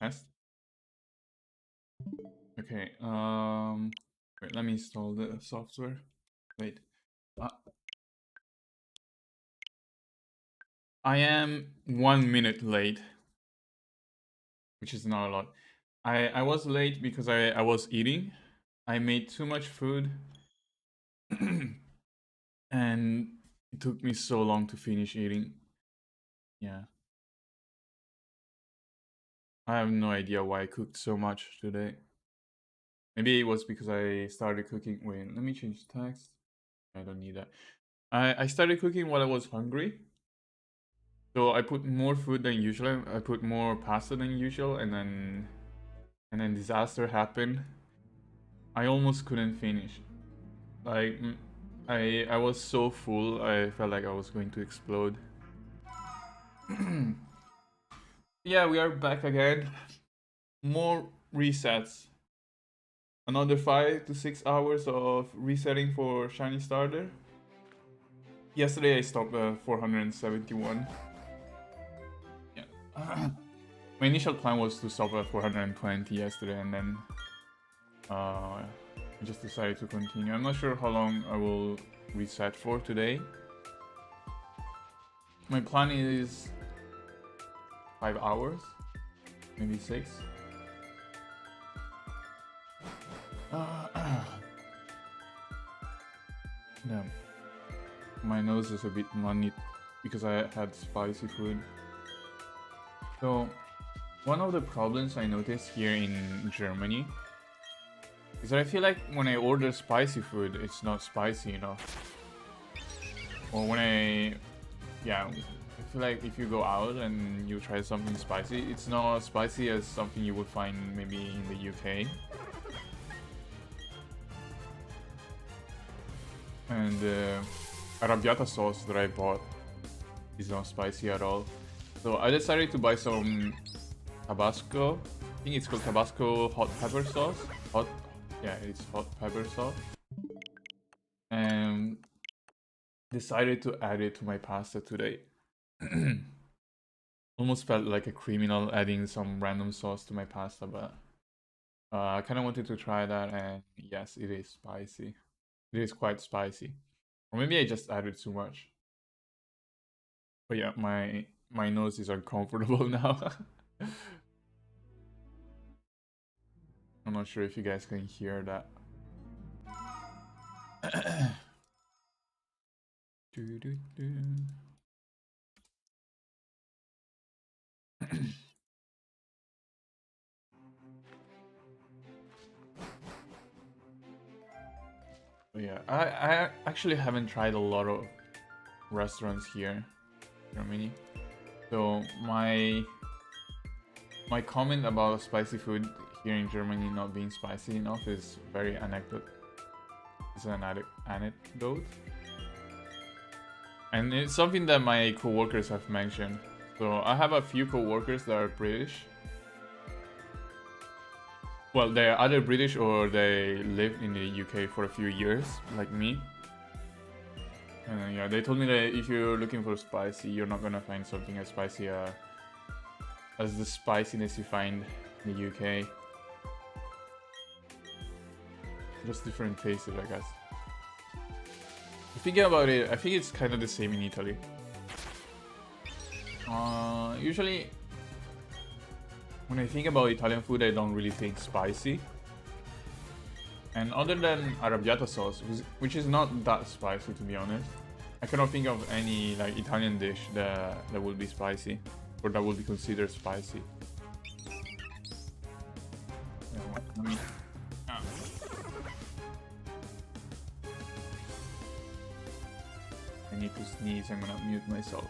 Test. Okay. Wait, let me install the software. Wait. Uh, I am 1 minute late, which is not a lot. I was late because I was eating. I made too much food, and it took me so long to finish eating. Yeah. I have no idea why I cooked so much today. Maybe it was because I started cooking. Wait, let me change text. I don't need that. I started cooking while I was hungry. So I put more food than usual. I put more pasta than usual, and then disaster happened. I almost couldn't finish. Like I was so full. I felt like I was going to explode. Yeah, we are back again. More resets. Another 5 to 6 hours of resetting for Shiny Starter. Yesterday I stopped at 471. Yeah. My initial plan was to stop at 420 yesterday, and then I just decided to continue. I'm not sure how long I will reset for today. My plan is 5 hours, maybe 6. Yeah. My nose is a bit runny because I had spicy food. So, one of the problems I noticed here in Germany is that I feel like when I order spicy food, it's not spicy enough. Or yeah, I feel like if you go out and you try something spicy, it's not as spicy as something you would find maybe in the UK. And the arrabbiata sauce that I bought is not spicy at all. So I decided to buy some Tabasco. I think it's called Tabasco hot pepper sauce. Yeah, it's hot pepper sauce. And decided to add it to my pasta today. Almost felt like a criminal adding some random sauce to my pasta, but I kind of wanted to try that, and yes, it is spicy. It is quite spicy. Or maybe I just added too much. But yeah, my nose is uncomfortable now. I'm not sure if you guys can hear that. But yeah, I actually haven't tried a lot of restaurants here in Germany. So my comment about spicy food here in Germany not being spicy enough is very anecdote. It's an anecdote. And it's something that my co-workers have mentioned. So I have a few co-workers that are British. Well, they're either British or they lived in the UK for a few years, like me. And yeah, they told me that if you're looking for spicy, you're not gonna find something as spicy as the spiciness you find in the UK. Just different tastes, I guess. Thinking about it, I think it's kind of the same in Italy. Usually, when I think about Italian food, I don't really think spicy. And other than arrabbiata sauce, which is not that spicy to be honest, I cannot think of any like Italian dish that would be spicy or that would be considered spicy. Let me, I need to sneeze. I'm gonna mute myself.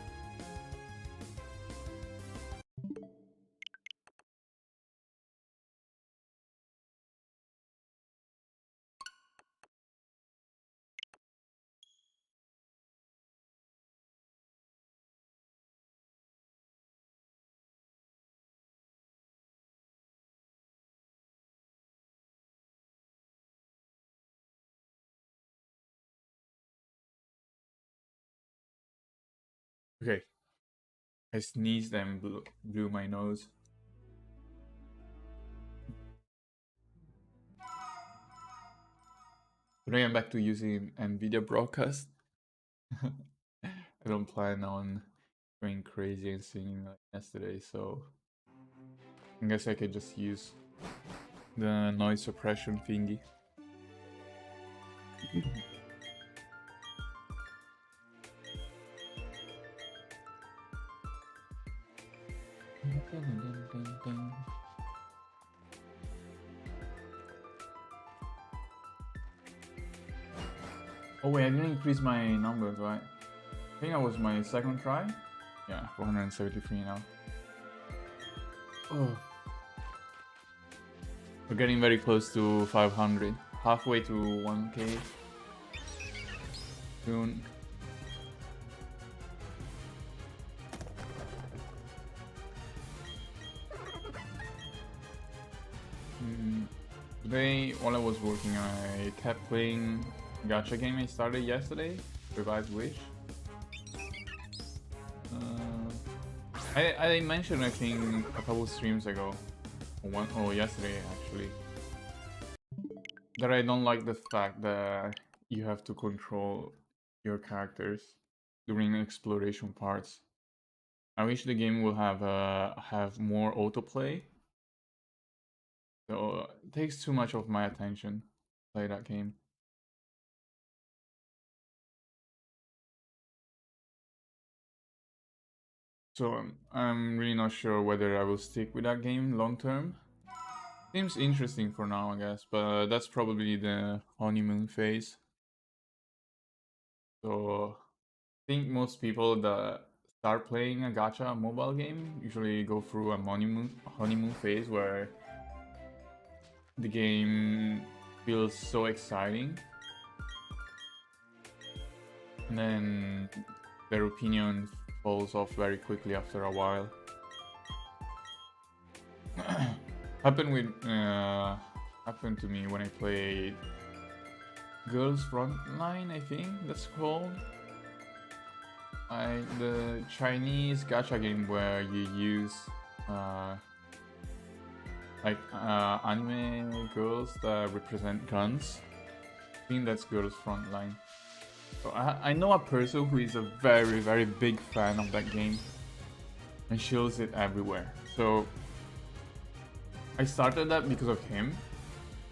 Okay. I sneezed and blew my nose. Today I'm back to using NVIDIA broadcast. I don't plan on going crazy and singing like yesterday, so I guess I could just use the noise suppression thingy. Oh wait, I didn't increase my numbers, right? I think that was my second try. Yeah, 473 now. Oh. We're getting very close to 500. Halfway to 1k soon. Today, while I was working, I kept playing gacha game I started yesterday, Revised Wish. I mentioned, I think, a couple streams ago, or yesterday actually, that I don't like the fact that you have to control your characters during exploration parts. I wish the game will have more autoplay. So it takes too much of my attention to play that game. So I'm really not sure whether I will stick with that game long term. Seems interesting for now, I guess, but that's probably the honeymoon phase. So I think most people that start playing a gacha mobile game usually go through a honeymoon phase where the game feels so exciting, and then their opinion falls off very quickly after a while. Happened to me when I played Girls Frontline, I think that's called. The Chinese gacha game where you use anime girls that represent guns. I think that's Girls Frontline. So I know a person who is a very, very big fan of that game and shows it everywhere. So I started that because of him,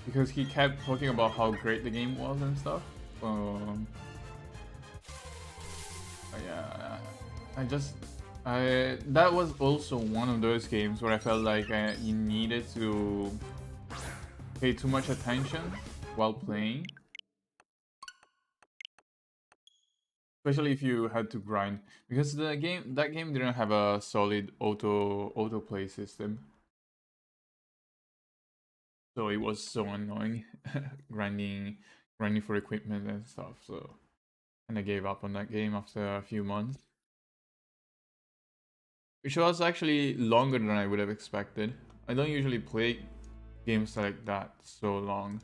because he kept talking about how great the game was and stuff. Yeah, that was also one of those games where I felt like you needed to pay too much attention while playing, especially if you had to grind, because that game didn't have a solid autoplay system. So it was so annoying grinding for equipment and stuff. So, and I gave up on that game after a few months, which was actually longer than I would have expected. I don't usually play games like that so long.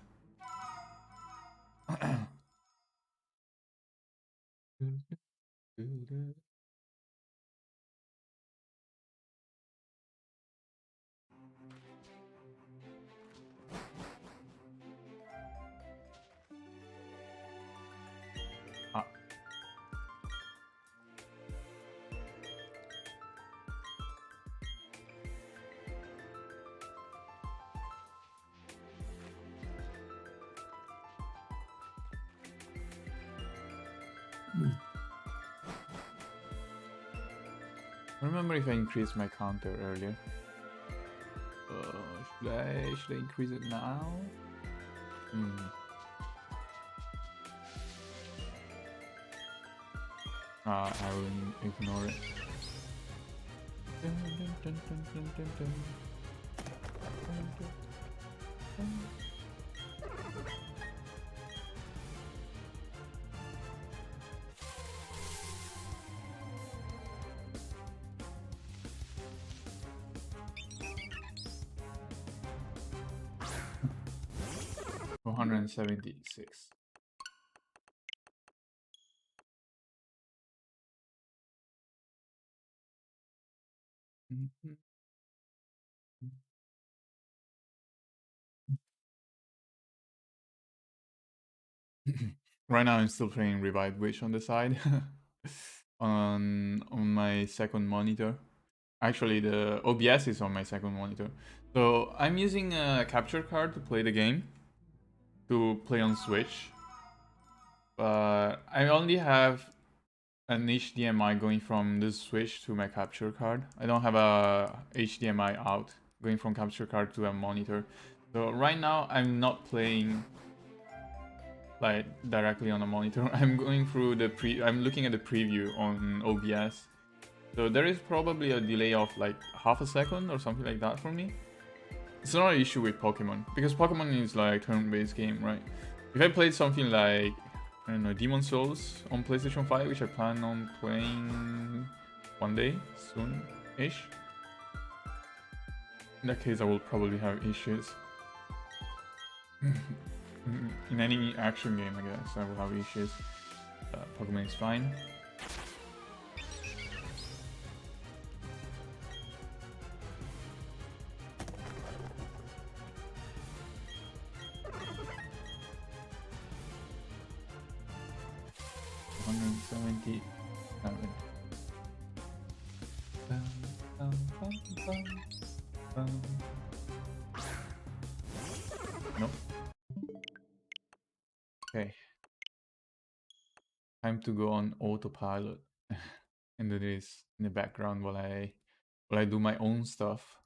Ah. I remember if I increased my counter earlier. Should I increase it now? I will ignore it. $476. Right now I'm still playing Revived Witch on the side. on my second monitor. Actually, the OBS is on my second monitor. So I'm using a capture card to play the game, to play on Switch. But I only have an HDMI going from the Switch to my capture card. I don't have a HDMI out going from capture card to a monitor. So right now I'm not playing like directly on a monitor. I'm going through the I'm looking at the preview on OBS. So there is probably a delay of like half a second or something like that for me. It's not an issue with Pokemon, because Pokemon is like turn-based game, right? If I played something like, I don't know, Demon Souls on PlayStation 5, which I plan on playing one day, soon-ish, in that case I will probably have issues. In any action game, I guess, I will have issues. Pokemon is fine. Nope. Okay. Time to go on autopilot and do this in the background while I do my own stuff.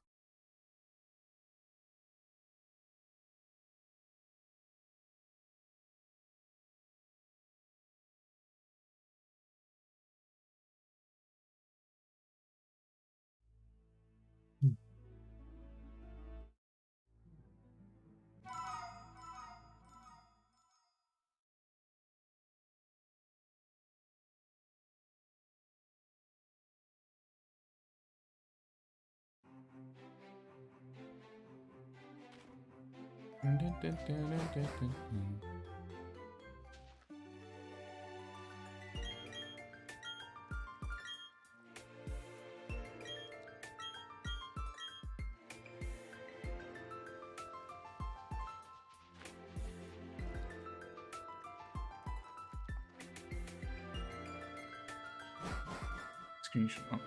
Screenshot. Oh.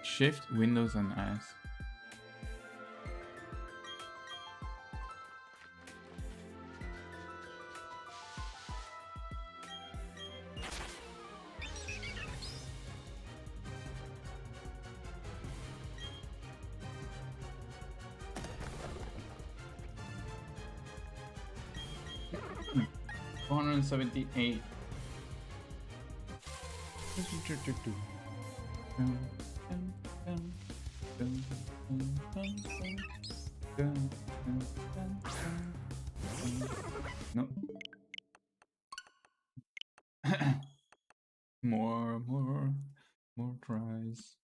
Shift, Windows, and S. Hmm. 478. No. More tries.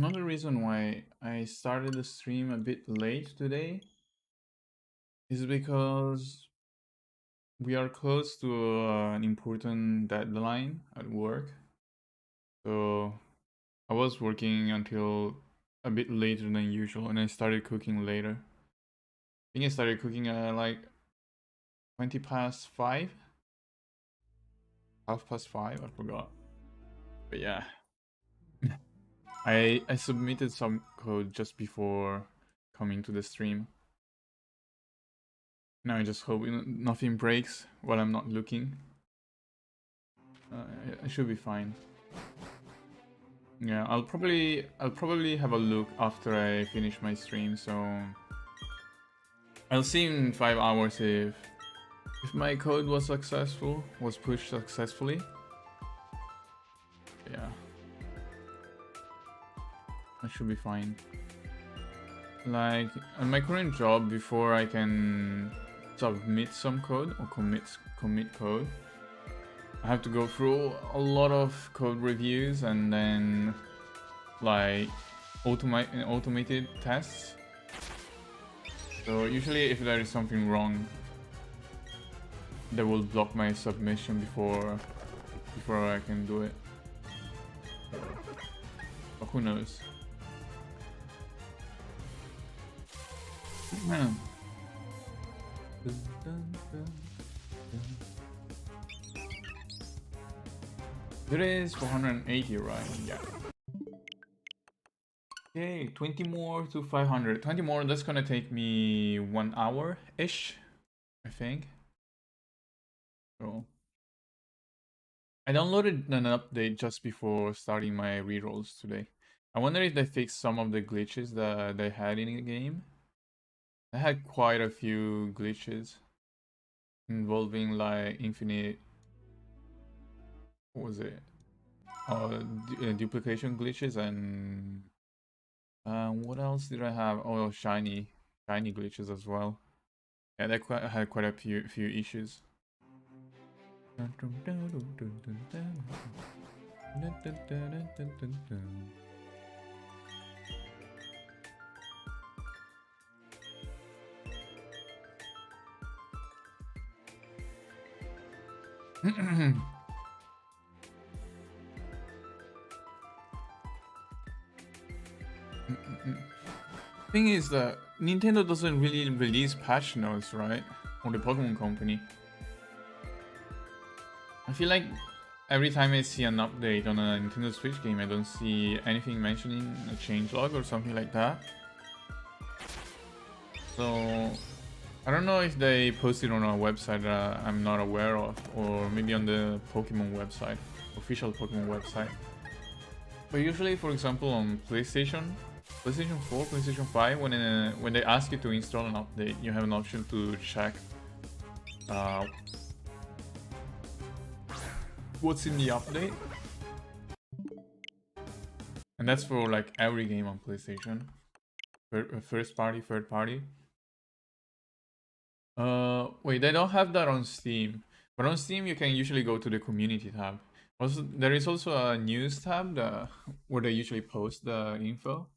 Another reason why I started the stream a bit late today is because we are close to an important deadline at work. So I was working until a bit later than usual, and I started cooking later. I think I started cooking at like 20 past 5, half past 5, I forgot. But yeah, I submitted some code just before coming to the stream. Now I just hope nothing breaks while I'm not looking. I should be fine. Yeah, I'll probably have a look after I finish my stream, so I'll see in 5 hours if my code was successful, was pushed successfully. Yeah, I should be fine. Like, at my current job, before I can submit some code or commit code, I have to go through a lot of code reviews and then like automated tests. So usually if there is something wrong, they will block my submission before I can do it. But who knows? It is 480, right? Yeah. Okay, 20 more to 500. 20 more, that's gonna take me 1 hour-ish, I think. So I downloaded an update just before starting my rerolls today. I wonder if they fixed some of the glitches that they had in the game. I had quite a few glitches involving like infinite... What was it? Duplication glitches and... what else did I have? Oh, shiny glitches as well. Yeah, that had quite a few issues. Thing is that Nintendo doesn't really release patch notes, right? Or the Pokemon Company. I feel like every time I see an update on a Nintendo Switch game, I don't see anything mentioning a changelog or something like that. So I don't know if they posted on a website that I'm not aware of, or maybe on the Pokemon website, official Pokemon website. But usually, for example, on PlayStation 4, PlayStation 5, when they ask you to install an update, you have an option to check what's in the update. And that's for like every game on PlayStation. First party, third party. Wait, they don't have that on Steam. But on Steam, you can usually go to the community tab. Also, there is also a news tab where they usually post the info.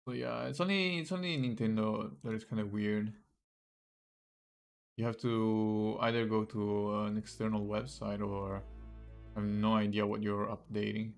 So yeah, it's only Nintendo that is kind of weird. You have to either go to an external website or I have no idea what you're updating.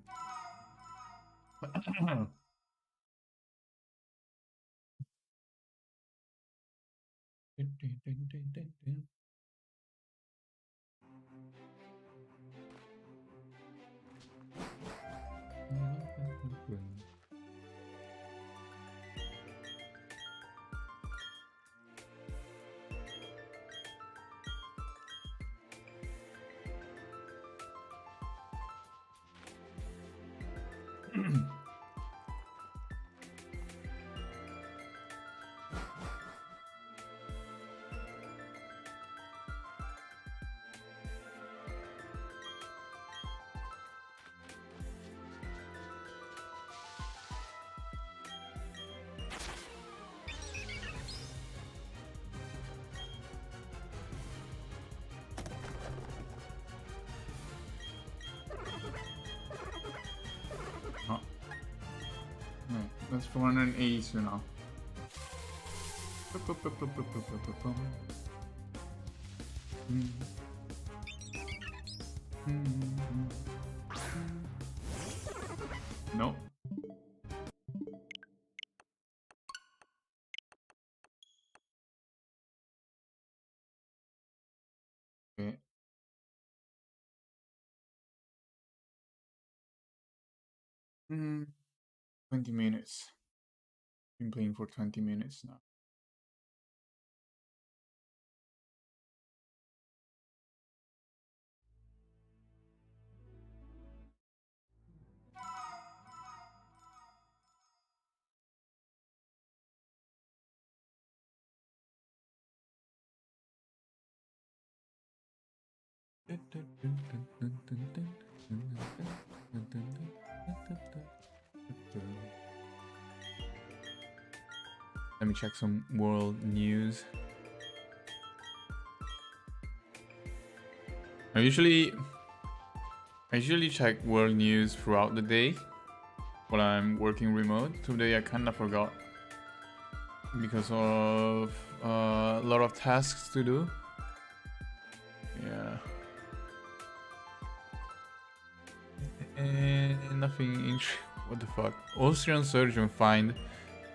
That's 482 now. No. Okay. Hmm. 20 minutes. Been playing for 20 minutes now. Let me check some world news. I usually check world news throughout the day while I'm working remote. Today I kinda forgot because of a lot of tasks to do. Yeah. And nothing what the fuck? Austrian surgeon fined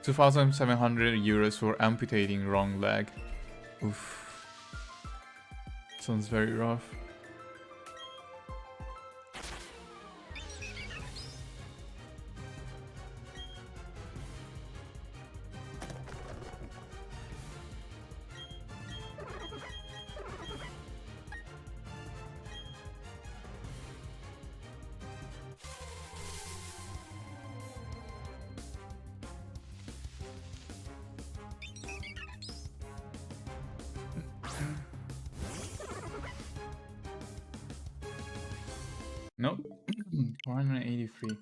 2,700 euros for amputating wrong leg. Oof. Sounds very rough. Nope. 483.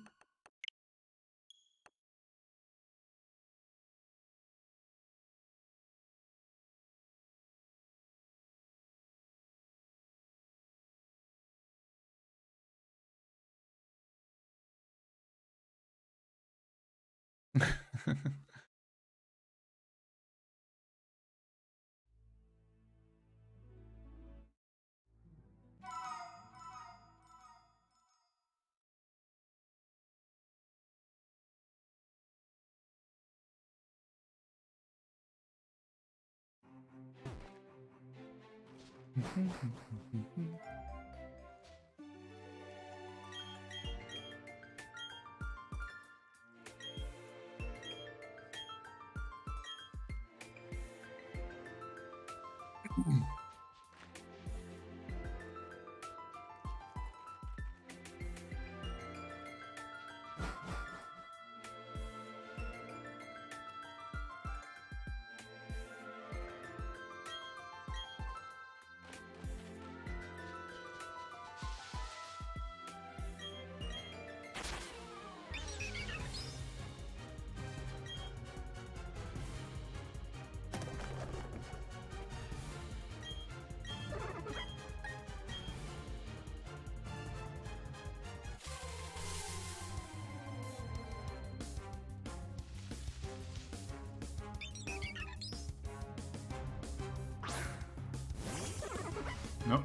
Nope.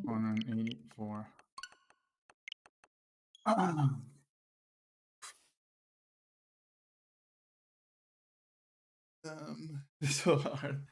184. It's so hard.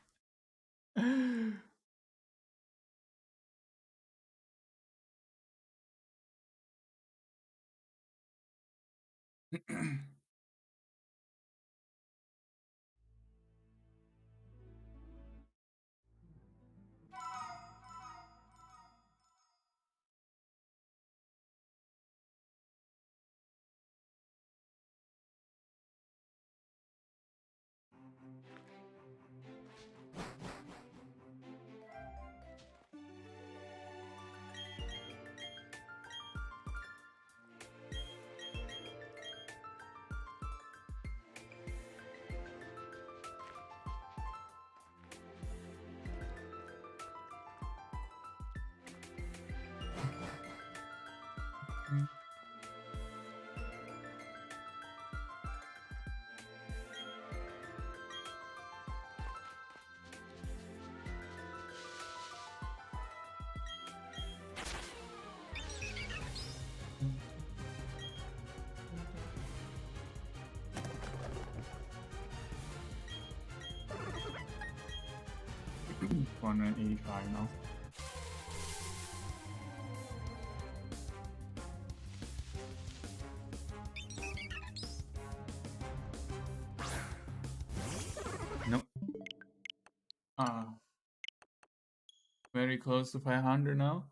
485 now. Nope. Very close to 500 now.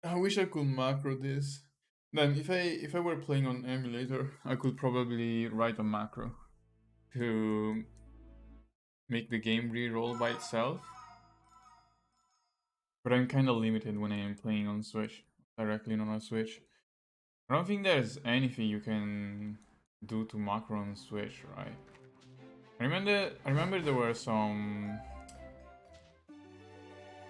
I wish I could macro this. Then if I were playing on emulator, I could probably write a macro to make the game re-roll by itself. But I'm kind of limited when I am playing on Switch, directly on a Switch. I don't think there's anything you can do to macro on Switch, right? I remember there were some.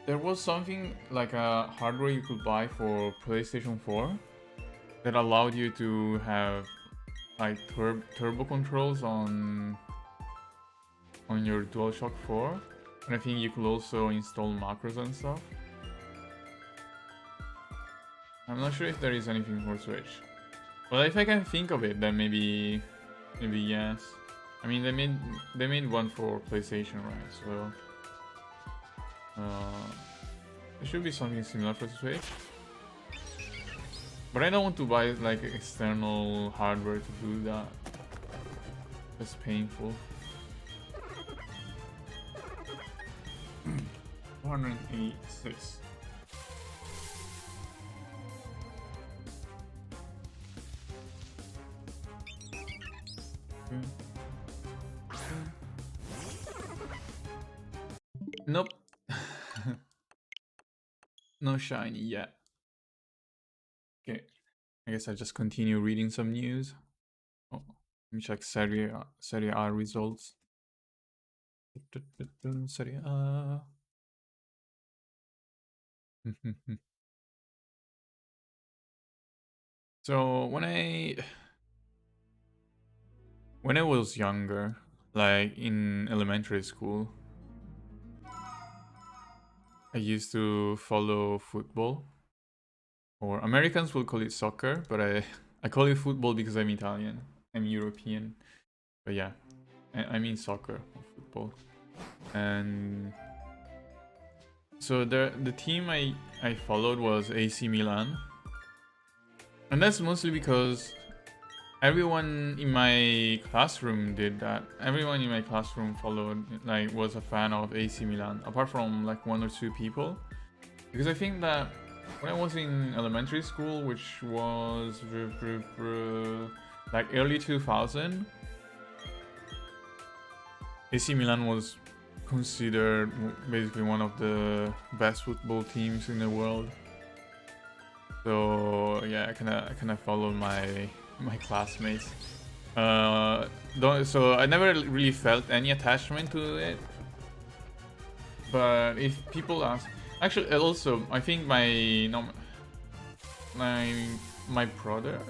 There was something like a hardware you could buy for PlayStation 4 that allowed you to have like turbo controls on your DualShock 4, and I think you could also install macros and stuff. I'm not sure if there is anything for Switch. Well, if I can think of it, then maybe yes. I mean, they made one for PlayStation, right? So there should be something similar for Switch. But I don't want to buy like external hardware to do that. That's painful. 486. Nope. No shiny yet. Okay. I guess I'll just continue reading some news. Oh, let me check Serie A results. Serie A. So when I was younger, like in elementary school, I used to follow football, or Americans will call it soccer, but I call it football because I'm Italian. I'm European, but yeah, I mean soccer or football. And so the team I followed was AC Milan, and that's mostly because everyone in my classroom did that. Everyone in my classroom was a fan of AC Milan, apart from like 1 or 2 people. Because I think that when I was in elementary school, which was like early 2000, AC Milan was considered basically one of the best football teams in the world. So yeah, I kind of followed my classmates. So I never really felt any attachment to it. But if people ask, actually, also I think my brother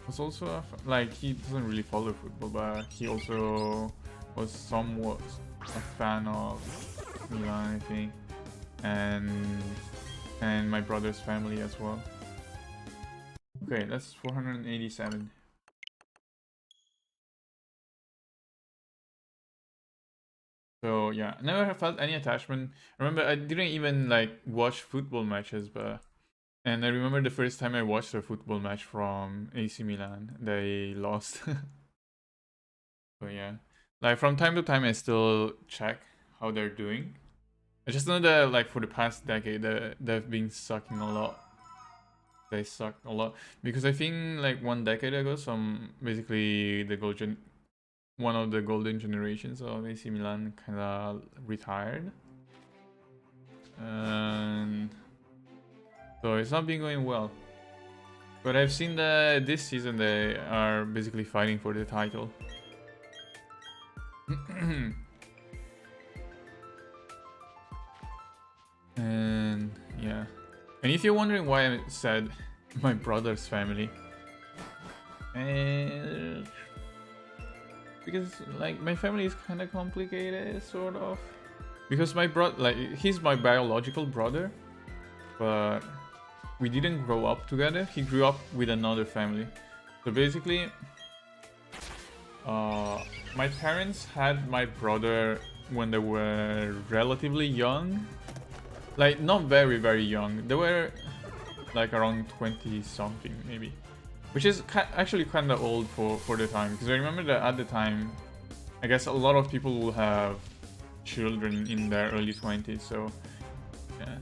was also like, he doesn't really follow football, but he also was somewhat a fan of Milan, I think, and my brother's family as well. Okay, that's 487. So yeah, I never have felt any attachment. I remember I didn't even like watch football matches, and I remember the first time I watched a football match from AC Milan, they lost. So yeah, like from time to time I still check how they're doing. I just know that like for the past decade they've been sucking a lot. They sucked a lot because I think like 1 decade ago, basically one of the golden generations of AC Milan kind of retired, and so it's not been going well. But I've seen that this season they are basically fighting for the title. And yeah, and if you're wondering why I said my brother's family, because like my family is kind of complicated, sort of, because my brother, like, he's my biological brother, but we didn't grow up together. He grew up with another family. So basically, my parents had my brother when they were relatively young. Like, not very, very young. They were like around 20 something maybe, which is actually kind of old for the time, because I remember that at the time, I guess a lot of people will have children in their early 20s, so yeah,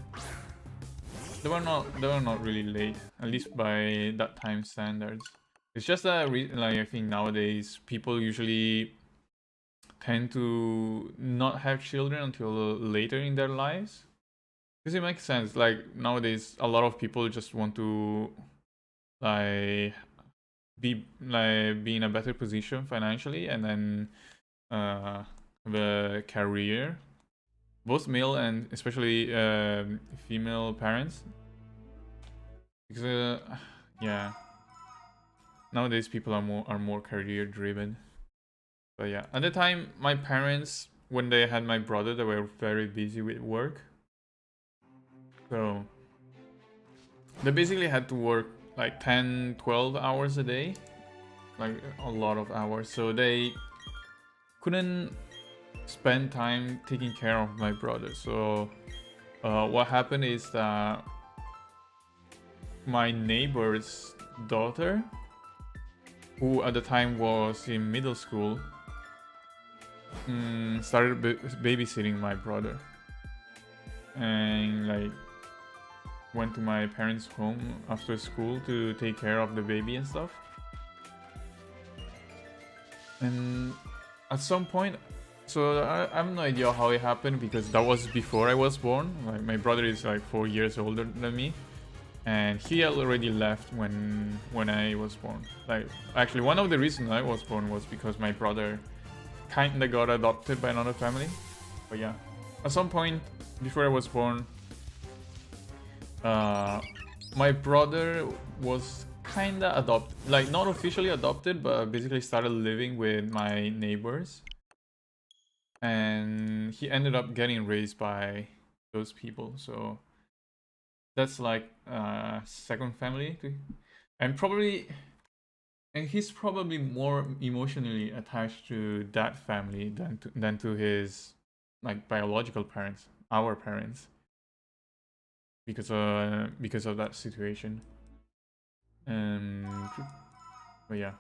they were not really late, at least by that time standards. It's just that like, I think nowadays people usually tend to not have children until later in their lives. Because it makes sense. Like, nowadays, a lot of people just want to like be in a better position financially, and then have a career. Both male and especially female parents. Because yeah, nowadays people are more career driven. But yeah, at the time, my parents, when they had my brother, they were very busy with work. So they basically had to work like 10, 12 hours a day, like a lot of hours. So they couldn't spend time taking care of my brother. So what happened is that my neighbor's daughter, who at the time was in middle school, started babysitting my brother, and like went to my parents' home after school to take care of the baby and stuff. And at some point, so I have no idea how it happened, because that was before I was born. Like, my brother is like 4 years older than me, and he had already left when I was born. Like, actually, one of the reasons I was born was because my brother kinda got adopted by another family. But yeah, at some point before I was born, my brother was kinda adopted, like not officially adopted, but basically started living with my neighbors, and he ended up getting raised by those people. So that's like second family to, and he's probably more emotionally attached to that family than to his like biological parents, our parents, because of that situation. But yeah,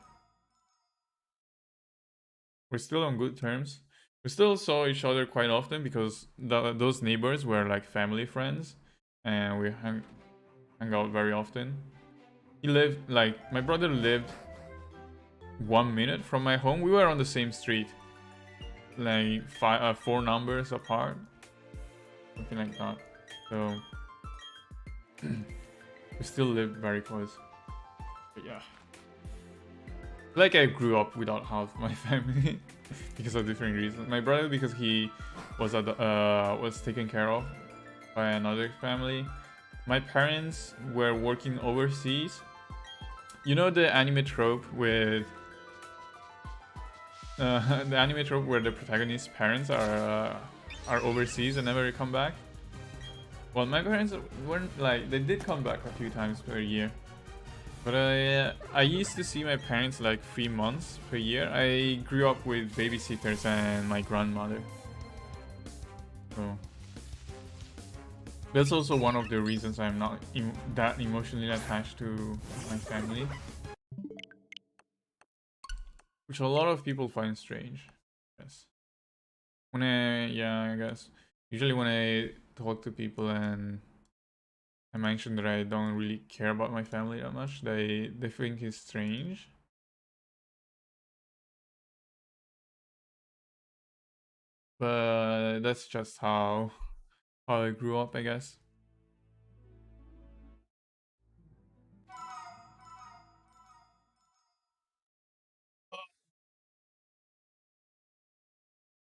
we're still on good terms. We still saw each other quite often because those neighbors were like family friends, and we hung out very often. He lived, like, my brother lived 1 minute from my home. We were on the same street, like 4 numbers apart, something like that. So we still lived very close. But yeah, like, I grew up without half my family because of different reasons. My brother, because he was taken care of by another family. My parents were working overseas. You know the anime trope with the anime trope where the protagonist's parents are overseas and never come back? Well, my parents weren't, like, they did come back a few times per year. But I used to see my parents like 3 months per year. I grew up with babysitters and my grandmother. So that's also one of the reasons I'm not that emotionally attached to my family, which a lot of people find strange. Yes. I guess usually when I talk to people and I mention that I don't really care about my family that much, they think it's strange. But that's just how I grew up, I guess.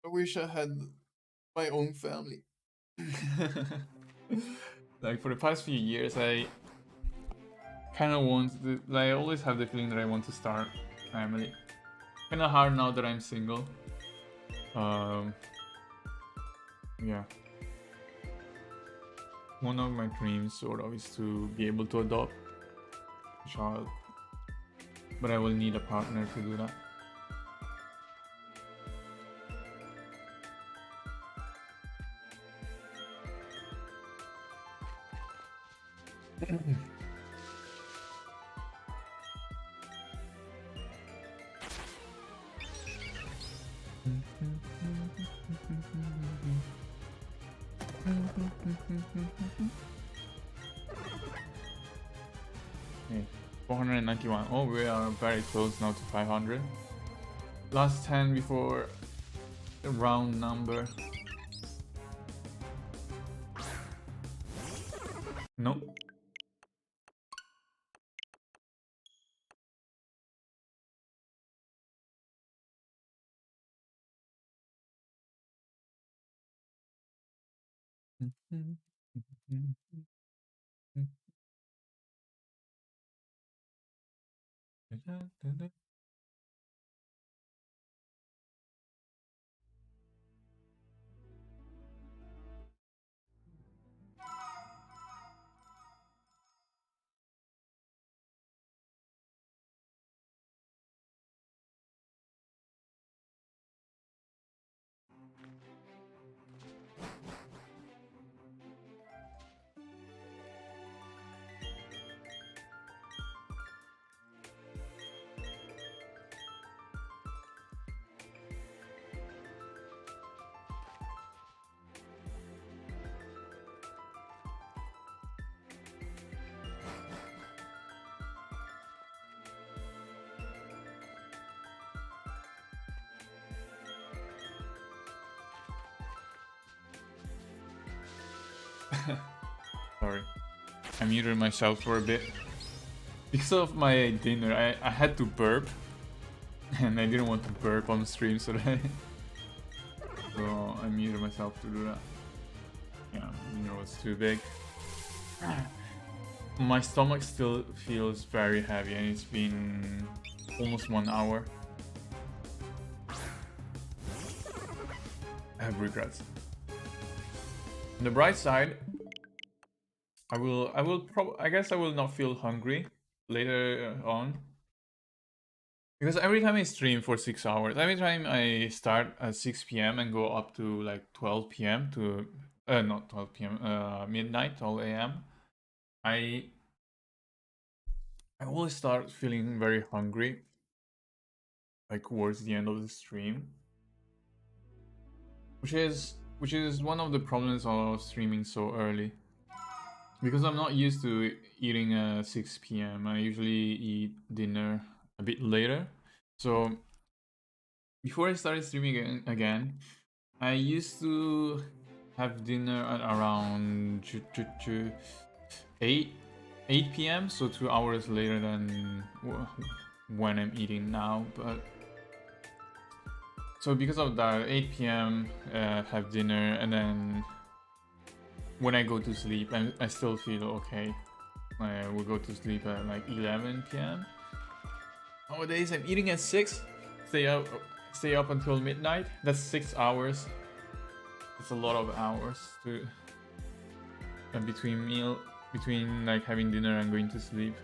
I wish I had my own family. Like, for the past few years, I kind of want to, like, I always have the feeling that I want to start a family. Kind of hard now that I'm single. Yeah. one of my dreams sort of is to be able to adopt a child, but I will need a partner to do that. Okay, 491. Oh, we are very close now to 500. Last 10 before the round number. Nope. Sorry, I muted myself for a bit. Because of my dinner, I had to burp. And I didn't want to burp on stream today. So I muted myself to do that. Yeah, dinner was too big. My stomach still feels very heavy and it's been almost 1 hour. I have regrets. On the bright side, I guess I will not feel hungry later on. Because every time I stream for 6 hours, every time I start at 6 p.m. and go up to like 12 p.m. to, not 12 p.m., midnight, 12 a.m., I always start feeling very hungry, like towards the end of the stream. Which is one of the problems of streaming so early. Because I'm not used to eating at 6 p.m. I usually eat dinner a bit later. So before I started streaming again, I used to have dinner at around 8 p.m. So 2 hours later than when I'm eating now. But so because of that, 8 p.m. Have dinner, and then when I go to sleep, I still feel okay. I will go to sleep at like 11 p.m. Nowadays, I'm eating at 6. Stay up until midnight. That's 6 hours. It's a lot of hours to between like having dinner and going to sleep.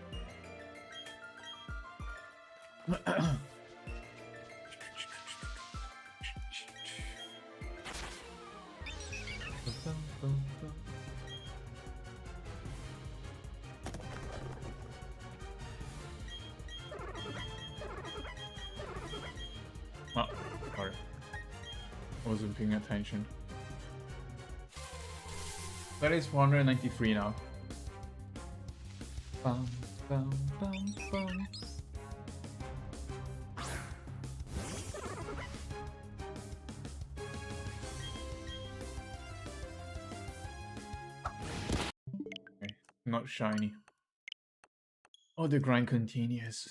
Oh, sorry. I wasn't paying attention. That is 493 now. Bum, bum, bum, bum. Okay, not shiny. Oh, the grind continues.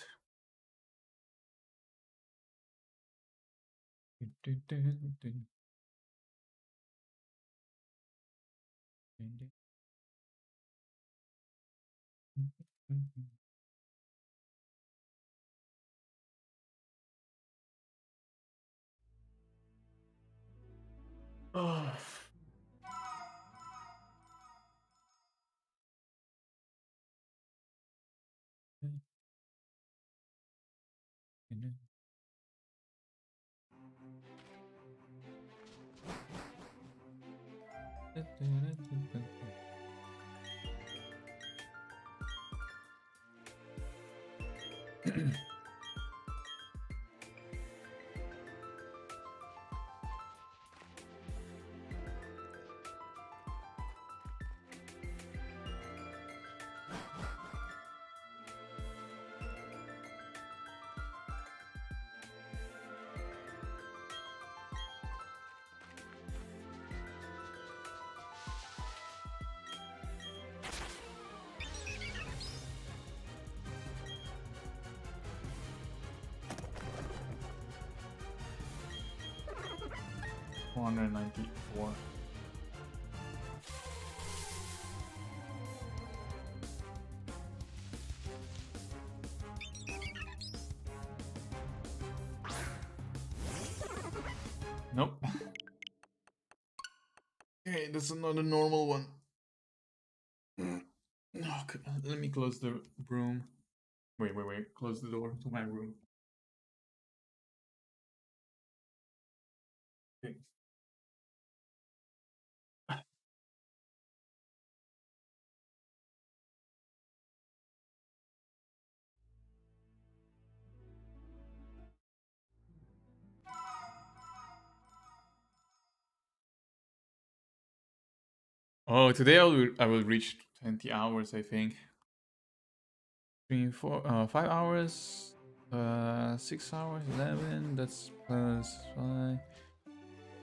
Oh. 494. Nope. Okay, that's another normal one. Okay, let me close the room. Wait. Close the door to my room. Okay. Oh, today I will reach 20 hours, I think. 5 hours, 6 hours, 11. That's plus 5.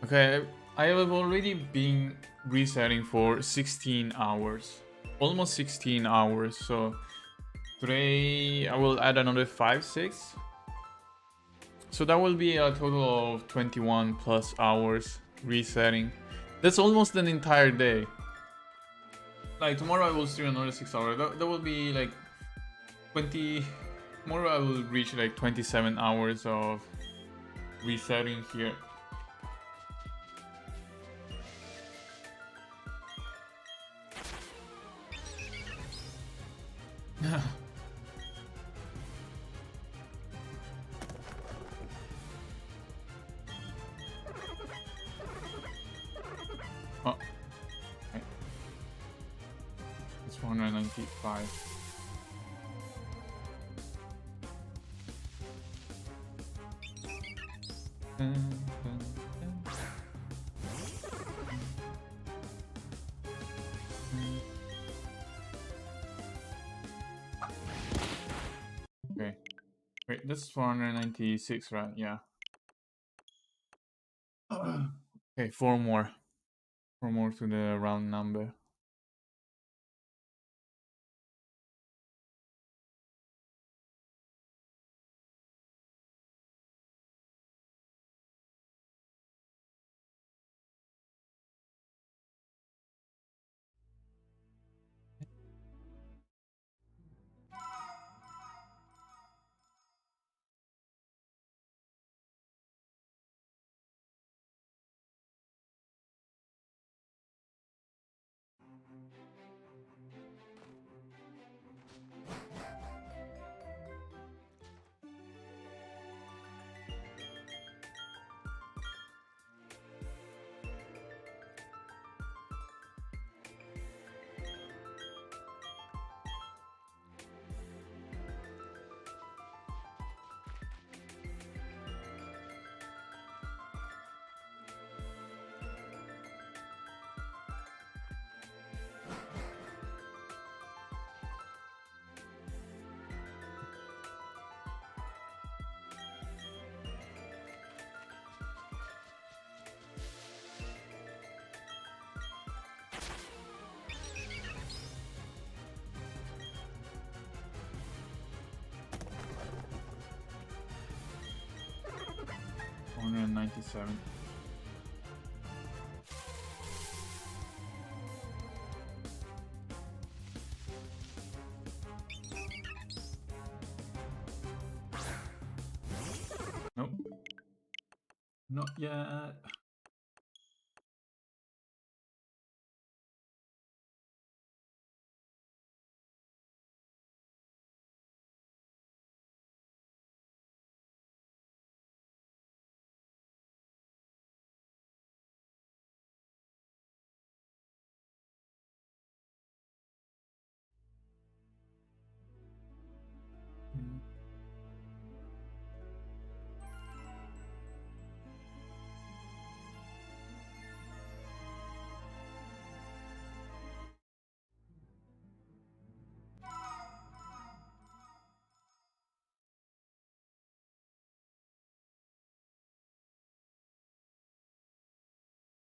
Okay, I have already been resetting for 16 hours, almost 16 hours. So today I will add another 5, 6. So that will be a total of 21 plus hours resetting. That's almost an entire day. Like tomorrow I will stream another 6 hours. That will be like 20. Tomorrow I will reach like 27 hours of resetting here. Oh, okay. It's 495. Okay. Wait, this is 496, right? Yeah. Okay, 4 more. 4 more to the round number. $197. Nope. Not yet.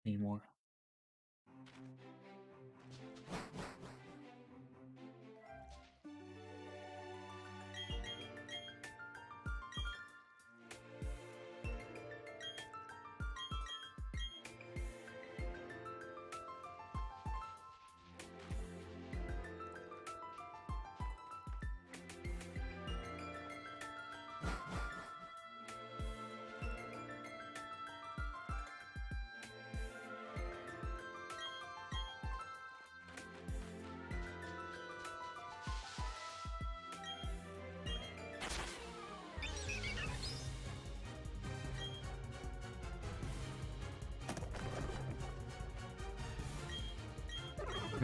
anymore.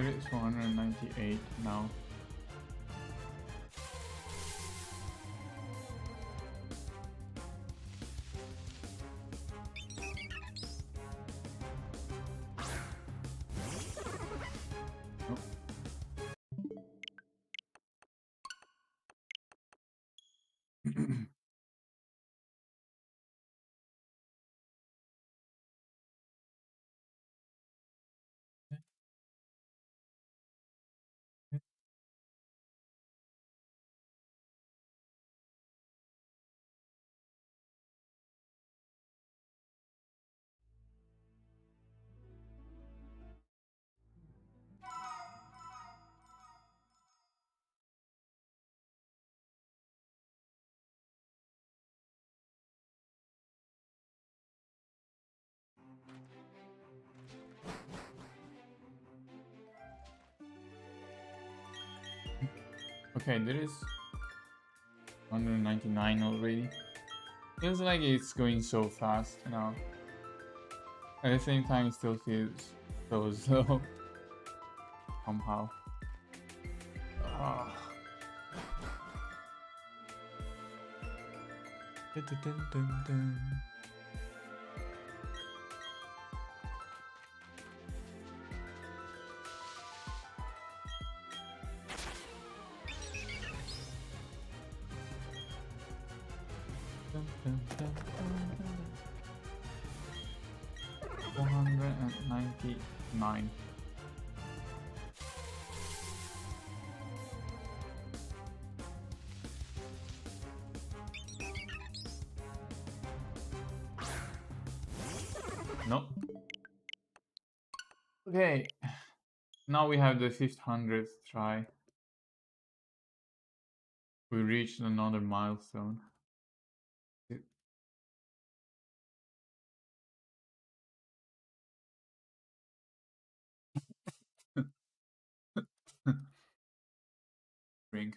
It's 498 now. Okay, there is 199 already. Feels like it's going so fast now. At the same time, it still feels so slow. Somehow. Ah. Dun, dun, dun, dun, dun. Dun, dun, dun, dun, dun. 499. No. Okay. Now we have the 500th try. We reached another milestone. Ring.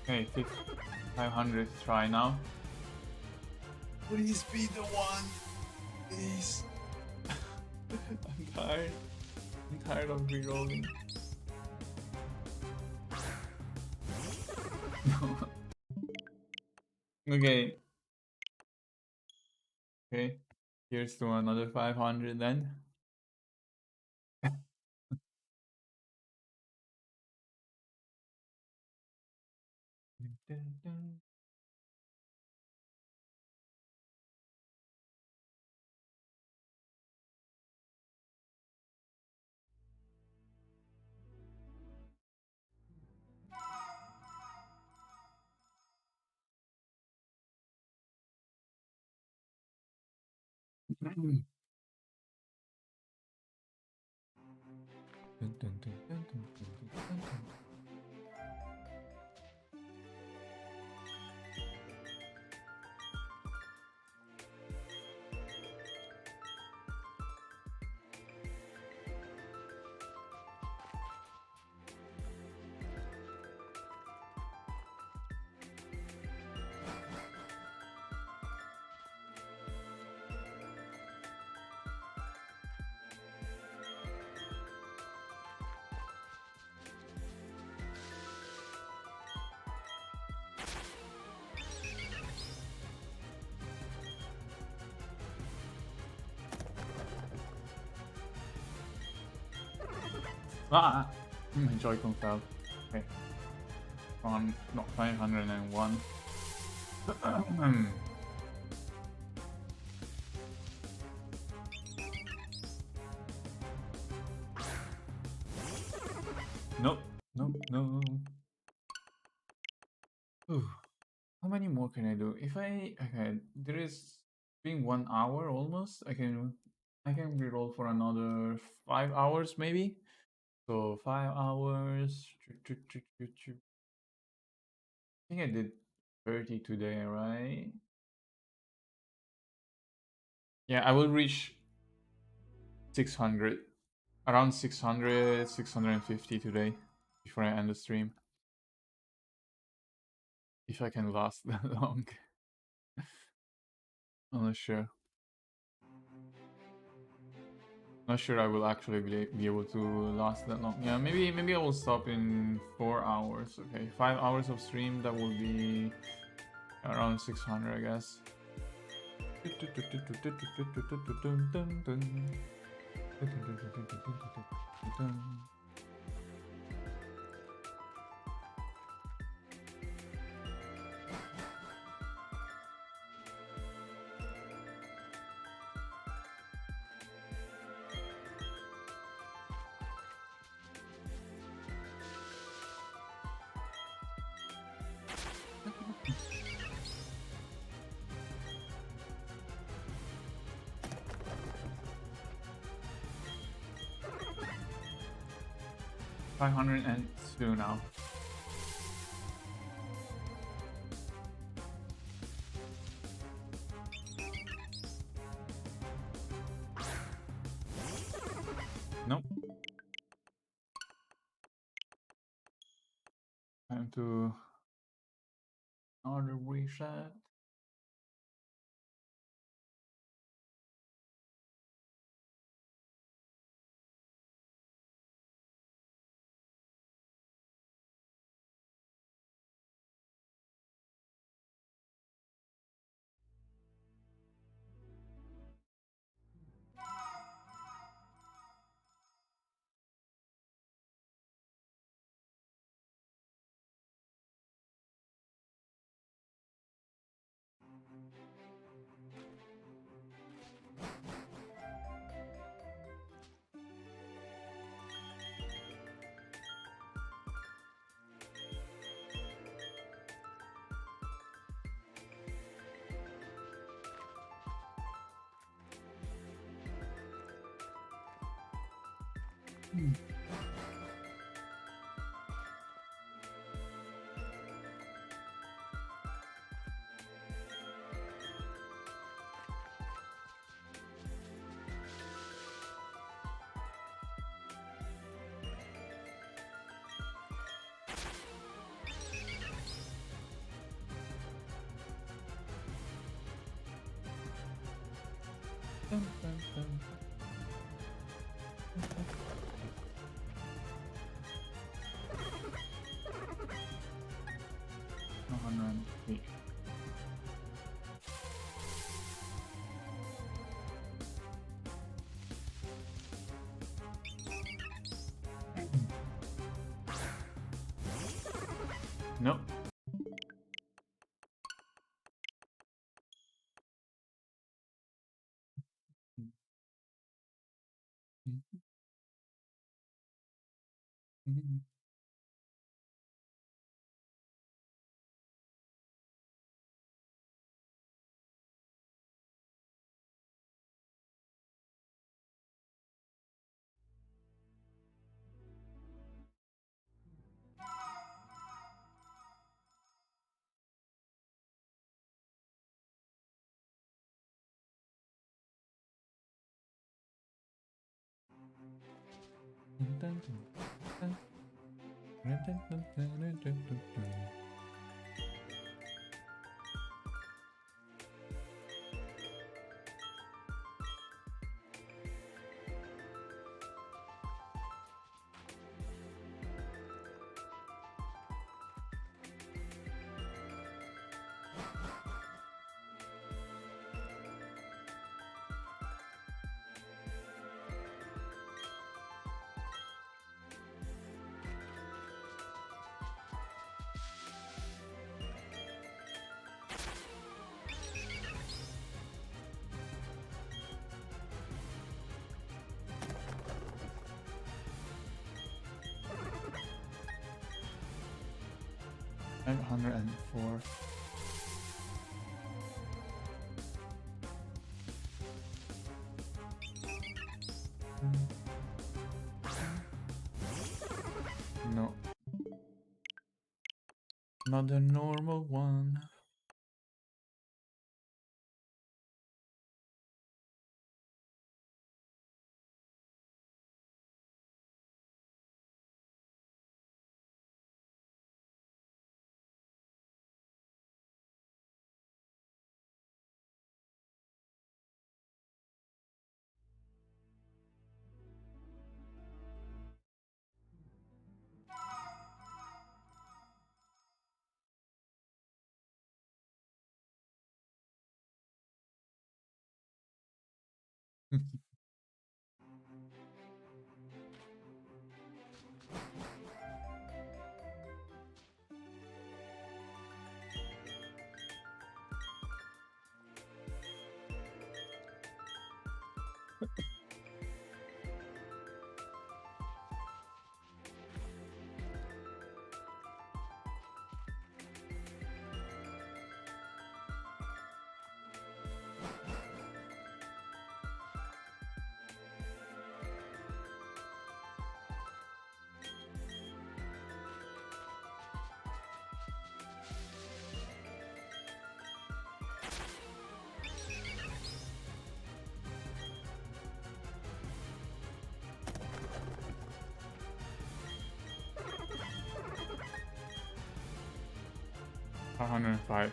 Okay, 500th try now. Please be the one. Please. I'm tired. I'm tired of rerolling. Okay. Okay. Here's to another 500 then. Ah, my Joy-Con fell. Okay. On not 501. Nope. Nope. No. Ooh. How many more can I do? If I okay, there is been 1 hour almost. I can reroll for another 5 hours maybe. So 5 hours. I think I did 30 today, right? Yeah, I will reach 600. Around 600, 650 today before I end the stream. If I can last that long. I'm not sure. Not sure I will actually be able to last that long. Yeah, maybe I will stop in 4 hours. Okay, 5 hours of stream, that will be around 600, I guess. 502 now. Nope. Time to another reset. Dun, dun, dun. 103. Nope. 504. No. Not the normal one. $105.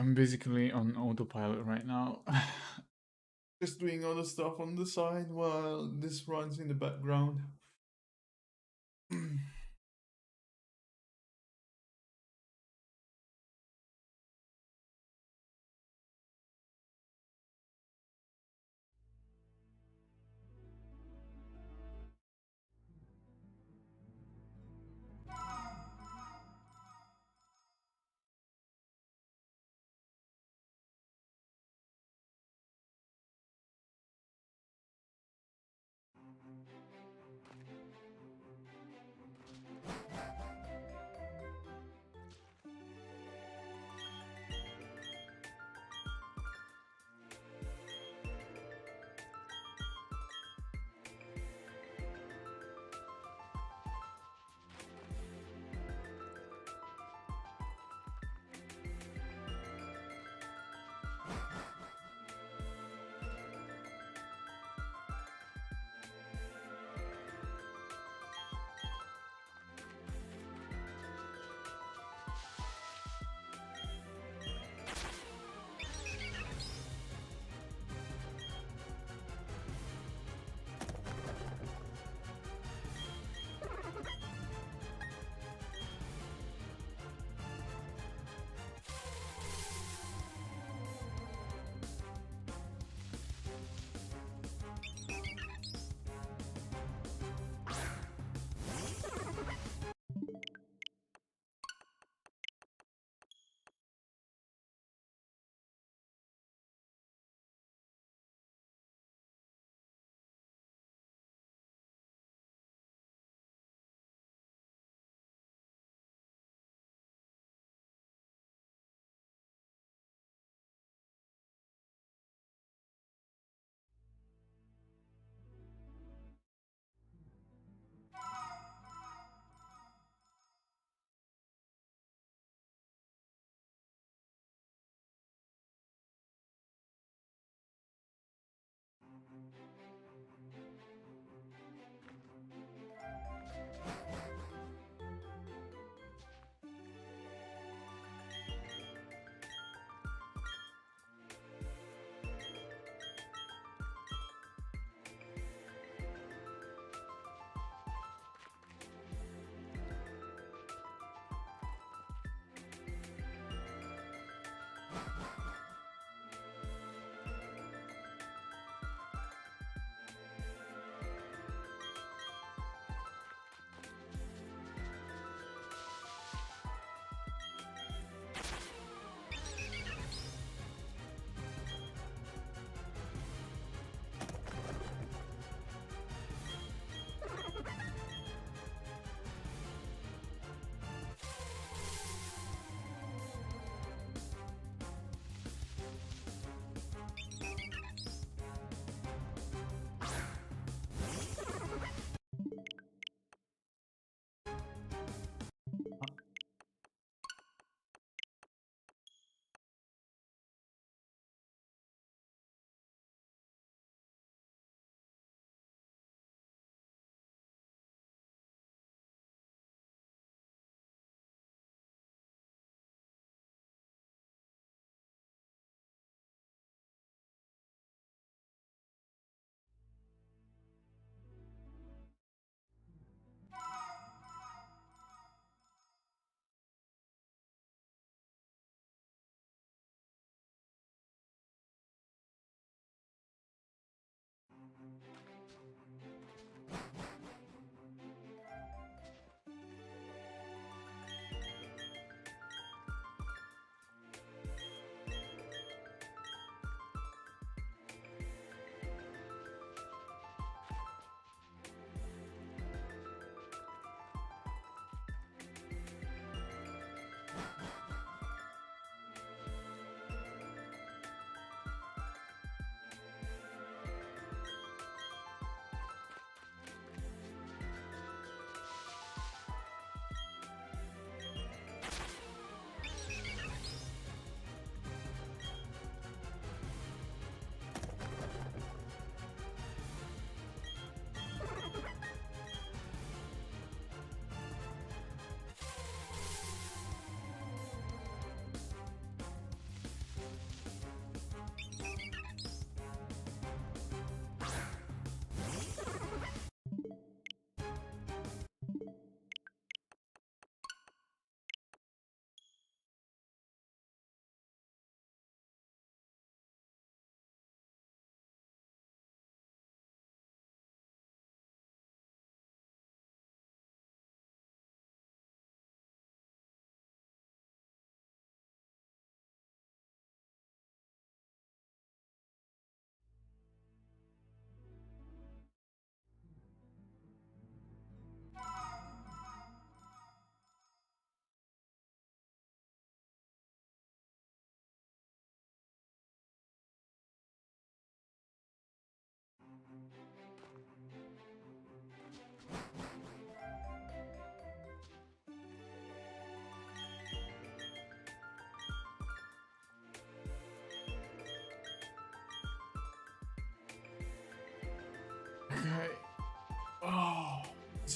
I'm basically on autopilot right now. Just doing other stuff on the side while this runs in the background.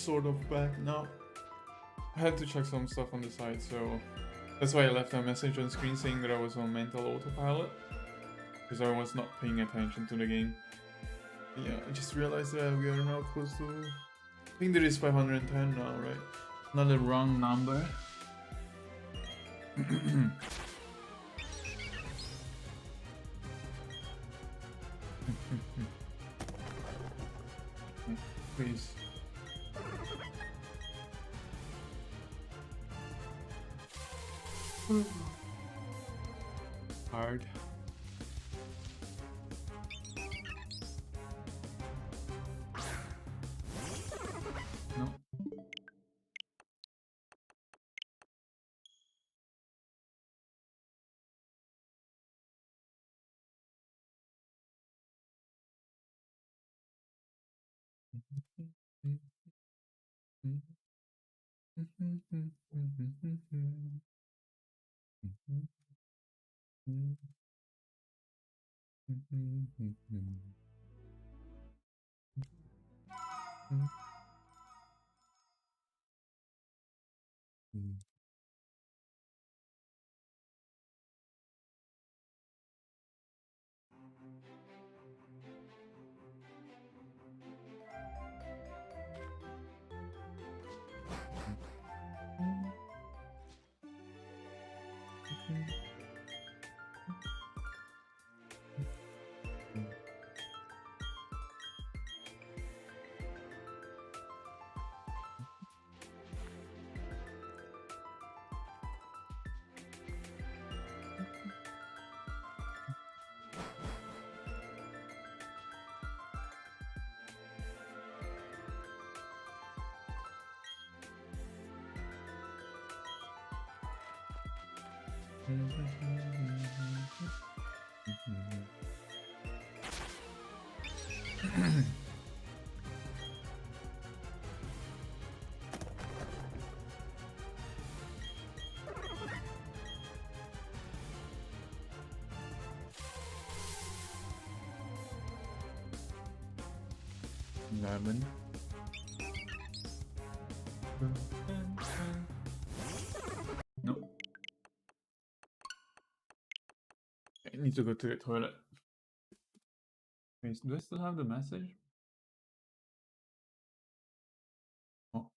sort of back now. I had to check some stuff on the side, so that's why I left a message on screen saying that I was on mental autopilot, because I was not paying attention to the game. Yeah, I just realized that we are now close to... I think there is 510 now, right? Not the wrong number. Please. Hard. No. Lemon. No. I need to go to the toilet. Wait, do I still have the message? Oh.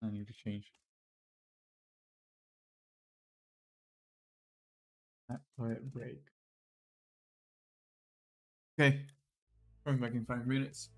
I need to change. That toilet break. Okay. Coming back in 5 minutes.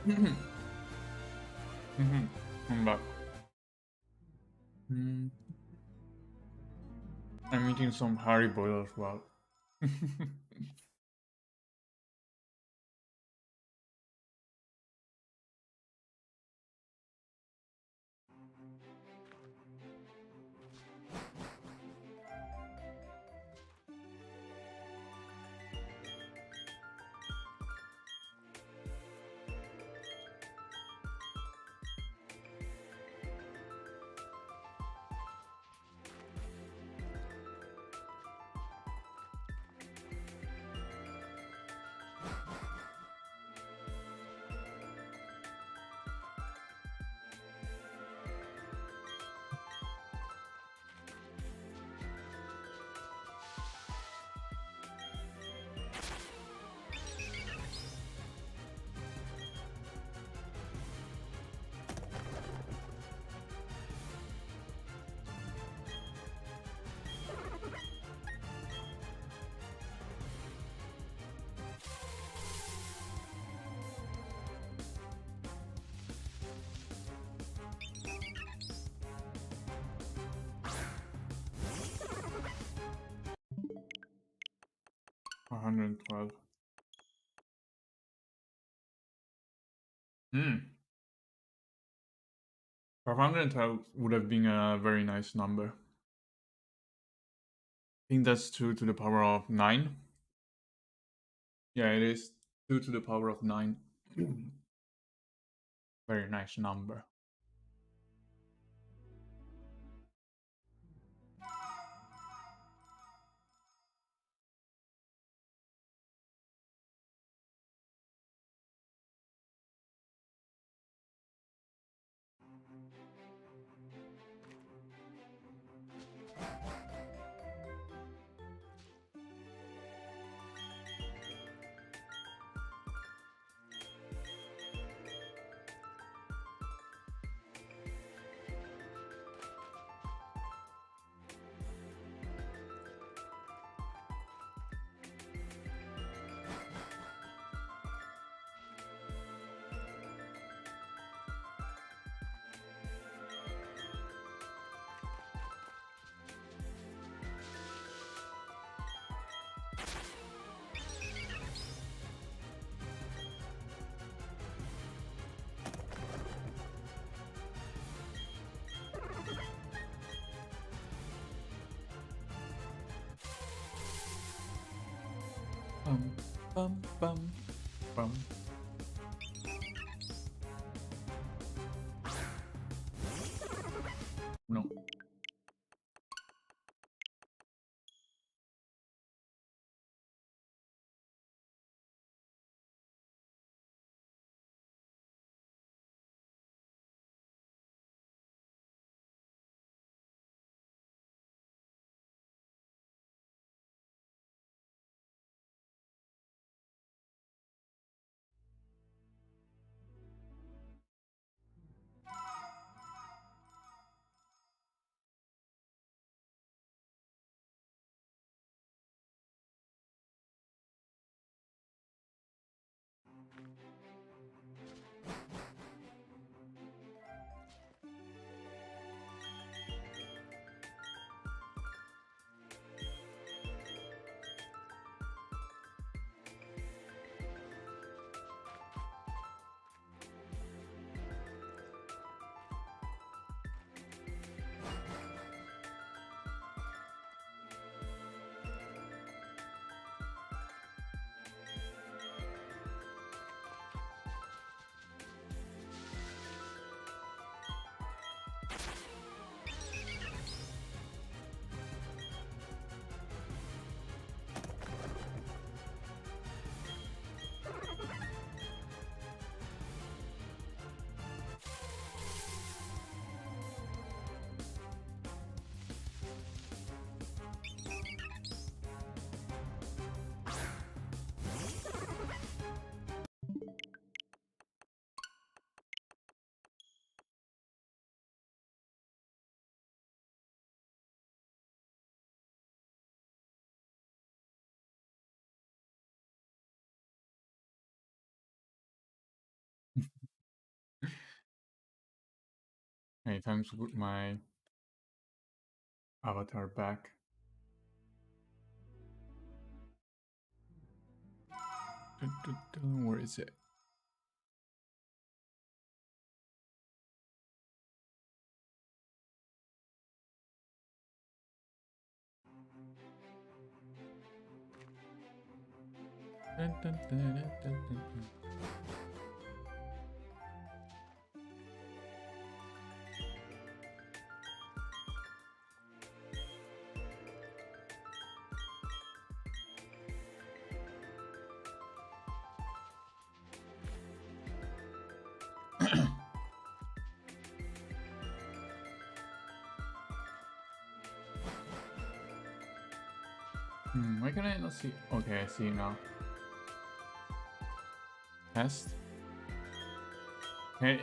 I'm back. I'm eating some Haribo as well. 112. 512 would have been a very nice number. I think that's 2 to the power of 9. Yeah, it is 2 to the power of 9. Very nice number. Bum, bum, bum, bum. No. Okay, time to put my avatar back. Where is it? Why can I not see? Okay, I see now. Test. Hey,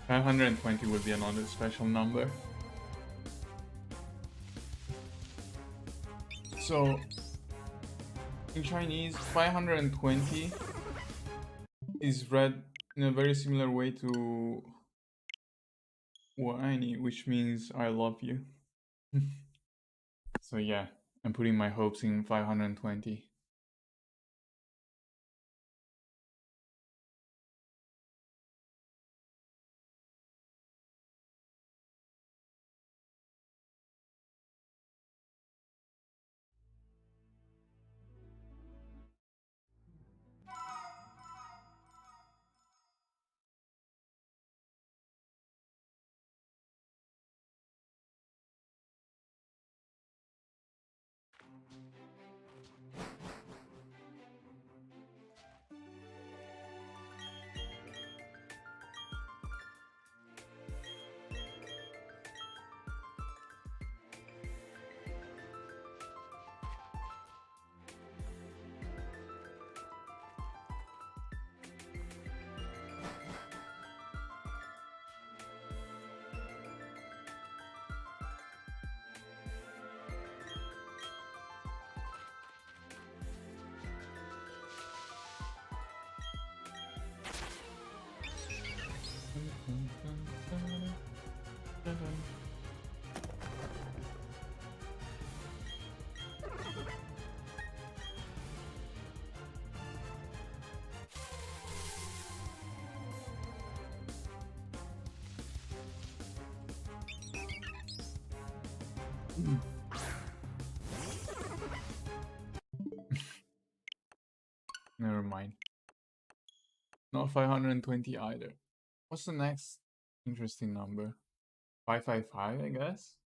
520 would be another special number. So in Chinese, 520 is read in a very similar way to 我爱你, which means I love you. So yeah, I'm putting my hopes in 520. Never mind. Not 520 either. What's the next interesting number? 555, I guess?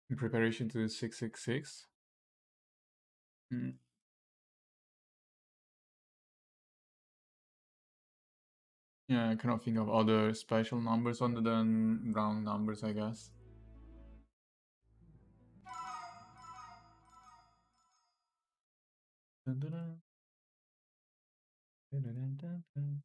In preparation to 666? Yeah, I cannot think of other special numbers other than round numbers, I guess. Dun, dun, dun. Dun, dun, dun, dun, dun.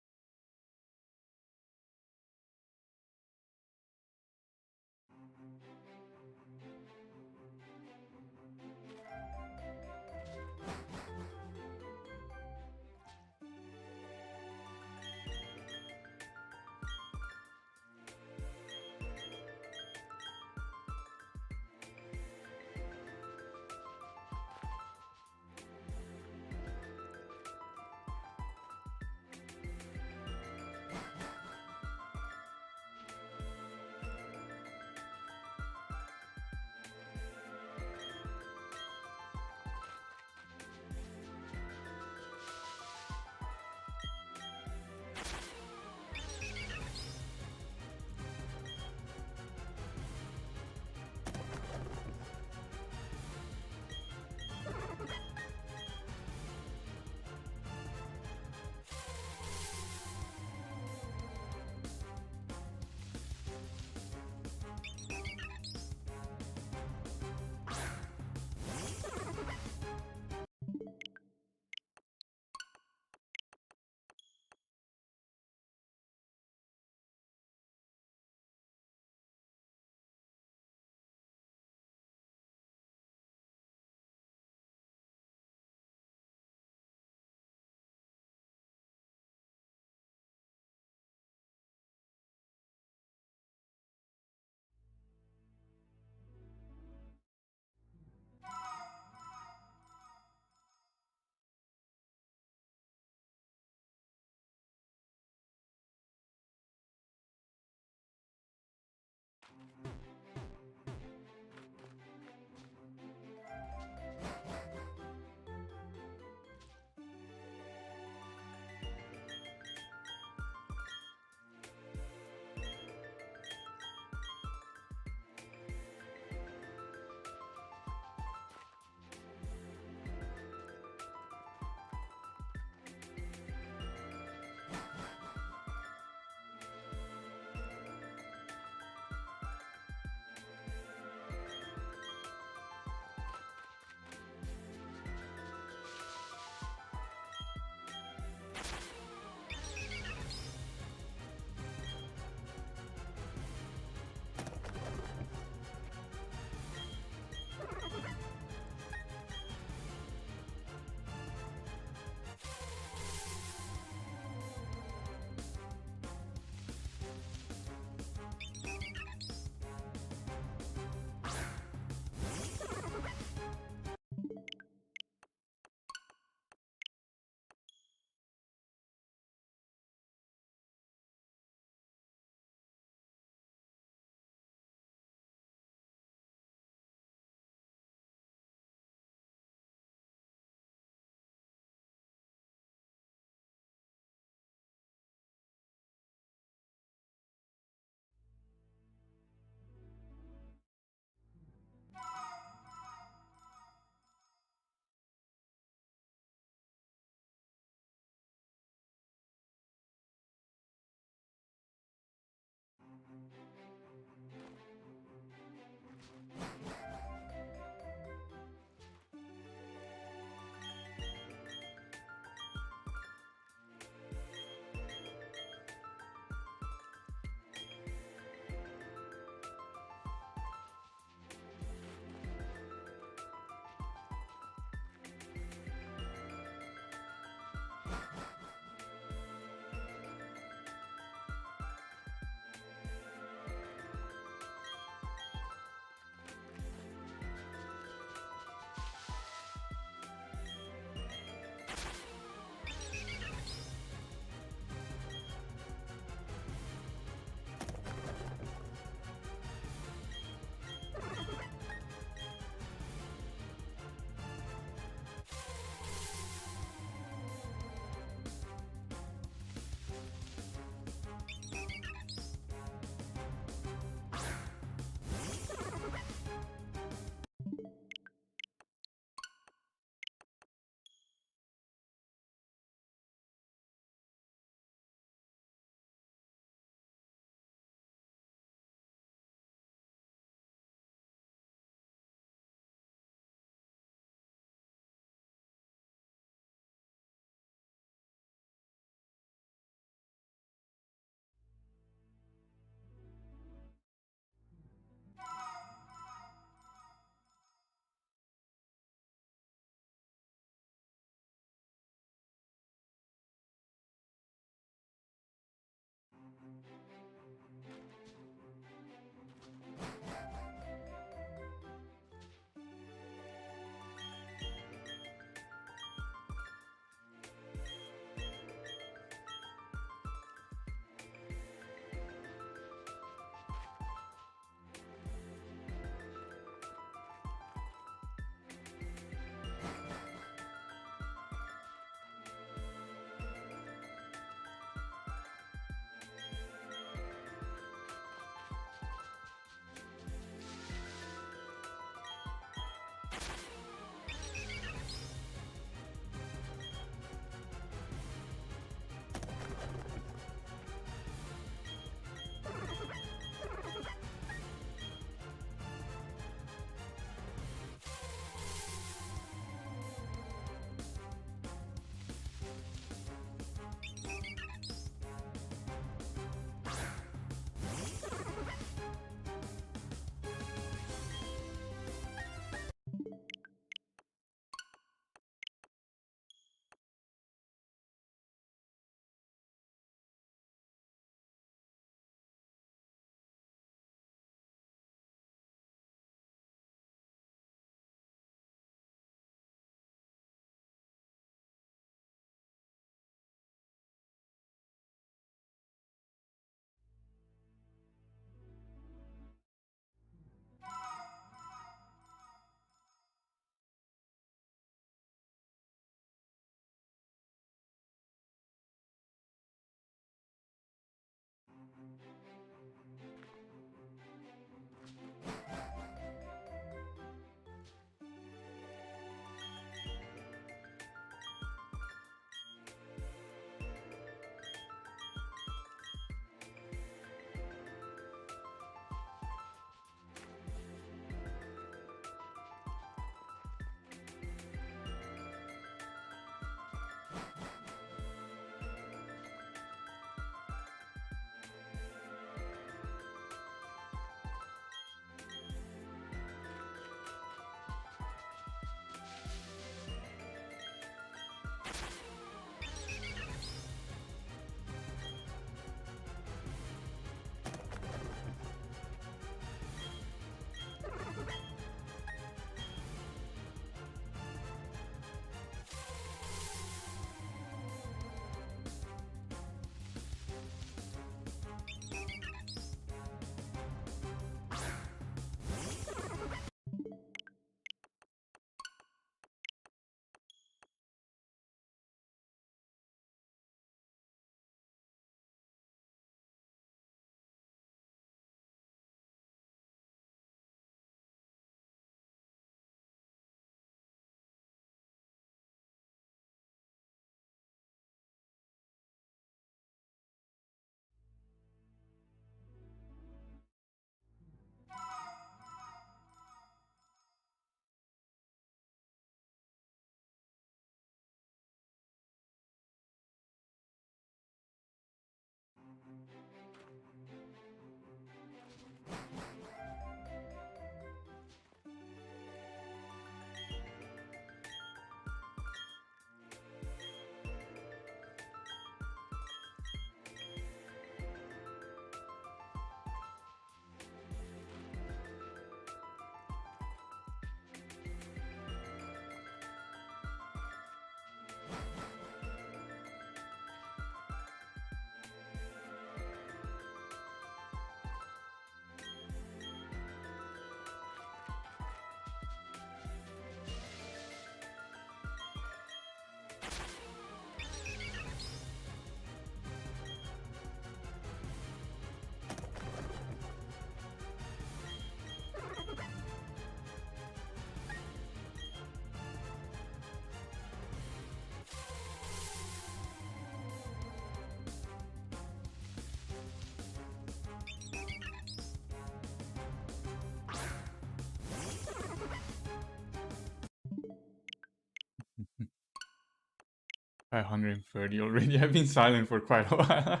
530 already. I've been silent for quite a while.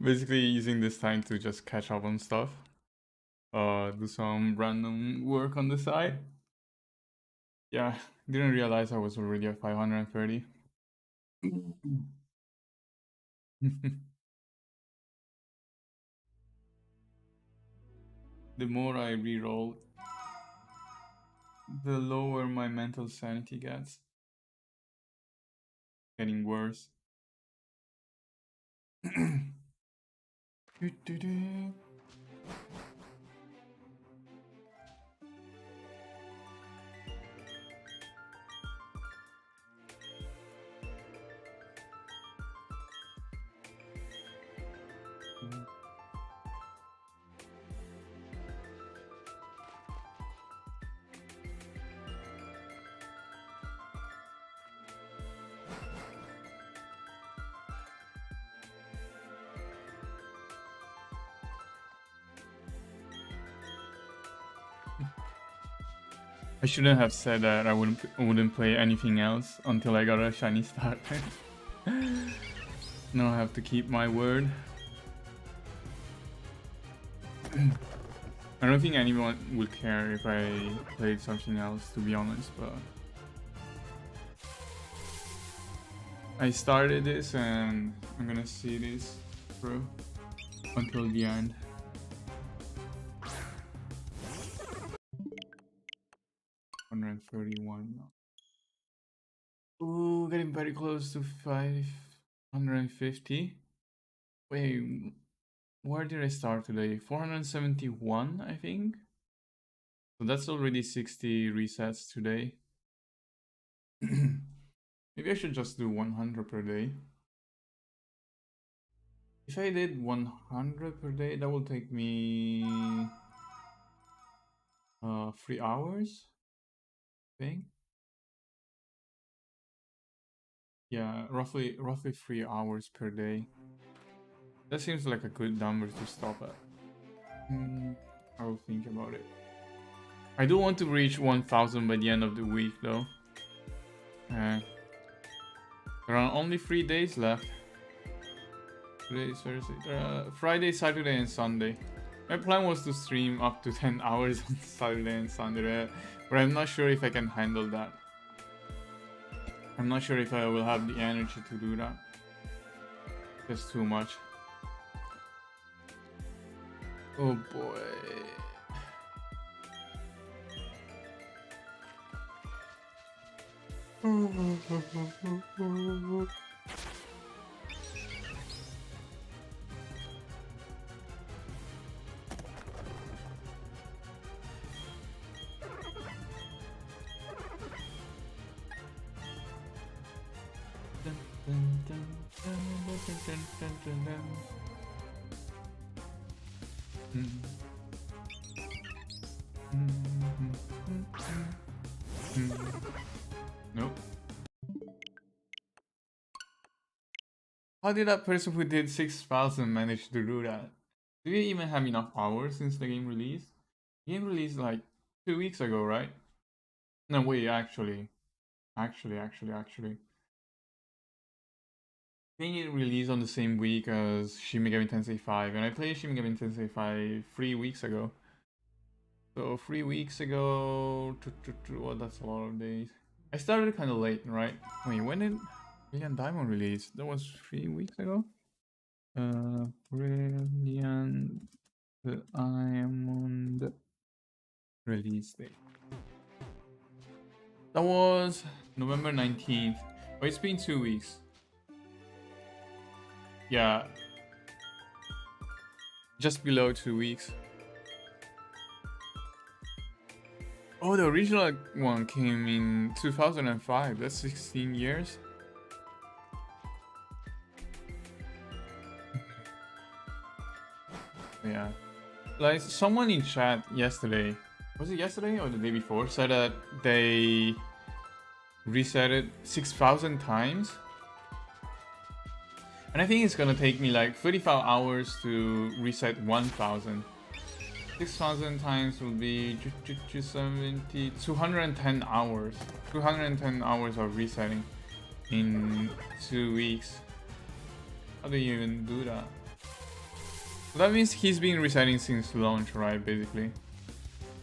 Basically using this time to just catch up on stuff. Do some random work on the side. Yeah, didn't realize I was already at 530. The more I reroll, the lower my mental sanity gets. Getting worse. I shouldn't have said that I wouldn't play anything else until I got a shiny start. Now I have to keep my word. I don't think anyone would care if I played something else, to be honest, but I started this and I'm gonna see this through until the end. $131. Ooh, getting very close to 550. Wait, where did I start today? 471, I think. So that's already 60 resets today. Maybe I should just do 100 per day. If I did 100 per day, that will take me 3 hours, I think. Yeah, roughly 3 hours per day. That seems like a good number to stop at. I will think about it. I do want to reach 1000 by the end of the week though. There are only 3 days left. Today is Thursday. Friday, Saturday and Sunday. My plan was to stream up to 10 hours on Saturday and Sunday, but I'm not sure if I can handle that. I'm not sure if I will have the energy to do that. Just too much. Oh boy. Nope. How did that person who did 6,000 manage to do that? Do you even have enough hours since the game released? The game released like 2 weeks ago, right? No, wait, actually. I think it released on the same week as Shin Megami Tensei 5, and I played Shin Megami Tensei 5 3 weeks ago. So 3 weeks ago, well, that's a lot of days. I started kind of late, right? Wait, when did Brilliant Diamond release? That was 3 weeks ago? Brilliant Diamond release date. That was November 19th. Oh, it's been 2 weeks. Yeah. Just below 2 weeks. Oh, the original one came in 2005. That's 16 years. Yeah. Like, someone in chat yesterday, was it yesterday or the day before, said that they reset it 6,000 times. And I think it's gonna take me like 35 hours to reset 1,000. 6,000 times will be 210 hours. 210 hours of resetting. in 2 weeks. How do you even do that? So that means he's been resetting since launch, right? Basically,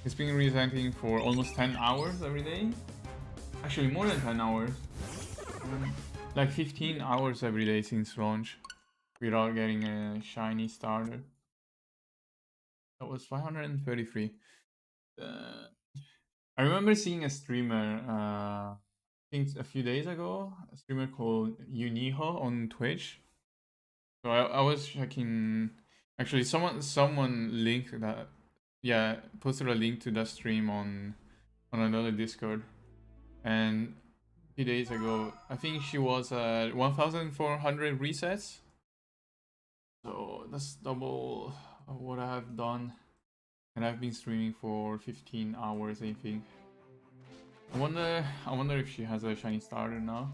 he's been resetting for almost 10 hours every day. Actually, more than 10 hours. Like 15 hours every day since launch without getting a shiny starter. That was 533. I remember seeing a streamer, I think a few days ago, a streamer called Uniho on Twitch. So I was checking. Actually, someone linked that. Yeah, posted a link to that stream on another Discord, and a few days ago, I think she was at 1,400 resets. So that's double what I have done, and I've been streaming for 15 hours, I think. I wonder if she has a shiny starter now.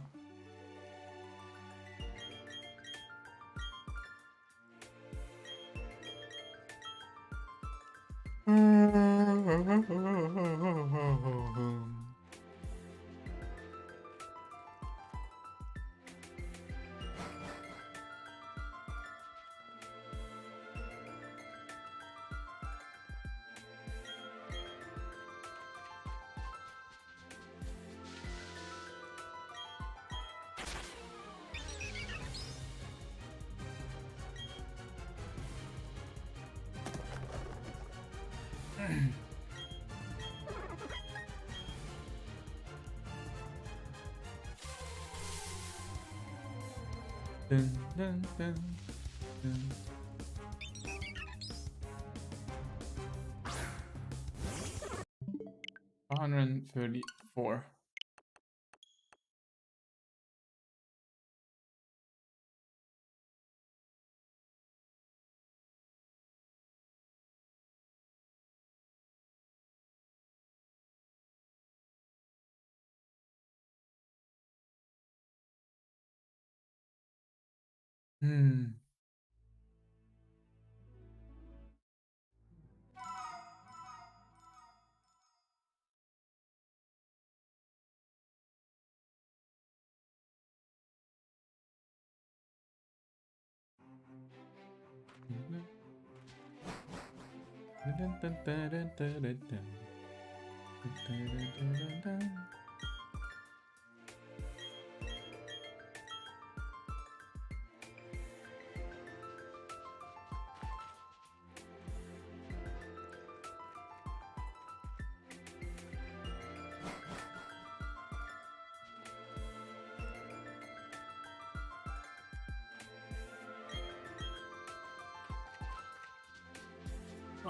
Dun, dun, dun, dun. $134. Hmm.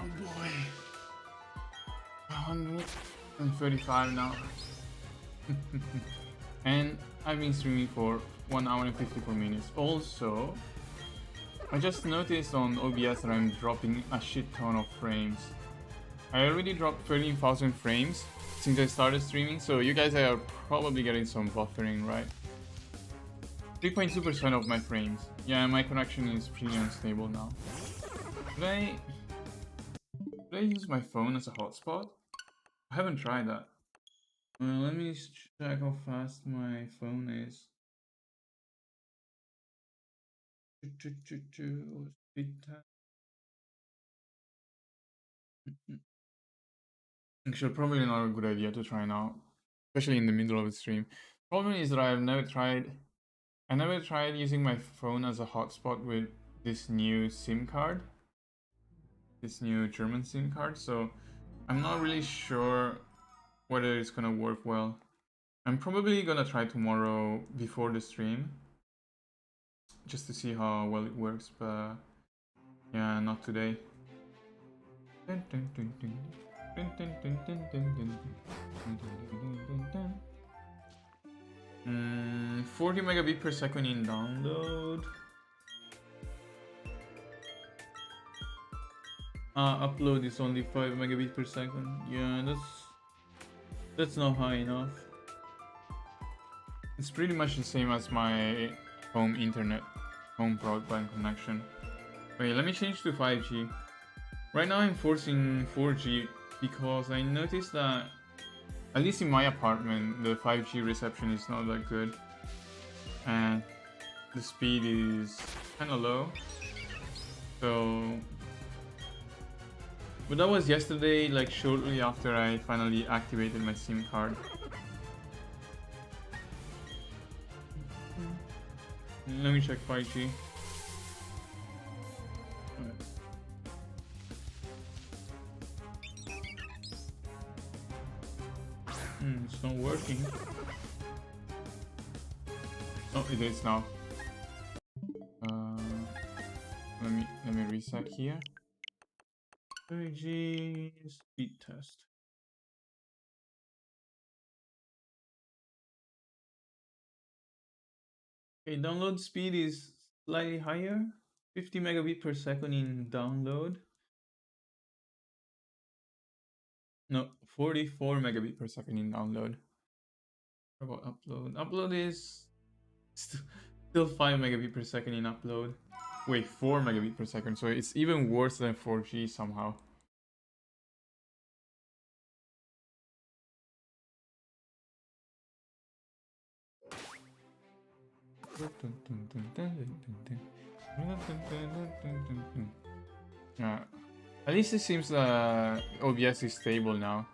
Oh boy. 135 now. And I've been streaming for 1 hour and 54 minutes. Also, I just noticed on OBS that I'm dropping a shit ton of frames. I already dropped 13,000 frames since I started streaming, so you guys are probably getting some buffering, right? 3.2% of my frames. Yeah, my connection is pretty unstable now. Should I use my phone as a hotspot? I haven't tried that. Let me check how fast my phone is. Speed test. Actually, probably not a good idea to try now, especially in the middle of the stream. Problem is that I never tried using my phone as a hotspot with this new SIM card, this new German SIM card. So I'm not really sure whether it's gonna work well. I'm probably gonna try tomorrow before the stream, just to see how well it works. But yeah, not today. 40 megabit per second in download. Upload is only 5 megabit per second. Yeah, that's not high enough. It's pretty much the same as my home internet, home broadband connection. Wait, let me change to 5G. Right now I'm forcing 4G because I noticed that, at least in my apartment, the 5G reception is not that good. and the speed is kind of low. So, but that was yesterday, like shortly after I finally activated my SIM card. Let me check 5G. It's not working. Oh, it is now. Let me reset here. 3G speed test. Okay, download speed is slightly higher, 50 megabit per second in download. No, 44 megabit per second in download. What about upload? Upload is still 5 megabit per second in upload. Wait, 4 megabit per second, so it's even worse than 4G somehow. At least it seems OBS is stable now.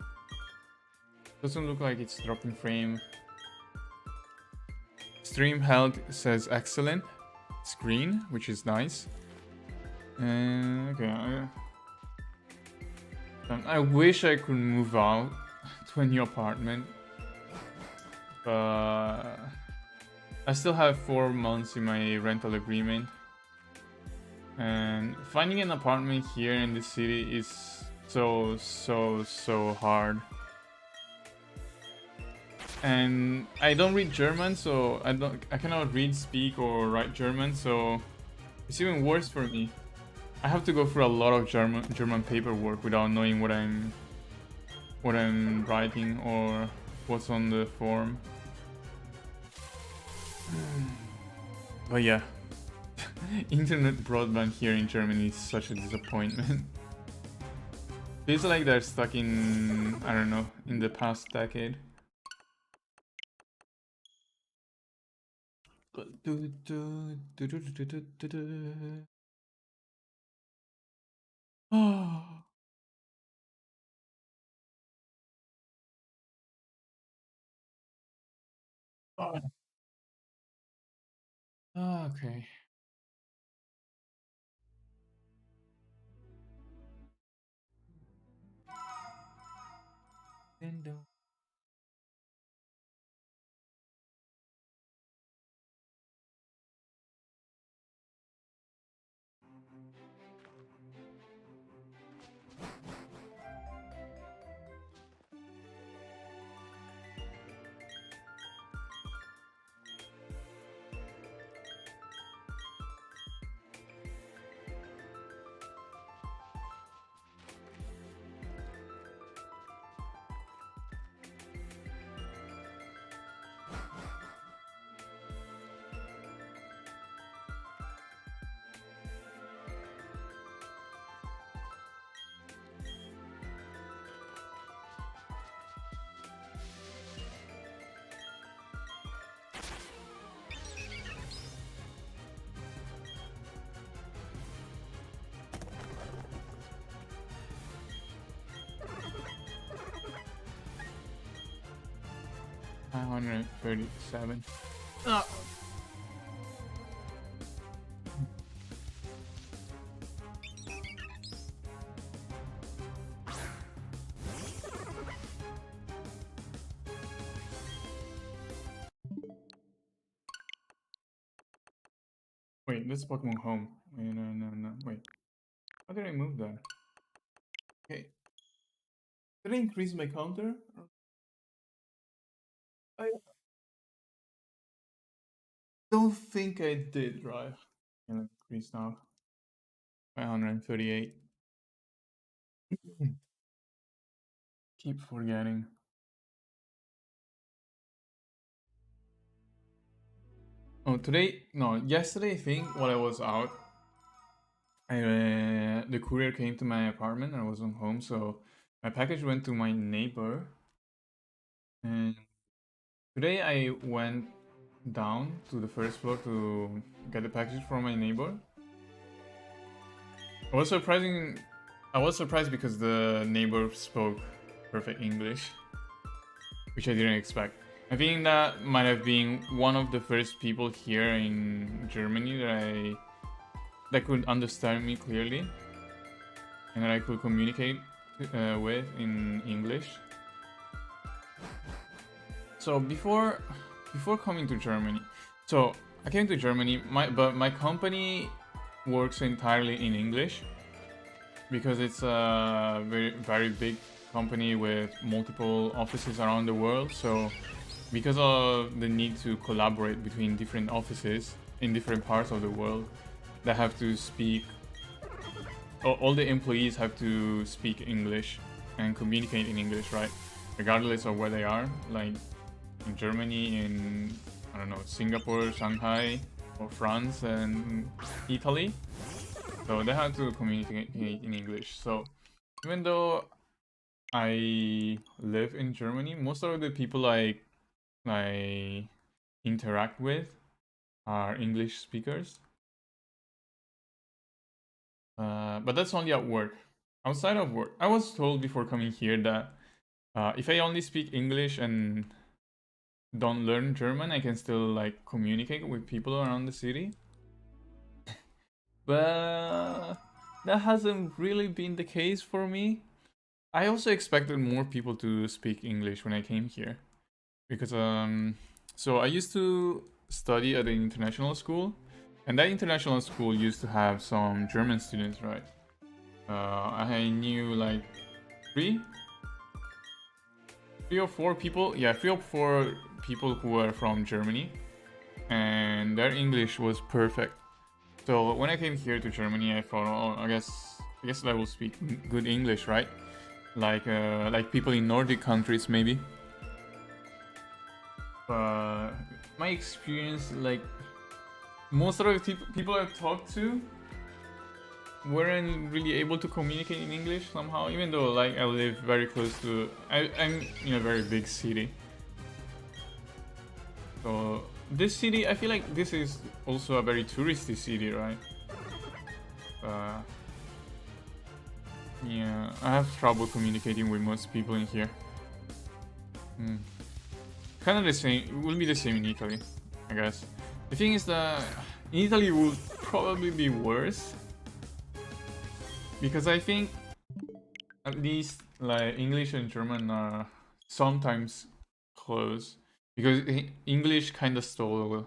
Doesn't look like it's dropping frame. Stream health says excellent. It's green, which is nice. Okay. I wish I could move out to a new apartment, but I still have 4 months in my rental agreement, and finding an apartment here in the city is so hard. And I don't read German, so I cannot read, speak, or write German, so it's even worse for me. I have to go through a lot of German paperwork without knowing what I'm writing or what's on the form. But yeah, internet broadband here in Germany is such a disappointment. Feels like they're stuck in, I don't know, in the past decade. Oh. Okay. Nintendo. $537. Wait, this is Pokemon Home. Wait, no. Wait. How did I move that? Okay. Did I increase my counter? I don't think I did, right? Can increase now. 538. Keep forgetting. Oh, yesterday I think while I was out, the courier came to my apartment and I wasn't home, so my package went to my neighbor. And today I went down to the first floor to get the package from my neighbor. I was surprised because the neighbor spoke perfect English, which I didn't expect. I think that might have been one of the first people here in Germany that could understand me clearly and that I could communicate with in English. So before coming to Germany, so I came to Germany, but my company works entirely in English because it's a very big company with multiple offices around the world. So because of the need to collaborate between different offices in different parts of the world, they have to speak. All the employees have to speak English and communicate in English, right? Regardless of where they are, like in Germany, in I don't know, Singapore, Shanghai, or France and Italy. So they have to communicate in English. So even though I live in Germany, most of the people I interact with are English speakers. But that's only at work. Outside of work, I was told before coming here that if I only speak English and don't learn German, I can still like communicate with people around the city. But that hasn't really been the case for me. I also expected more people to speak English when I came here because so I used to study at an international school, and that international school used to have some German students, right? I knew like three or four people, yeah, 3 or 4 people who were from Germany, and their English was perfect. So when I came here to Germany, I thought, oh, I guess I will speak good English, right? Like people in Nordic countries, maybe. But my experience, like most of the people I've talked to, weren't really able to communicate in English somehow. Even though, like, I live very close to, I'm in a very big city. So this city, I feel like this is also a very touristy city, right? Yeah, I have trouble communicating with most people in here. Kind of the same. It will be the same in Italy, I guess. The thing is that in Italy it will probably be worse because I think at least like English and German are sometimes close because English kind of stole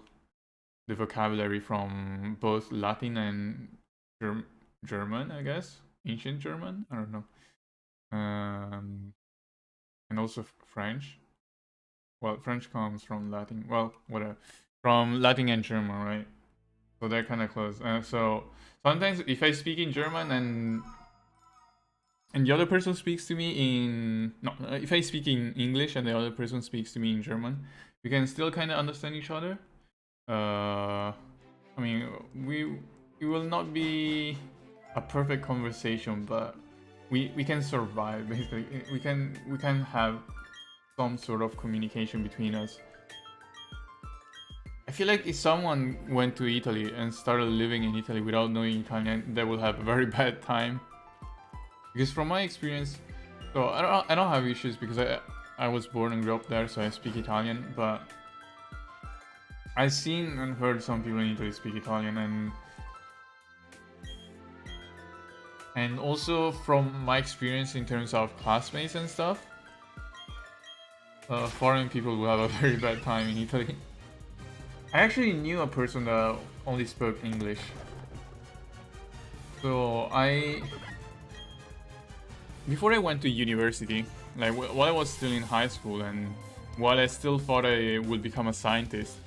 the vocabulary from both Latin and German, I guess. Ancient German, I don't know. And also French. Well, French comes from Latin. Well, whatever. From Latin and German, right? So they're kind of close. So sometimes if I speak in German and the other person speaks to me in if I speak in English and the other person speaks to me in German, we can still kind of understand each other. I mean, it will not be a perfect conversation, but we can survive. Basically, we can have some sort of communication between us. I feel like if someone went to Italy and started living in Italy without knowing Italian, they will have a very bad time. Because from my experience, so I don't have issues because I was born and grew up there, so I speak Italian. But I've seen and heard some people in Italy speak Italian, and also from my experience in terms of classmates and stuff, foreign people will have a very bad time in Italy. I actually knew a person that only spoke English. So before I went to university, like while I was still in high school and while I still thought I would become a scientist.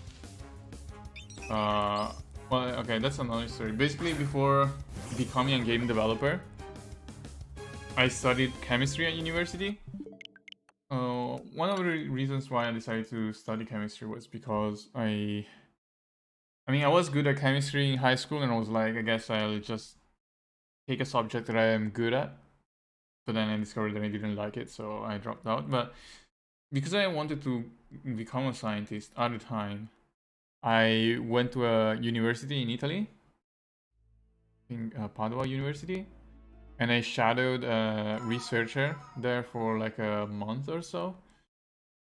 Well, okay, that's another story. Basically, before becoming a game developer, I studied chemistry at university. One of the reasons why I decided to study chemistry was because I mean, I was good at chemistry in high school, and I was like, I guess I'll just take a subject that I am good at. But then I discovered that I didn't like it, so I dropped out. But because I wanted to become a scientist at the time, I went to a university in Italy, in Padua University, and I shadowed a researcher there for like a month or so.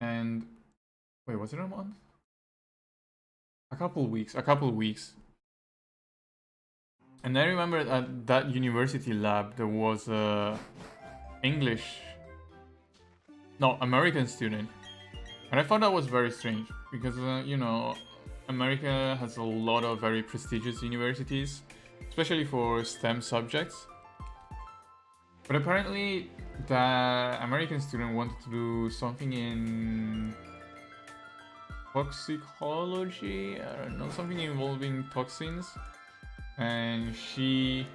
And wait, was it a month? A couple weeks. A couple weeks. And I remember at that university lab there was a American student, and I thought that was very strange because you know, America has a lot of very prestigious universities, especially for STEM subjects. But apparently, the American student wanted to do something in toxicology. I don't know, something involving toxins, and she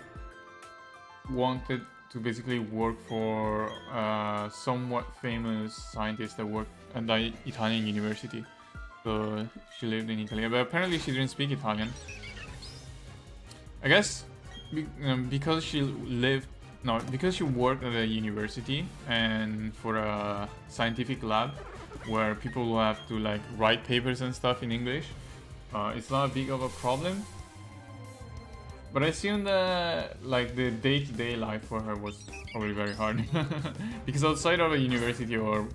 wanted to basically work for a somewhat famous scientist that worked at the Italian university. So she lived in Italy, but apparently she didn't speak Italian. I guess because she worked at a university and for a scientific lab where people will have to like write papers and stuff in English, it's not a big of a problem. But I assume that like the day-to-day life for her was probably very hard because outside of a university or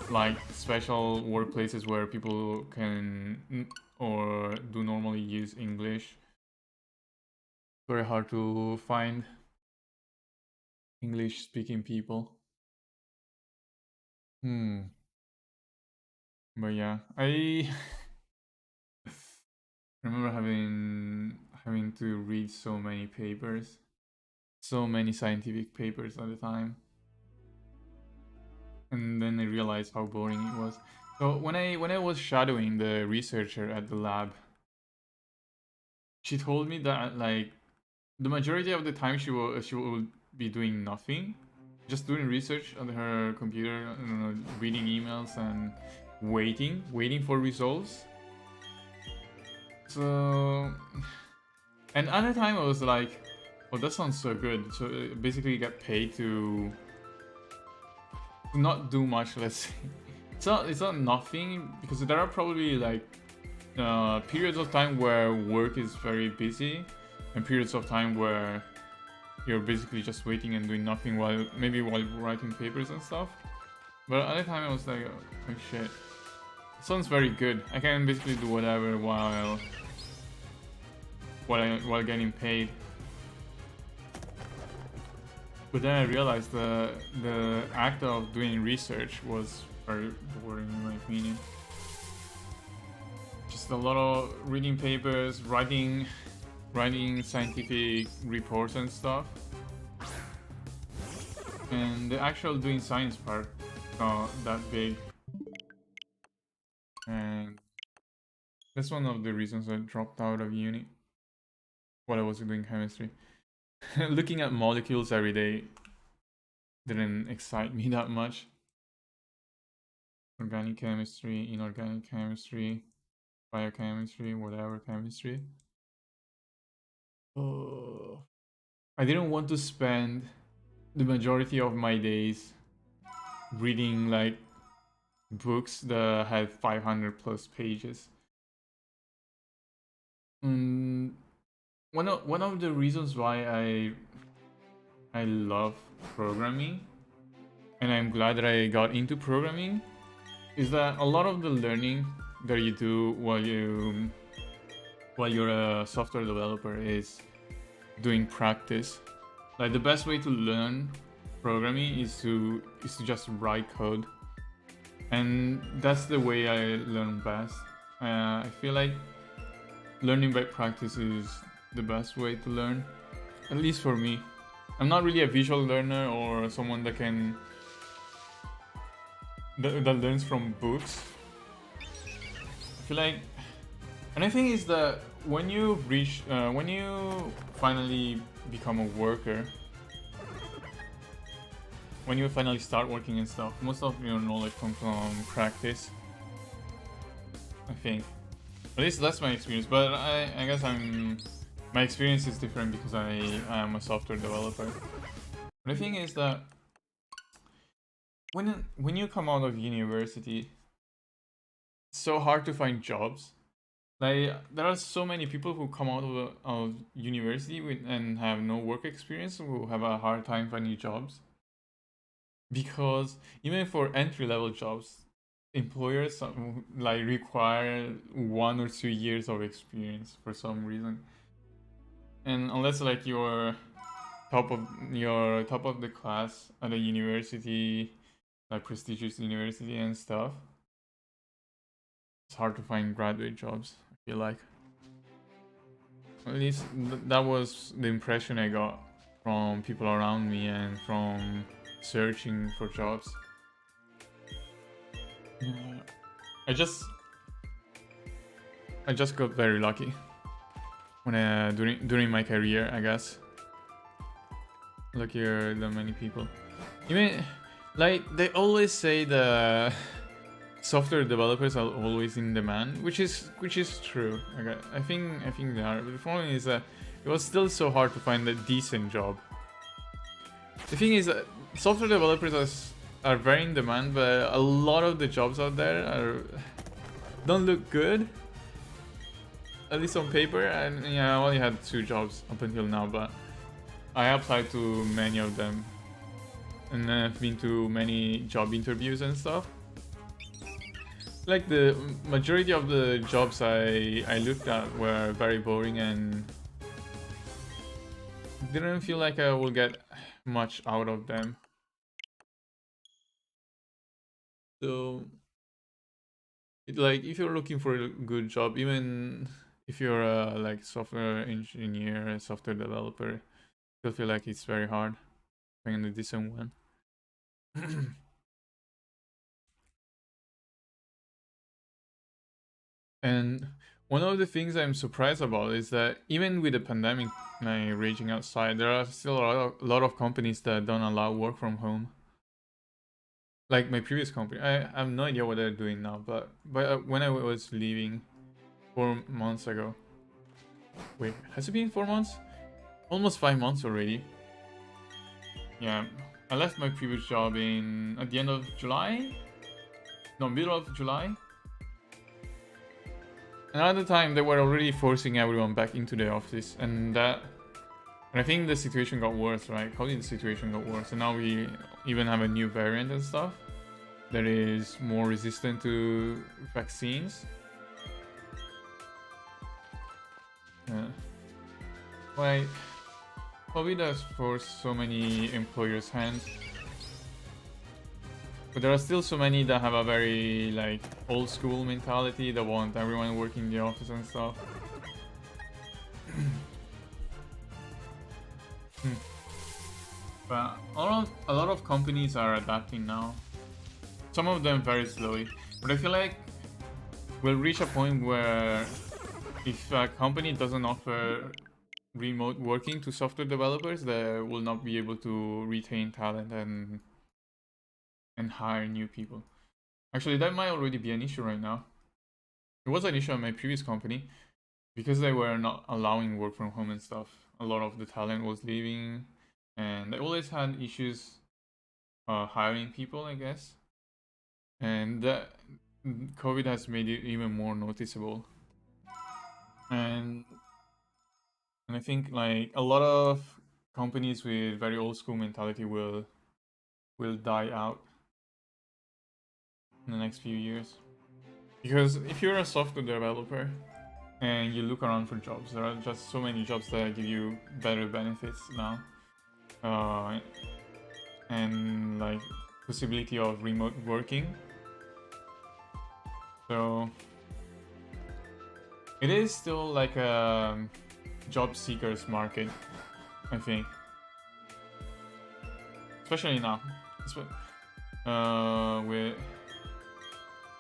like special workplaces where people can or do normally use English, very hard to find English speaking people. But yeah, I remember having to read so many papers, so many scientific papers at a time, and then I realized how boring it was. So when I was shadowing the researcher at the lab, she told me that like the majority of the time she will be doing nothing, just doing research on her computer, reading emails and waiting for results. So, and other time I was like, oh, that sounds so good. So basically you get paid to not do much, let's say. It's not nothing, because there are probably like periods of time where work is very busy and periods of time where you're basically just waiting and doing nothing while writing papers and stuff. But at the time I was like, oh shit, it sounds very good. I can basically do whatever while getting paid. But then I realized the act of doing research was very boring in my opinion. Just a lot of reading papers, writing scientific reports and stuff. And the actual doing science part, not that big. And that's one of the reasons I dropped out of uni while I was doing chemistry. Looking at molecules every day didn't excite me that much. Organic chemistry, inorganic chemistry, biochemistry, whatever chemistry. Oh, I didn't want to spend the majority of my days reading like books that had 500 plus pages. One of the reasons why I love programming, and I'm glad that I got into programming, is that a lot of the learning that you do while you're a software developer is doing practice. Like the best way to learn programming is to just write code, and that's the way I learn best. I feel like learning by practice is the best way to learn, at least for me. I'm not really a visual learner or someone that learns from books. I feel like, and I think is that when you finally become a worker, when you finally start working and stuff, most of your knowledge comes from practice, I think. At least that's my experience, but I guess my experience is different because I am a software developer. But the thing is that when you come out of university, it's so hard to find jobs Like there are so many people who come out of university and have no work experience who have a hard time finding jobs, because even for entry level jobs, employers like require 1 or 2 years of experience for some reason, and unless like you're top of the class at a university, like prestigious university and stuff, it's hard to find graduate jobs, I feel like. At least that was the impression I got from people around me and from searching for jobs. Yeah. I just got very lucky when during my career, I guess. Luckier than many people. Even like they always say the software developers are always in demand, which is true. Okay, I think they are. But the problem is that it was still so hard to find a decent job. The thing is that software developers are very in demand, but a lot of the jobs out there don't look good, at least on paper. And yeah, I only had 2 jobs up until now, but I applied to many of them, and I've been to many job interviews and stuff. Like the majority of the jobs I looked at were very boring and didn't feel like I will get much out of them. So, like, if you're looking for a good job, even if you're a like software engineer, a software developer, you'll feel like it's very hard finding a decent one. And one of the things I'm surprised about is that even with the pandemic raging outside, there are still a lot of companies that don't allow work from home. Like my previous company, I have no idea what they're doing now, but when I was leaving 4 months ago, wait, has it been 4 months? Almost 5 months already. Yeah, I left my previous job at the end of July? No, middle of July. And at the time, they were already forcing everyone back into the office, and I think the situation got worse, right? How did the situation got worse? And now we even have a new variant and stuff that is more resistant to vaccines. Yeah. Like, COVID has forced so many employers' hands. But there are still so many that have a very like old school mentality that want everyone working in the office and stuff. But a lot of companies are adapting now. Some of them very slowly. But I feel like we'll reach a point where if a company doesn't offer remote working to software developers, they will not be able to retain talent and hire new people. Actually, that might already be an issue right now. It was an issue at my previous company because they were not allowing work from home and stuff. A lot of the talent was leaving, and they always had issues hiring people, I guess. And that COVID has made it even more noticeable. And I think like a lot of companies with very old school mentality will die out in the next few years. Because if you're a software developer and you look around for jobs, there are just so many jobs that give you better benefits now. And like possibility of remote working. So it is still like a job seekers market, I think. Especially now.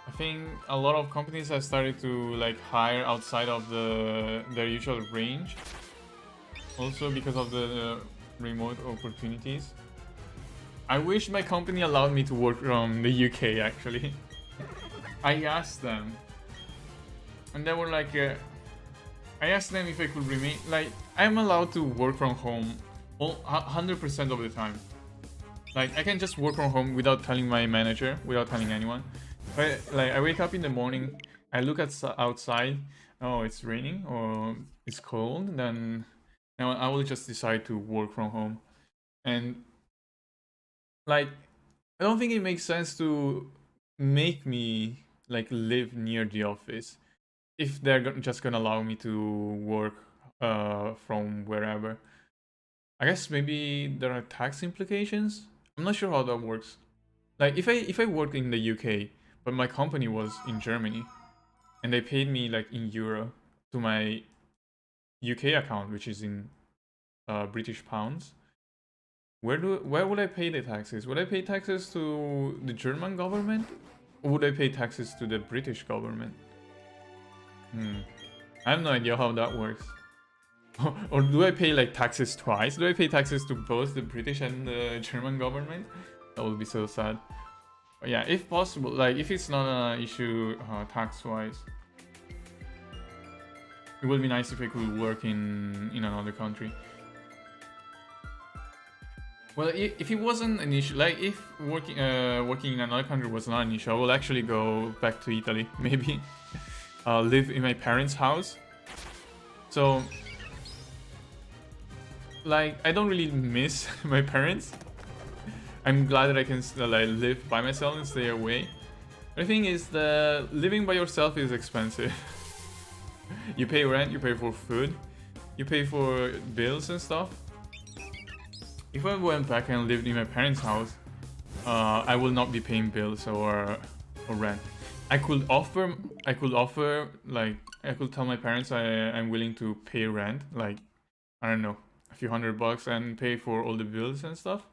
I think a lot of companies have started to like hire outside of their usual range. Also because of the remote opportunities. I wish my company allowed me to work from the UK actually. I asked them, and they were like, I asked them if I could remain, like, I'm allowed to work from home 100% of the time. Like, I can just work from home without telling my manager, without telling anyone. But, like, I wake up in the morning, I look outside, oh, it's raining or it's cold, then now I will just decide to work from home. And like, I don't think it makes sense to make me like live near the office if they're just gonna allow me to work from wherever. I guess maybe there are tax implications. I'm not sure how that works. Like if I worked in the UK, but my company was in Germany, and they paid me like in euro to my UK account, which is in British pounds. Where would I pay the taxes? Would I pay taxes to the German government, or would I pay taxes to the British government? I have no idea how that works. Or do I pay like taxes twice? Do I pay taxes to both the British and the German government? That would be so sad. But yeah, if possible, like if it's not an issue tax-wise, it would be nice if I could work in another country. Well, if it wasn't an issue, like if working in another country was not an issue, I will actually go back to Italy, maybe. Live in my parents' house. So, like, I don't really miss my parents. I'm glad that I can like live by myself and stay away. The thing is that living by yourself is expensive. You pay rent, you pay for food, you pay for bills and stuff. If I went back and lived in my parents' house, I will not be paying bills or rent. I could offer like I could tell my parents I'm willing to pay rent, like I don't know, a few $100 and pay for all the bills and stuff.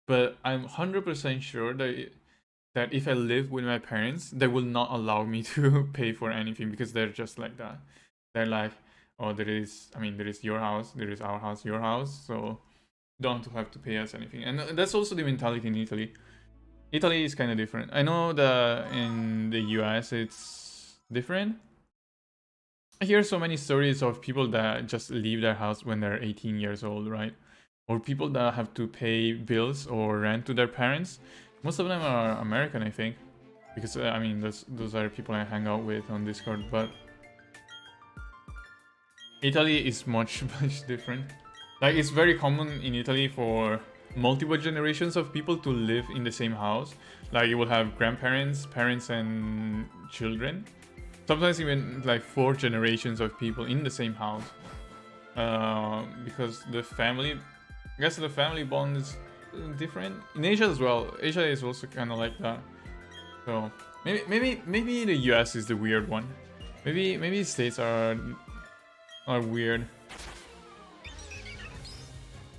But I'm 100% sure that if I live with my parents, they will not allow me to pay for anything because they're just like that. They're like, oh, there is your house, there is our house, your house, so don't have to pay us anything. And that's also the mentality in Italy. Italy is kind of different. I know that in the US it's different. I hear so many stories of people that just leave their house when they're 18 years old, right? Or people that have to pay bills or rent to their parents. Most of them are American, I think, because I mean those are people I hang out with on Discord. But Italy is much different. Like it's very common in Italy for multiple generations of people to live in the same house. Like you will have grandparents, parents, and children. Sometimes even like 4 generations of people in the same house. Because the family, I guess the family bond is different in Asia as well. Asia is also kind of like that. So maybe the US is the weird one. Maybe states are weird.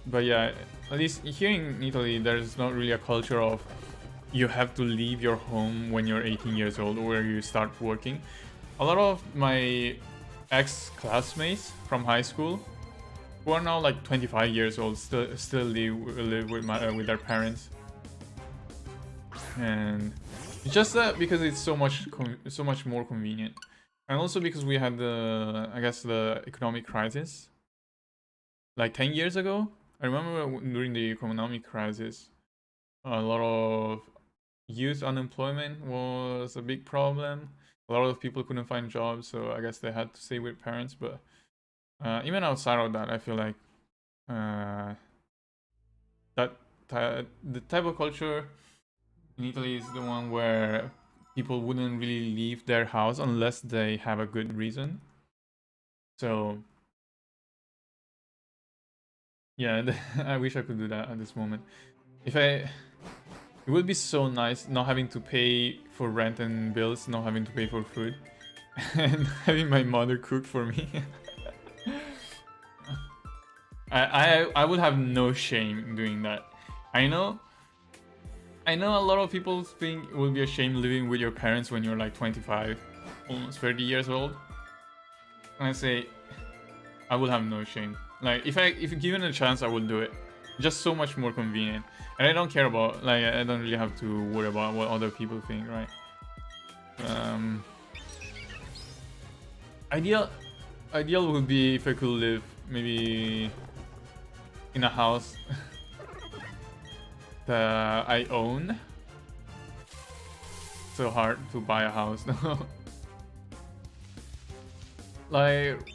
But yeah, at least here in Italy, there's not really a culture of you have to leave your home when you're 18 years old or you start working. A lot of my ex-classmates from high school, who are now like 25 years old, still live with their parents, and it's just that because it's so much more convenient, and also because we had the economic crisis like 10 years ago. I remember during the economic crisis, a lot of youth unemployment was a big problem. A lot of people couldn't find jobs, so I guess they had to stay with parents. But even outside of that, I feel like the type of culture in Italy is the one where people wouldn't really leave their house unless they have a good reason. So yeah, I wish I could do that at this moment. It would be so nice not having to pay for rent and bills, not having to pay for food, and having my mother cook for me. I would have no shame doing that. I know a lot of people think it would be a shame living with your parents when you're like 25, almost 30 years old. And I say, I will have no shame. Like if given a chance, I will do it. Just so much more convenient, and I don't care about I don't really have to worry about what other people think, right? Ideal would be if I could live maybe in a house that I own. So hard to buy a house now. like,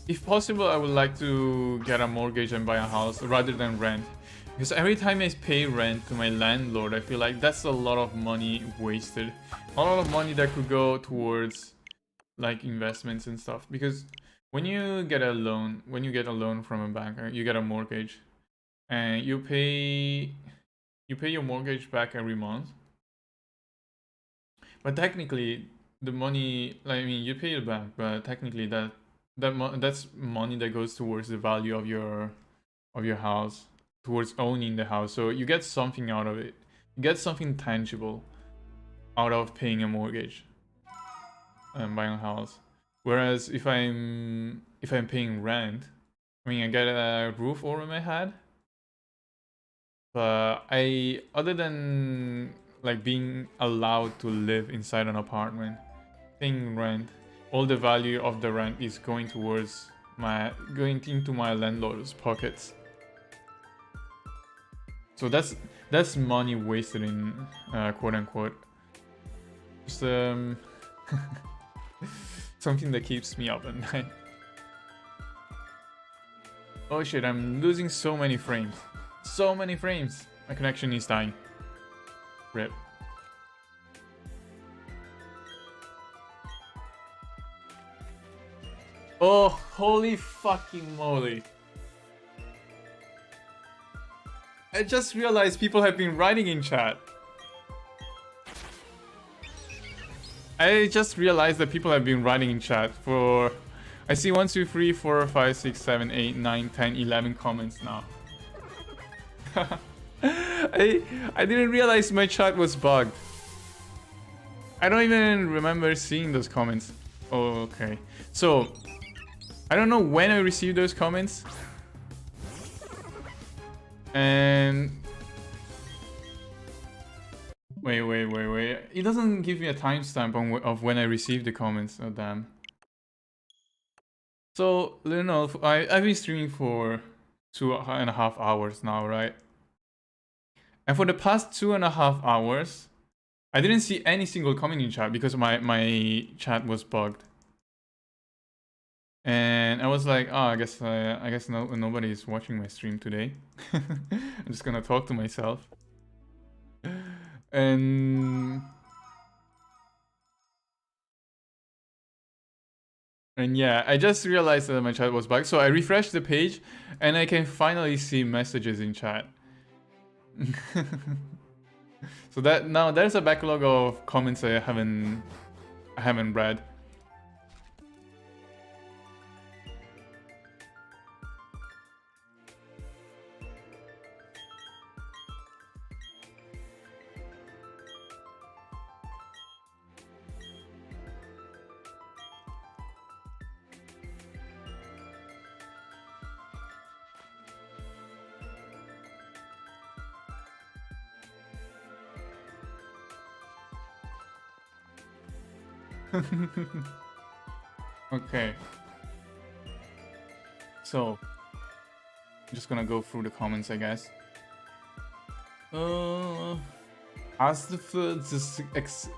if possible, I would like to get a mortgage and buy a house rather than rent. Because every time I pay rent to my landlord, I feel like that's a lot of money wasted. A lot of money that could go towards like investments and stuff. Because when you get a loan, from a bank, you get a mortgage, and you pay your mortgage back every month. But technically, the money, like, I mean, you pay it back, but technically that's money that goes towards the value of your house, towards owning the house. So you get something out of it. You get something tangible out of paying a mortgage and buying a house. Whereas if I'm paying rent, I mean, I get a roof over my head, but other than like being allowed to live inside an apartment, paying rent, all the value of the rent is going into my landlord's pockets. So that's money wasted in quote unquote. Just something that keeps me up at night. Oh shit, I'm losing so many frames. So many frames. My connection is dying. RIP. Oh, holy fucking moly. I just realized people have been writing in chat. I just realized that people have been writing in chat for... I see 1, 2, 3, 4, 5, 6, 7, 8, 9, 10, 11 comments now. I didn't realize my chat was bugged. I don't even remember seeing those comments. Oh, okay. So, I don't know when I received those comments. And... Wait. It doesn't give me a timestamp of when I received the comments. Oh, damn. So, you know, I've been streaming for 2.5 hours now, right? And for the past 2.5 hours, I didn't see any single comment in chat because my chat was bugged. And I was like, oh, I guess nobody is watching my stream today. I'm just gonna talk to myself. And yeah, I just realized that my chat was bugged, so I refreshed the page, and I can finally see messages in chat. So that now there's a backlog of comments I haven't read. Okay. So, I'm just gonna go through the comments, I guess. As the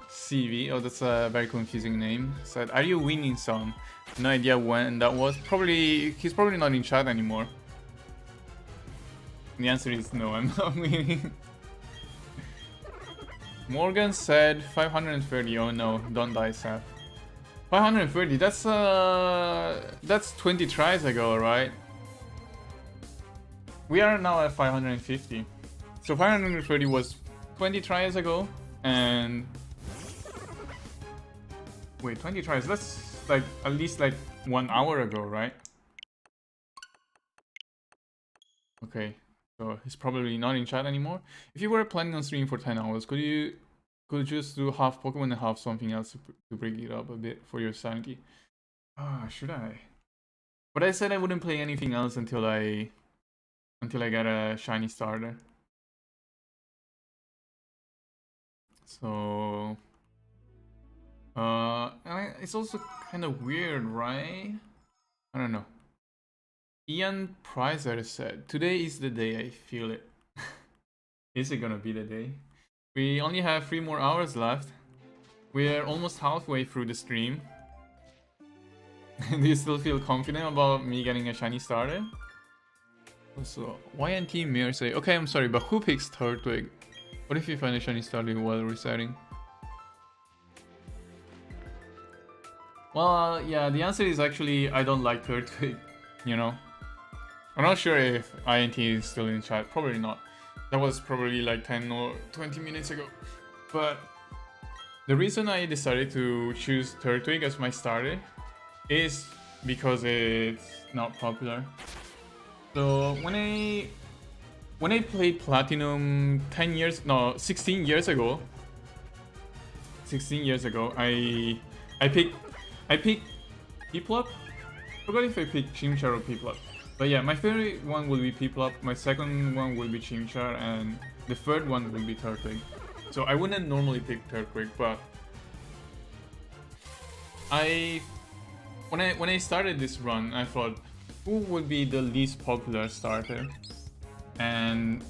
CV, oh, that's a very confusing name, said, are you winning some? No idea when that was. He's probably not in chat anymore. The answer is no, I'm not winning. Morgan said 530. Oh no, don't die, Seth. 530, that's 20 tries ago, right? We are now at 550. So 530 was 20 tries ago, and... Wait, 20 tries, that's like at least like 1 hour ago, right? Okay, so he's probably not in chat anymore. If you were planning on streaming for 10 hours, could you just do half Pokemon and half something else to break it up a bit for your sanity? Ah, should I? But I said I wouldn't play anything else until I get a shiny starter. So it's also kind of weird, right? I don't know. Ian Prizer said, today is the day, I feel it. Is it gonna be the day? We only have 3 more hours left. We're almost halfway through the stream. Do you still feel confident about me getting a shiny starter? So, YNT Mirror say, okay, I'm sorry, but who picks Turtwig? What if you find a shiny starter while resetting? Well, yeah, the answer is actually I don't like Turtwig, you know? I'm not sure if INT is still in chat, probably not. That was probably like 10 or 20 minutes ago. But the reason I decided to choose Turtwig as my starter is because it's not popular. So when I played Platinum 16 years ago, I picked Piplup. Forgot if I picked Chimchar or Piplup. But yeah, my favorite one will be Piplup, my second one will be Chimchar, and the third one will be Turtwig. So I wouldn't normally pick Turtwig, but when I started this run, I thought, who would be the least popular starter? And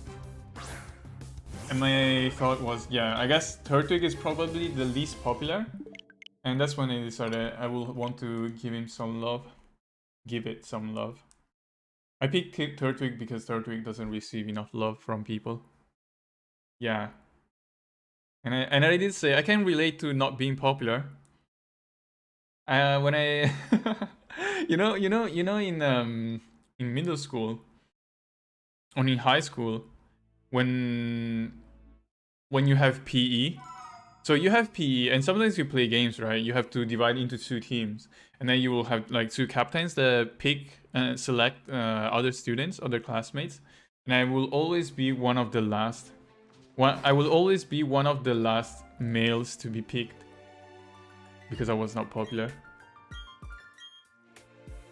my thought was, yeah, I guess Turtwig is probably the least popular. And that's when I decided I will want to give him some love. Give it some love. I picked Turtwig because Turtwig doesn't receive enough love from people. Yeah. And I did say I can relate to not being popular. When I you know in middle school or in high school when you have PE. So you have PE, and sometimes you play games, right? You have to divide into 2 teams, and then you will have like 2 captains that pick and select other students, other classmates, and I will always be one of the last. I will always be one of the last males to be picked because I was not popular.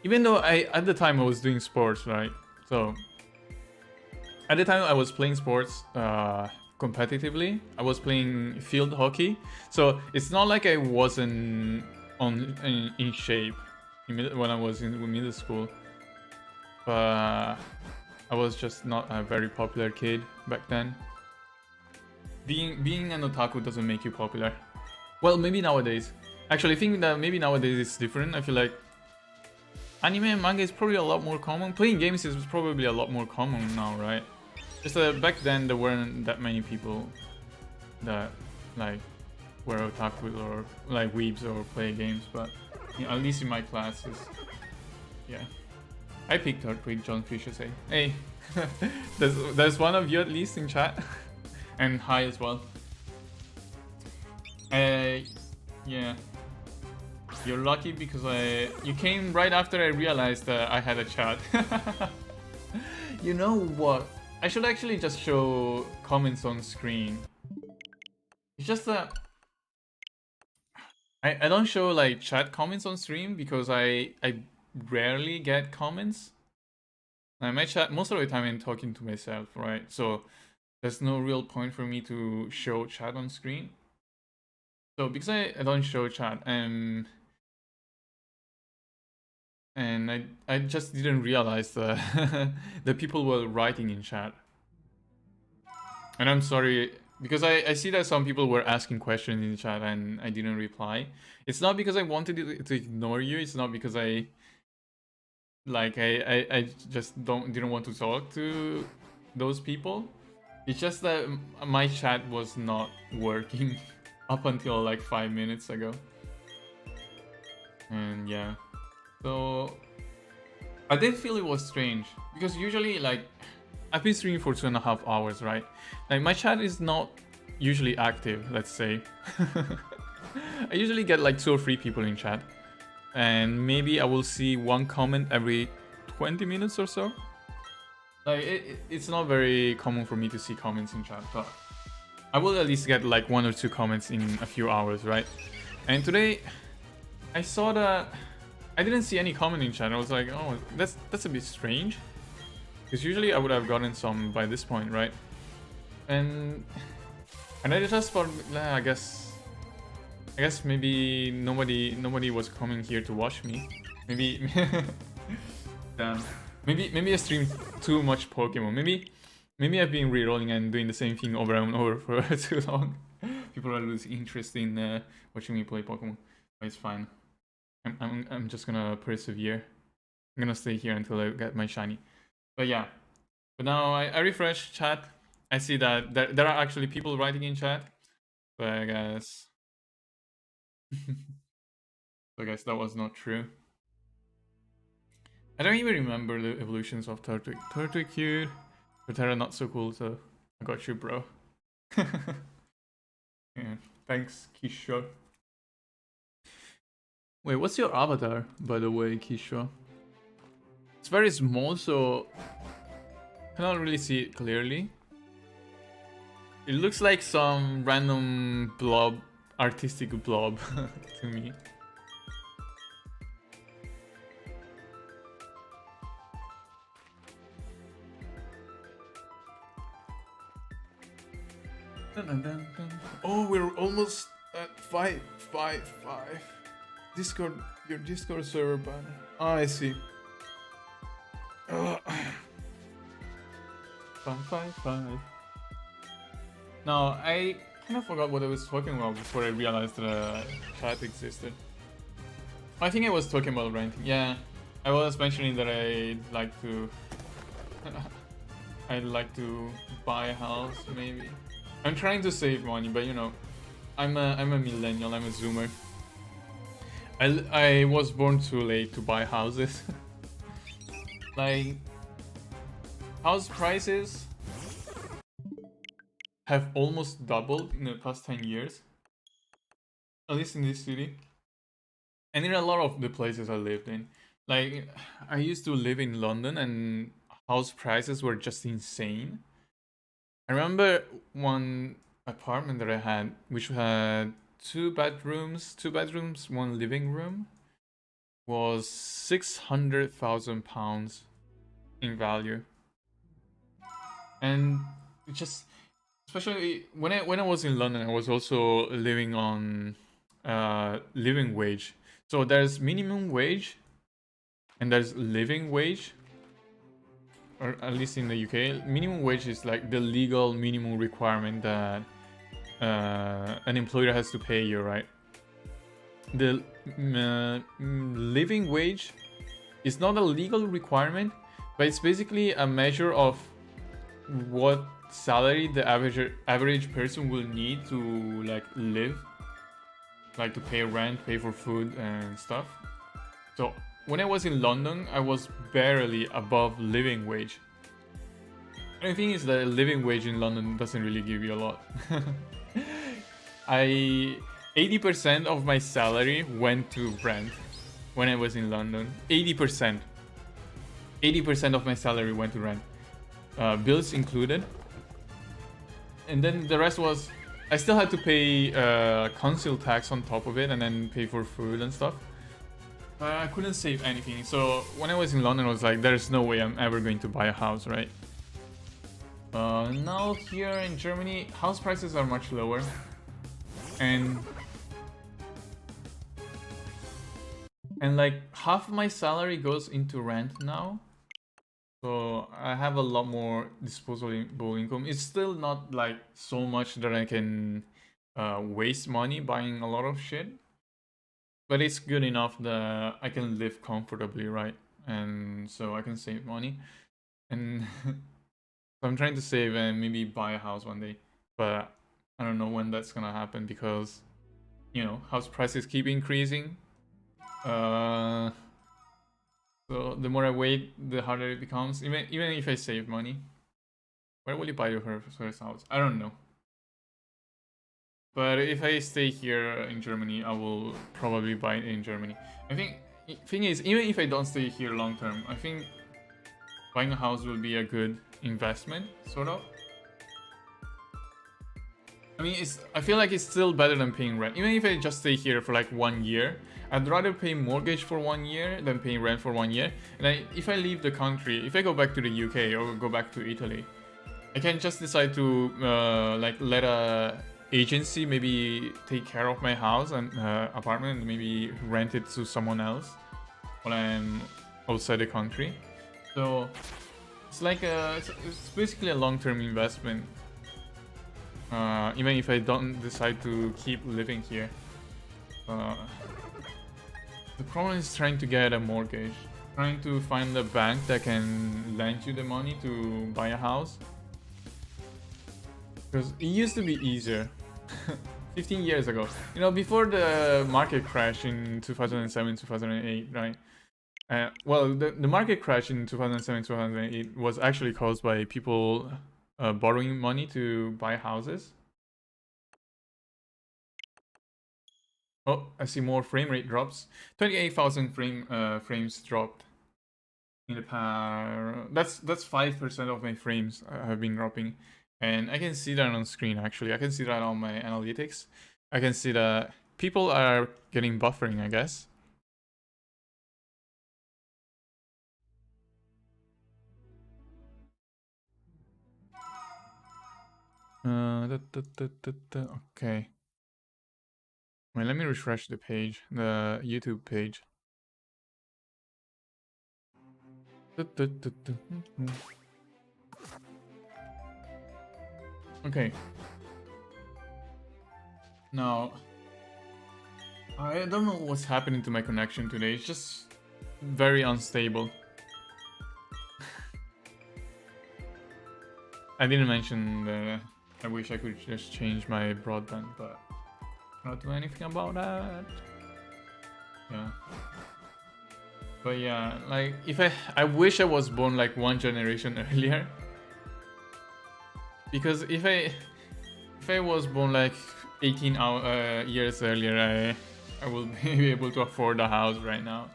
Even though at the time I was doing sports, right? So at the time I was playing sports. Competitively, I was playing field hockey, so it's not like I wasn't in shape when I was in middle school, but I was just not a very popular kid back then. Being an otaku doesn't make you popular. Well, maybe nowadays. Actually, I think that maybe nowadays it's different. I feel like anime and manga is probably a lot more common. Playing games is probably a lot more common now, right? Just back then there weren't that many people that like were otaku or like weebs or play games, but you know, at least in my classes, yeah. I picked Turtwig, John Fisher say. Hey, there's one of you at least in chat, and hi as well. Yeah. You're lucky because you came right after I realized that I had a chat. You know what? I should actually just show comments on screen. It's just that I don't show like chat comments on stream because I rarely get comments. I might chat most of the time I'm talking to myself, right? So there's no real point for me to show chat on screen. So because I don't show chat, and I just didn't realize that the people were writing in chat. And I'm sorry, because I see that some people were asking questions in chat and I didn't reply. It's not because I wanted to ignore you, it's not because I just didn't want to talk to those people. It's just that my chat was not working up until like 5 minutes ago. And yeah. So I did feel it was strange because usually like I've been streaming for 2.5 hours, right? Like my chat is not usually active, let's say. I usually get like 2 or 3 people in chat, and maybe I will see 1 comment every 20 minutes or so. Like it's not very common for me to see comments in chat, but I will at least get like 1 or 2 comments in a few hours, right? And today I saw that I didn't see any comment in chat. I was like, oh, that's a bit strange. Because usually I would have gotten some by this point, right? And I just thought, I guess maybe nobody was coming here to watch me. Maybe damn. Maybe I streamed too much Pokemon. Maybe I've been rerolling and doing the same thing over and over for too long. People are losing interest in watching me play Pokemon. But it's fine. I'm just gonna persevere. I'm gonna stay here until I get my shiny. But yeah. But now I refresh chat. I see that there are actually people writing in chat. But I guess I guess that was not true. I don't even remember the evolutions of Turtwig. Turtwig cute. Protera not so cool, so I got you, bro. Yeah, thanks, Kishore. Wait, what's your avatar, by the way, Kishore? It's very small, so I cannot really see it clearly. It looks like some random blob, artistic blob to me. Oh, we're almost at 555. Discord, your Discord server banner. Oh, I see. 555. No, I kind of forgot what I was talking about before I realized that chat existed. I think I was talking about renting. Yeah, I was mentioning that I like to. I'd like to buy a house, maybe. I'm trying to save money, but you know, I'm a millennial. I'm a zoomer. I was born too late to buy houses. Like, house prices have almost doubled in the past 10 years. At least in this city. And in a lot of the places I lived in. Like, I used to live in London and house prices were just insane. I remember one apartment that I had, which had two bedrooms, one living room, was £600,000 in value. And it just, especially when I was in London, I was also living on living wage. So there's minimum wage and there's living wage. Or at least in the UK, minimum wage is like the legal minimum requirement that an employer has to pay you, right? The living wage is not a legal requirement, but it's basically a measure of what salary the average person will need to like live, like to pay rent, pay for food and stuff. So when I was in London, I was barely above living wage. And the thing is that living wage in London doesn't really give you a lot. 80% of my salary went to rent when I was in London. 80%. 80% of my salary went to rent. Bills included. And then the rest was, I still had to pay council tax on top of it and then pay for food and stuff. I couldn't save anything. So when I was in London, I was like, there's no way I'm ever going to buy a house, right? Now here in Germany, house prices are much lower. And like half my salary goes into rent now. So I have a lot more disposable income. It's still not like so much that I can waste money buying a lot of shit. But it's good enough that I can live comfortably, right? And so I can save money. And so I'm trying to save and maybe buy a house one day. But I don't know when that's gonna happen because, you know, house prices keep increasing. So the more I wait, the harder it becomes. Even if I save money. Where will you buy your first house? I don't know. But if I stay here in Germany, I will probably buy it in Germany. I think, thing is, even if I don't stay here long term, I think buying a house will be a good investment, sort of. I mean, I feel like it's still better than paying rent. Even if I just stay here for like 1 year, I'd rather pay mortgage for 1 year than paying rent for 1 year. And if I leave the country, if I go back to the UK or go back to Italy, I can just decide to like let a agency maybe take care of my house and apartment and maybe rent it to someone else while I'm outside the country. So it's like it's basically a long-term investment, even if I don't decide to keep living here. The problem is trying to get a mortgage. Trying to find a bank that can lend you the money to buy a house. Because it used to be easier. 15 years ago. You know, before the market crash in 2007, 2008, right? Well, the market crash in 2007, 2008 was actually caused by people borrowing money to buy houses. Oh, I see more frame rate drops. 28,000 frames dropped in the past. That's 5% of my frames have been dropping, and I can see that on screen. Actually, I can see that on my analytics. I can see that people are getting buffering, I guess. Okay. Wait, let me refresh the page, the YouTube page. Okay. Now, I don't know what's happening to my connection today. It's just very unstable. I didn't mention that I wish I could just change my broadband, but not do anything about that. Yeah. But yeah, like if I wish I was born like one generation earlier. Because if I was born like 18 years earlier, I will be able to afford a house right now.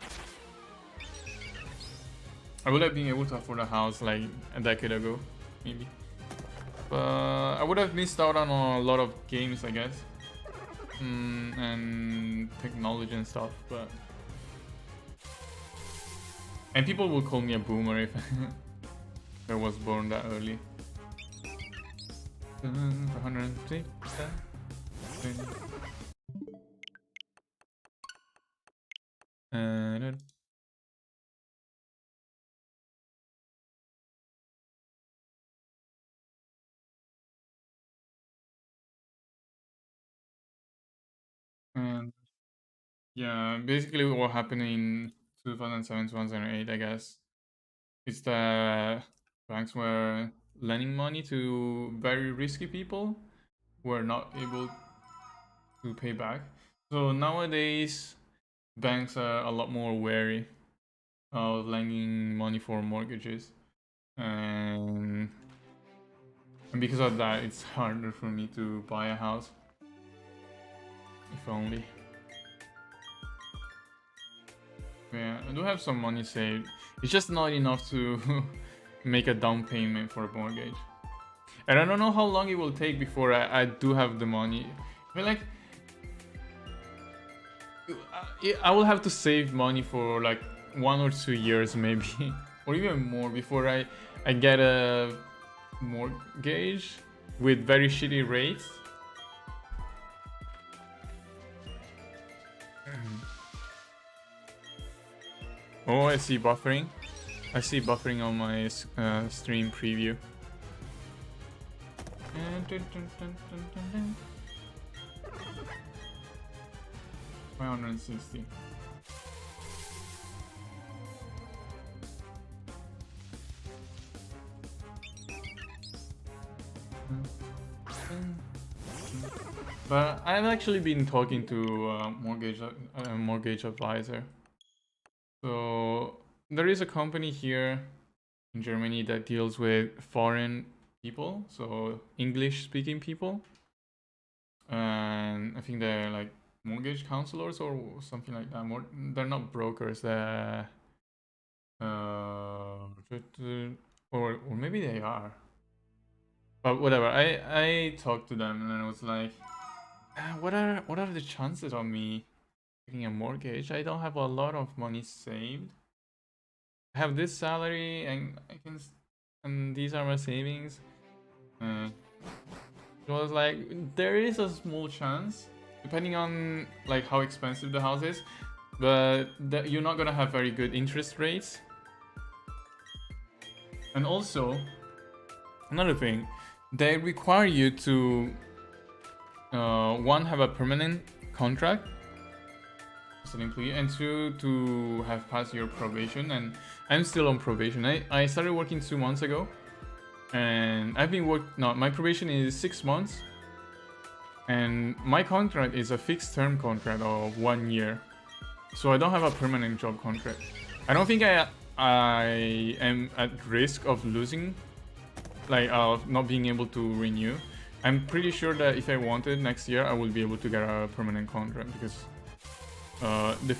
I would have been able to afford a house like a decade ago, maybe. But I would have missed out on a lot of games, I guess. And technology and stuff, but... And people will call me a boomer if I was born that early. 150. And yeah, basically what happened in 2007, 2008, I guess, is that banks were lending money to very risky people who are not able to pay back. So nowadays, banks are a lot more wary of lending money for mortgages. And because of that, it's harder for me to buy a house. If only. Yeah, I do have some money saved. It's just not enough to make a down payment for a mortgage. And I don't know how long it will take before I do have the money. I mean, like, I will have to save money for like 1 or 2 years maybe, or even more before I get a mortgage with very shitty rates. Oh, I see buffering. I see buffering on my stream preview. 560. But I've actually been talking to a mortgage advisor. So there is a company here in Germany that deals with foreign people, so English-speaking people, and I think they're like mortgage counselors or something like that. They're not brokers. They're or maybe they are. But whatever. I talked to them and I was like, what are the chances of me taking a mortgage? I don't have a lot of money saved. I have this salary and these are my savings. It was like, there is a small chance, depending on like how expensive the house is, but you're not gonna have very good interest rates. And also, another thing, they require you to one, have a permanent contract, as an employee, and 2 to have passed your probation. And I'm still on probation. I started working 2 months ago, and I've been my probation is 6 months, and my contract is a fixed term contract of 1 year, so I don't have a permanent job contract. I don't think I am at risk of losing, like not being able to renew. I'm pretty sure that if I wanted next year, I will be able to get a permanent contract, because the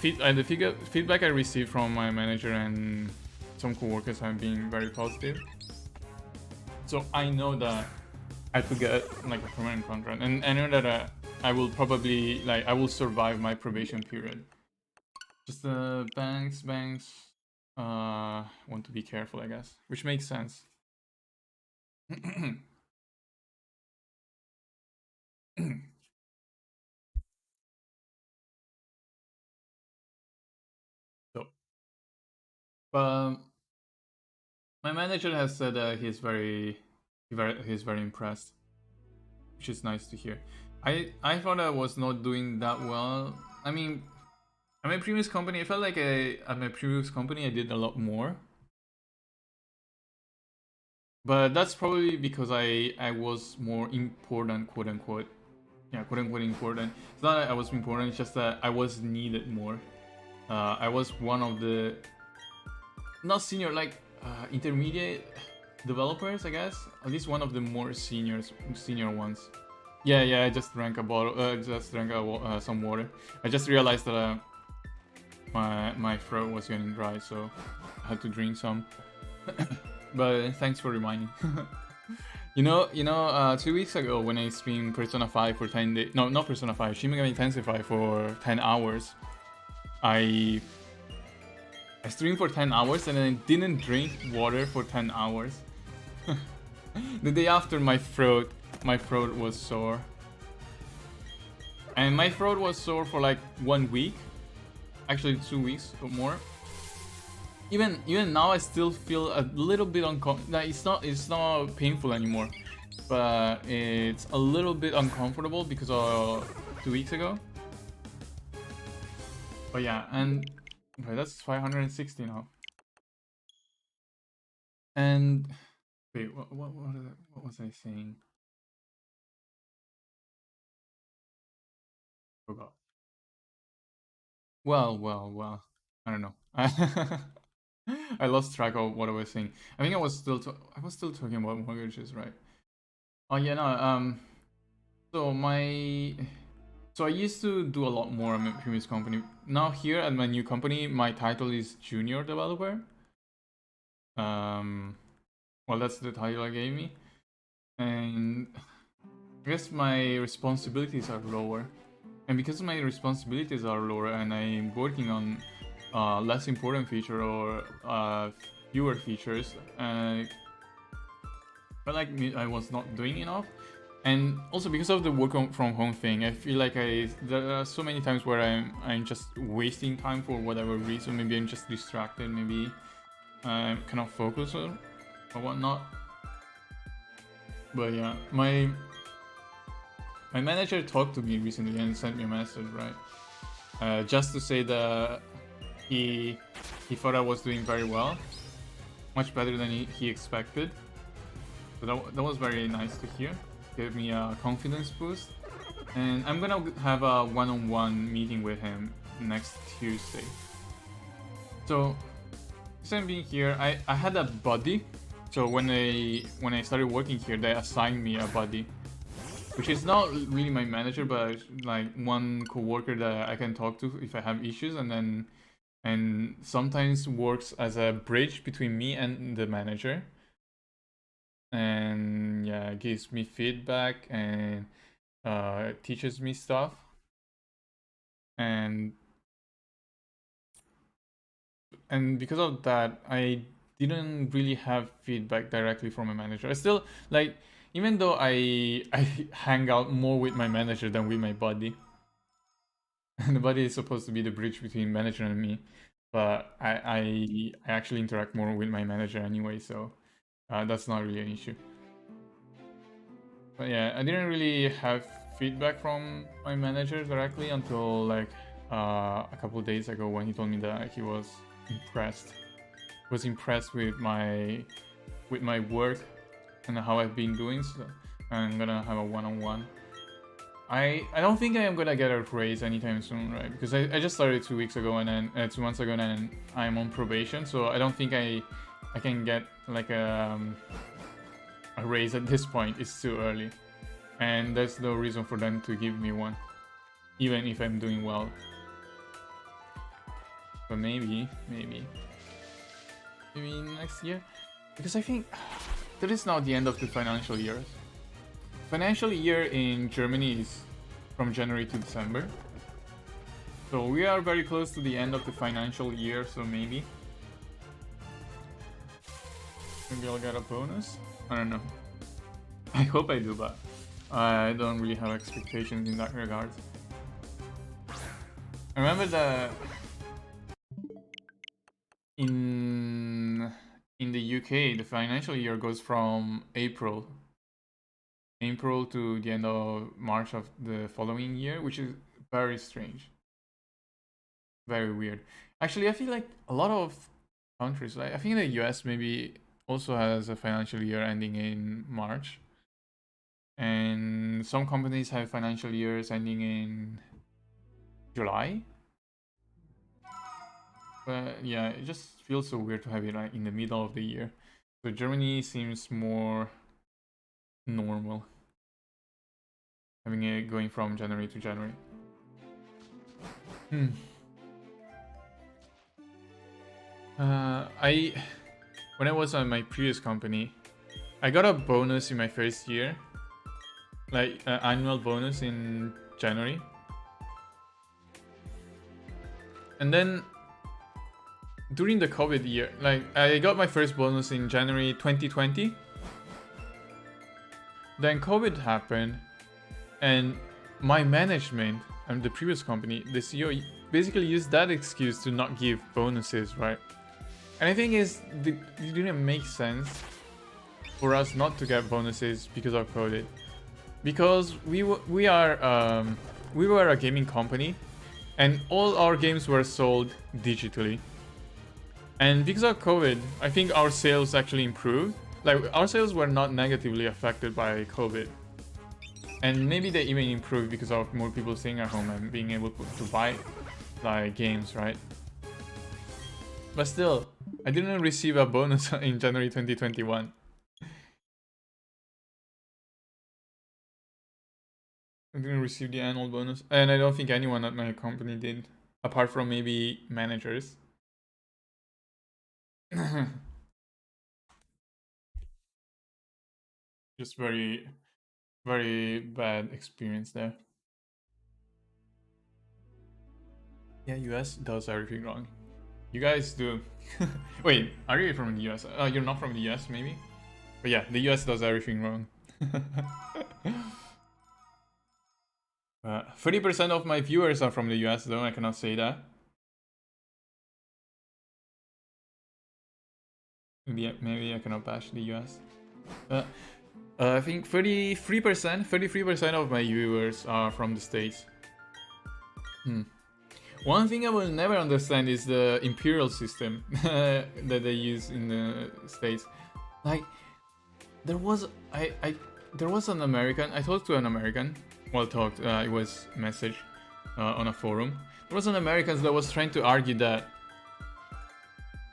feedback I received from my manager and some coworkers have been very positive. So I know that I could get like a permanent contract, and I know that I will probably I will survive my probation period. Just the banks want to be careful, I guess, which makes sense. So, my manager has said that he's very impressed, which is nice to hear. I thought I was not doing that well. I mean, at my previous company, I felt like at my previous company I did a lot more. But that's probably because I was more important, quote unquote. Yeah, quote unquote important. It's not that I was important, it's just that I was needed more. I was one of the not senior, intermediate developers, I guess. At least one of the more senior ones. Yeah, I just drank a bottle. Just drank some water. I just realized that my throat was getting dry, so I had to drink some. But thanks for reminding. You know, 2 weeks ago when I streamed Persona 5 for 10 days, no, not Persona 5, Shin Megami Tensei 5 for 10 hours, I streamed for 10 hours and then I didn't drink water for 10 hours. The day after, my throat was sore. And my throat was sore for like 1 week, actually 2 weeks or more. Even now, I still feel a little bit uncomfortable. It's not painful anymore, but it's a little bit uncomfortable because of 2 weeks ago. But yeah, and okay, that's 560 now. And wait, what was I saying? Forgot. Well. I don't know. I lost track of what I was saying. I think I was still talking about mortgages, right? Oh yeah, no. So I used to do a lot more at my previous company. Now here at my new company, my title is junior developer. Well, that's the title I gave me, and I guess my responsibilities are lower. And because my responsibilities are lower and I'm working on less important feature or fewer features, I felt like I was not doing enough. And also because of the work from home thing, I feel like there are so many times where I'm just wasting time for whatever reason. Maybe I'm just distracted, maybe I cannot focus or whatnot. But yeah, my manager talked to me recently and sent me a message, right? Just to say that he thought I was doing very well, much better than he expected. So that was very nice to hear. Gave me a confidence boost. And I'm gonna have a one-on-one meeting with him next Tuesday. So since I'm being here, I had a buddy. So when I started working here, they assigned me a buddy, which is not really my manager, but like one coworker that I can talk to if I have issues, and sometimes works as a bridge between me and the manager. And yeah, gives me feedback and teaches me stuff. And because of that, I didn't really have feedback directly from my manager. I still like, even though I hang out more with my manager than with my buddy. And the buddy is supposed to be the bridge between manager and me, but I actually interact more with my manager anyway, so that's not really an issue. But yeah, I didn't really have feedback from my manager directly until like a couple of days ago when he told me that he was impressed. He was impressed with my work and how I've been doing. So I'm gonna have a one-on-one. I don't think I am gonna get a raise anytime soon, right? Because I just started 2 weeks ago and then 2 months ago, and then I'm on probation, so I don't think I can get like a raise at this point. It's too early, and there's no reason for them to give me one, even if I'm doing well. But maybe next year, because I think that is now the end of the financial year. Financial year in Germany is from January to December. So we are very close to the end of the financial year, so maybe I'll get a bonus. I don't know. I hope I do, but I don't really have expectations in that regard. I remember that in the UK, the financial year goes from April to the end of March of the following year, which is very strange. Very weird. Actually, I feel like a lot of countries, like I think the US maybe also has a financial year ending in March. And some companies have financial years ending in July. But yeah, it just feels so weird to have it like in the middle of the year. So Germany seems more normal, having it going from January to January. When I was on my previous company, I got a bonus in my first year, like an annual bonus in January, and then during the COVID year, like I got my first bonus in January 2020. Then COVID happened, and my management and the previous company, the CEO, basically used that excuse to not give bonuses, right? And I think it didn't make sense for us not to get bonuses because of COVID, because we were a gaming company, and all our games were sold digitally. And because of COVID, I think our sales actually improved. Like, our sales were not negatively affected by COVID. And maybe they even improved because of more people staying at home and being able to buy like games, right? But still, I didn't receive a bonus in January 2021. I didn't receive the annual bonus, and I don't think anyone at my company did, apart from maybe managers. Just very, very bad experience there. Yeah, US does everything wrong. You guys do. Wait, are you from the US? You're not from the US, maybe? But yeah, the US does everything wrong. 30% of my viewers are from the US, though. I cannot say that. Maybe I cannot bash the US. I think 33% of my viewers are from the States. One thing I will never understand is the imperial system that they use in the States. Like, there was an American. I talked to an American. Well, it was message on a forum. There was an American that was trying to argue that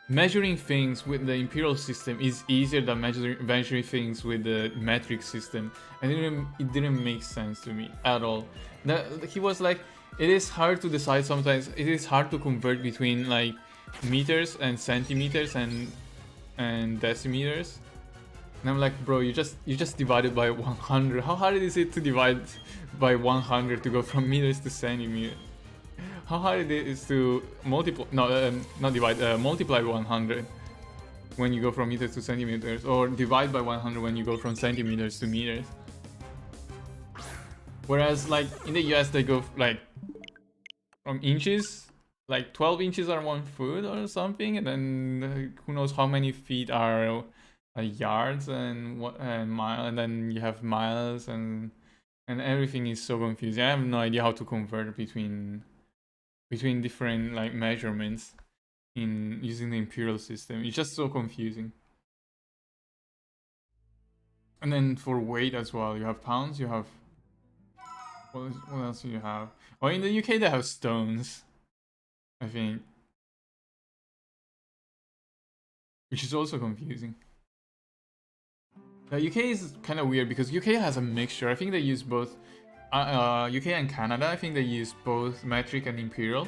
measuring things with the imperial system is easier than measuring things with the metric system, and it didn't make sense to me at all. He was like, it is hard to decide sometimes. It is hard to convert between like meters and centimeters and decimeters. And I'm like, bro, you just divided by 100. How hard is it to divide by 100 to go from meters to centimeters? How hard it is to multiply, multiply by 100 when you go from meters to centimeters, or divide by 100 when you go from centimeters to meters. Whereas like in the US they go like from inches, like 12 inches are 1 foot or something, and then who knows how many feet are yards and mile, and then you have miles, and everything is so confusing. I have no idea how to convert between between different like measurements in using the imperial system. It's just so confusing. And then for weight as well, you have pounds, you have... What else do you have? Oh, in the UK they have stones, I think. Which is also confusing. The UK is kind of weird because UK has a mixture. I think they use both... UK and Canada, I think they use both metric and imperial.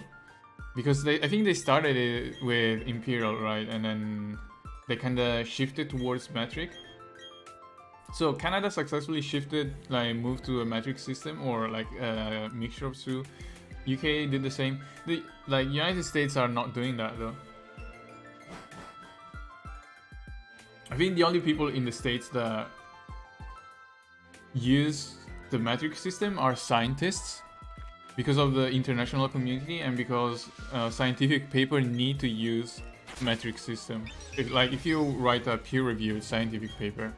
Because I think they started it with imperial, right? And then they kind of shifted towards metric. So Canada successfully shifted, like moved to a metric system or like a mixture of two. UK did the same. The like United States are not doing that though. I think the only people in the States that use the metric system are scientists because of the international community and because scientific paper need to use metric system. If you write a peer-reviewed scientific paper,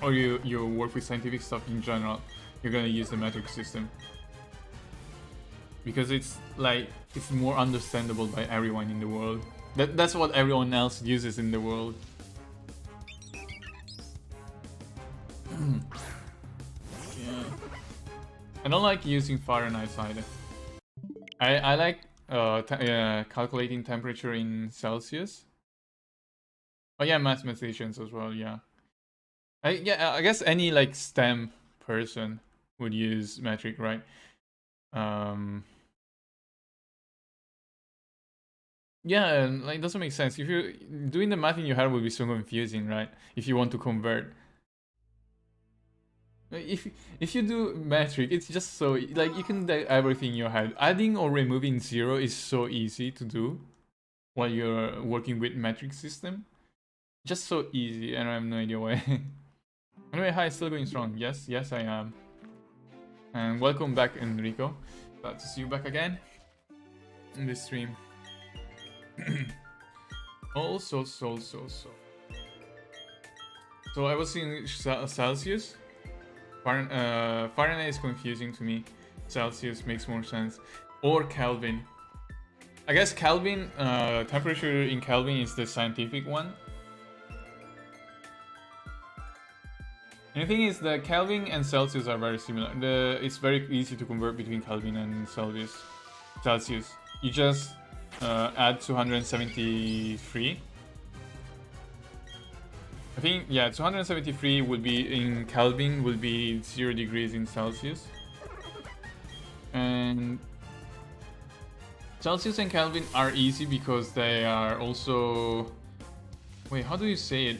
or you work with scientific stuff in general, you're gonna use the metric system. Because it's more understandable by everyone in the world. That's what everyone else uses in the world. Yeah. I don't like using Fahrenheit either. I like calculating temperature in Celsius. Oh yeah, mathematicians as well, yeah. I guess any like STEM person would use metric, right? Yeah, and like it doesn't make sense. If you're doing the math in your head would be so confusing, right? If you want to convert. If you do metric, it's just so like you can do everything in your head. Adding or removing 0 is so easy to do while you're working with metric system. Just so easy, and I have no idea why. Anyway, hi, still going strong. Yes, I am. And welcome back, Enrico. Glad to see you back again in this stream. So I was seeing Celsius. Fahrenheit is confusing to me. Celsius makes more sense. Or Kelvin. I guess Kelvin, temperature in Kelvin is the scientific one. And the thing is that Kelvin and Celsius are very similar. It's very easy to convert between Kelvin and Celsius. You just add 273. I think, yeah, 273 would be in Kelvin, will be 0 degrees in Celsius. And Celsius and Kelvin are easy because they are also... Wait, how do you say it?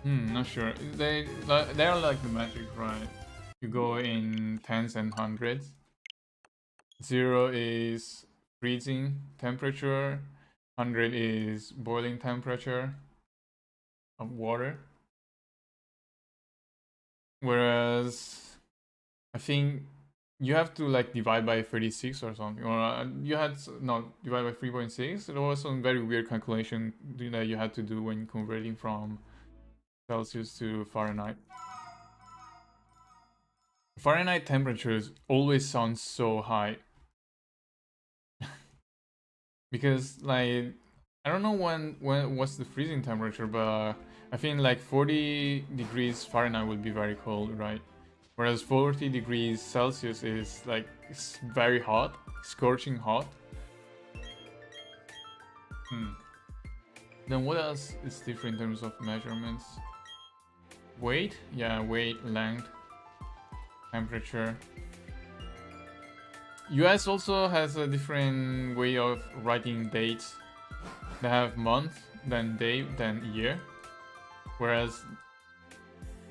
Not sure. They are like the metric, right? You go in tens and hundreds. 0 is freezing temperature. 100 is boiling temperature of water. Whereas I think you have to like divide by 36 or something, or you had divide by 3.6. There was some very weird calculation that you had to do when converting from Celsius to Fahrenheit. Fahrenheit temperatures always sound so high. Because like I don't know when what's the freezing temperature, but I think like 40 degrees Fahrenheit would be very cold, right? Whereas 40 degrees Celsius is like it's very hot, scorching hot. Then what else is different in terms of measurements? Weight? Yeah, weight, length, temperature. US also has a different way of writing dates. They have month, then day, then year. Whereas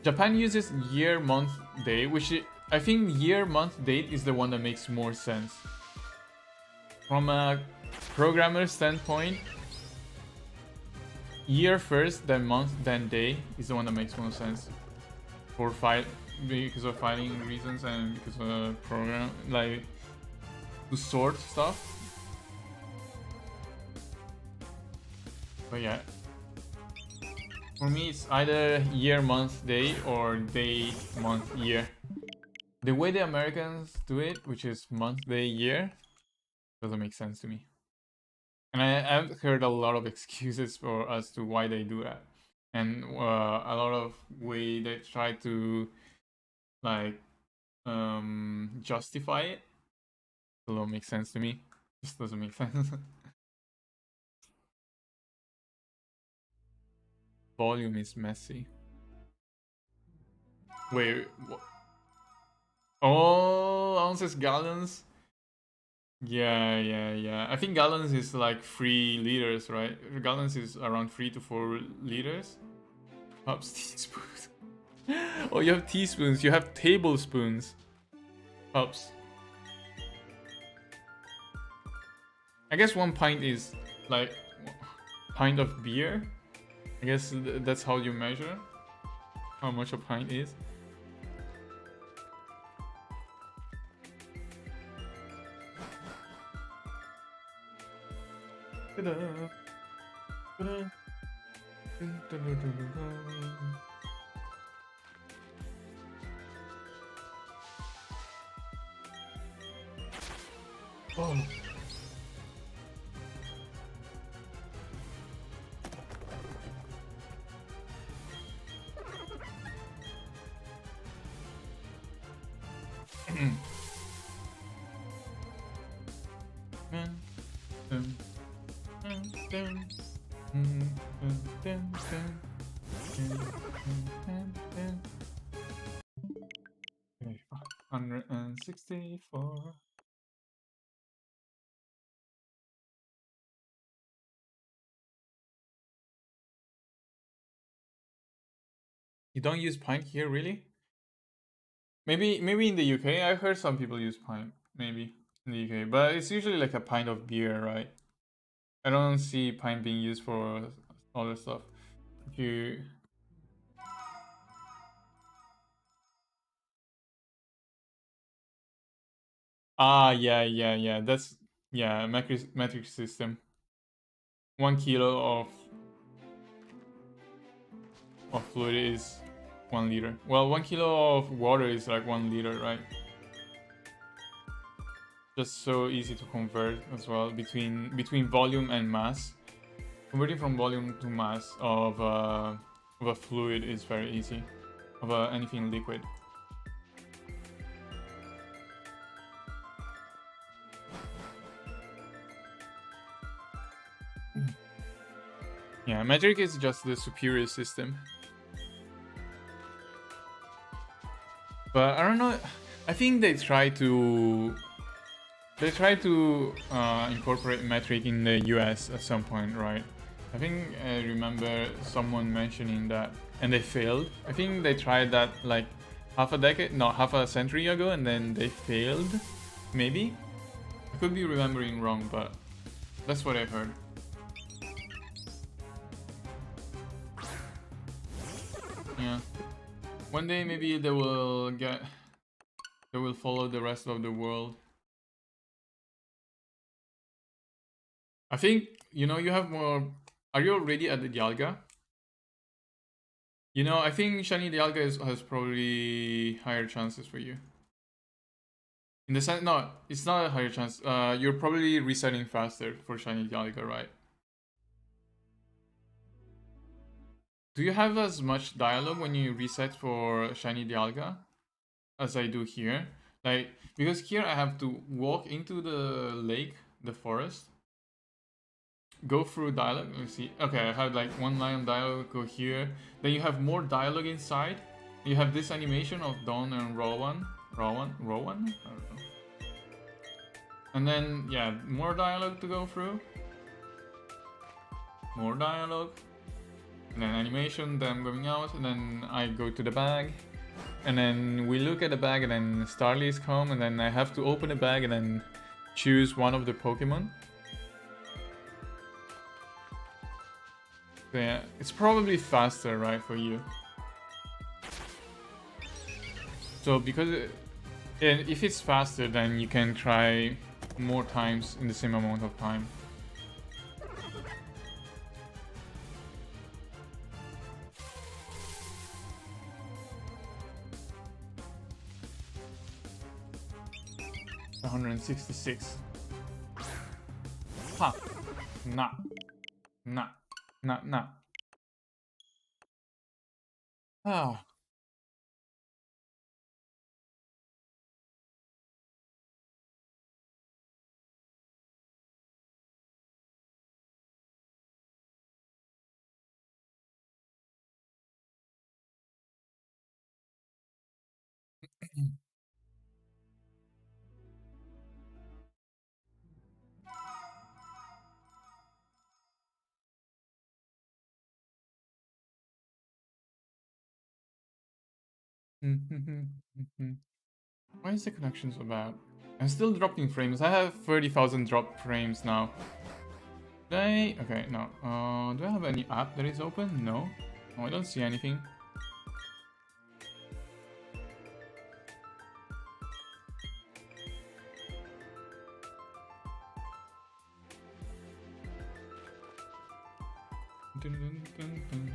Japan uses year, month, day, which I think year, month, date is the one that makes more sense. From a programmer standpoint, year first, then month, then day is the one that makes more sense. Because of filing reasons and because of program, like to sort stuff. But yeah. For me, it's either year, month, day, or day, month, year. The way the Americans do it, which is month, day, year, doesn't make sense to me. And I've heard a lot of excuses for as to why they do that. And a lot of way they try to like justify it. It don't make sense to me. Just doesn't make sense. Volume is messy. Wait, what? Oh, ounces, gallons. Yeah. I think gallons is like 3 liters, right? Gallons is around 3 to 4 liters. Cups, teaspoons. Oh, you have teaspoons. You have tablespoons. Cups. I guess 1 pint is like pint of beer. I guess that's how you measure how much a pint is. Oh. Okay, 164. You don't use pint here, really? Maybe in the UK. I heard some people use pint, maybe in the UK, but it's usually like a pint of beer, right? I don't see pint being used for other stuff. If you yeah. That's metric system. 1 kilo of fluid is 1 liter. Well, 1 kilo of water is like 1 liter, right? Just so easy to convert as well between volume and mass. Converting from volume to mass of a fluid is very easy. Of anything liquid. Yeah, metric is just the superior system. But I don't know. I think they try to incorporate metric in the US at some point, right? I think I remember someone mentioning that, and they failed. I think they tried that like half a century ago, and then they failed. Maybe I could be remembering wrong, but that's what I heard. Yeah. One day maybe they will follow the rest of the world. I think, you know, you have more. Are you already at the Dialga? You know, I think Shiny Dialga has probably higher chances for you. In the sense, no, it's not a higher chance. You're probably resetting faster for Shiny Dialga, right? Do you have as much dialogue when you reset for Shiny Dialga as I do here? Like, because here I have to walk into the lake, the forest, go through dialogue. Let me see. Okay, I have like 1 line of dialogue, go here. Then you have more dialogue inside. You have this animation of Dawn and Rowan? I don't know. And then, yeah, more dialogue to go through. More dialogue. And then animation, then going out, and then I go to the bag. And then we look at the bag, and then Starlies come, and then I have to open the bag and then choose one of the Pokemon. So yeah, it's probably faster, right, for you. So because if it's faster, then you can try more times in the same amount of time. 166. Ha! Nah. Nah. Nah, nah. Ah. Why is the connection so bad? I'm still dropping frames. I have 30,000 drop frames now. Do I? Okay, no. Do I have any app that is open? No. Oh, I don't see anything. Dun, dun, dun, dun.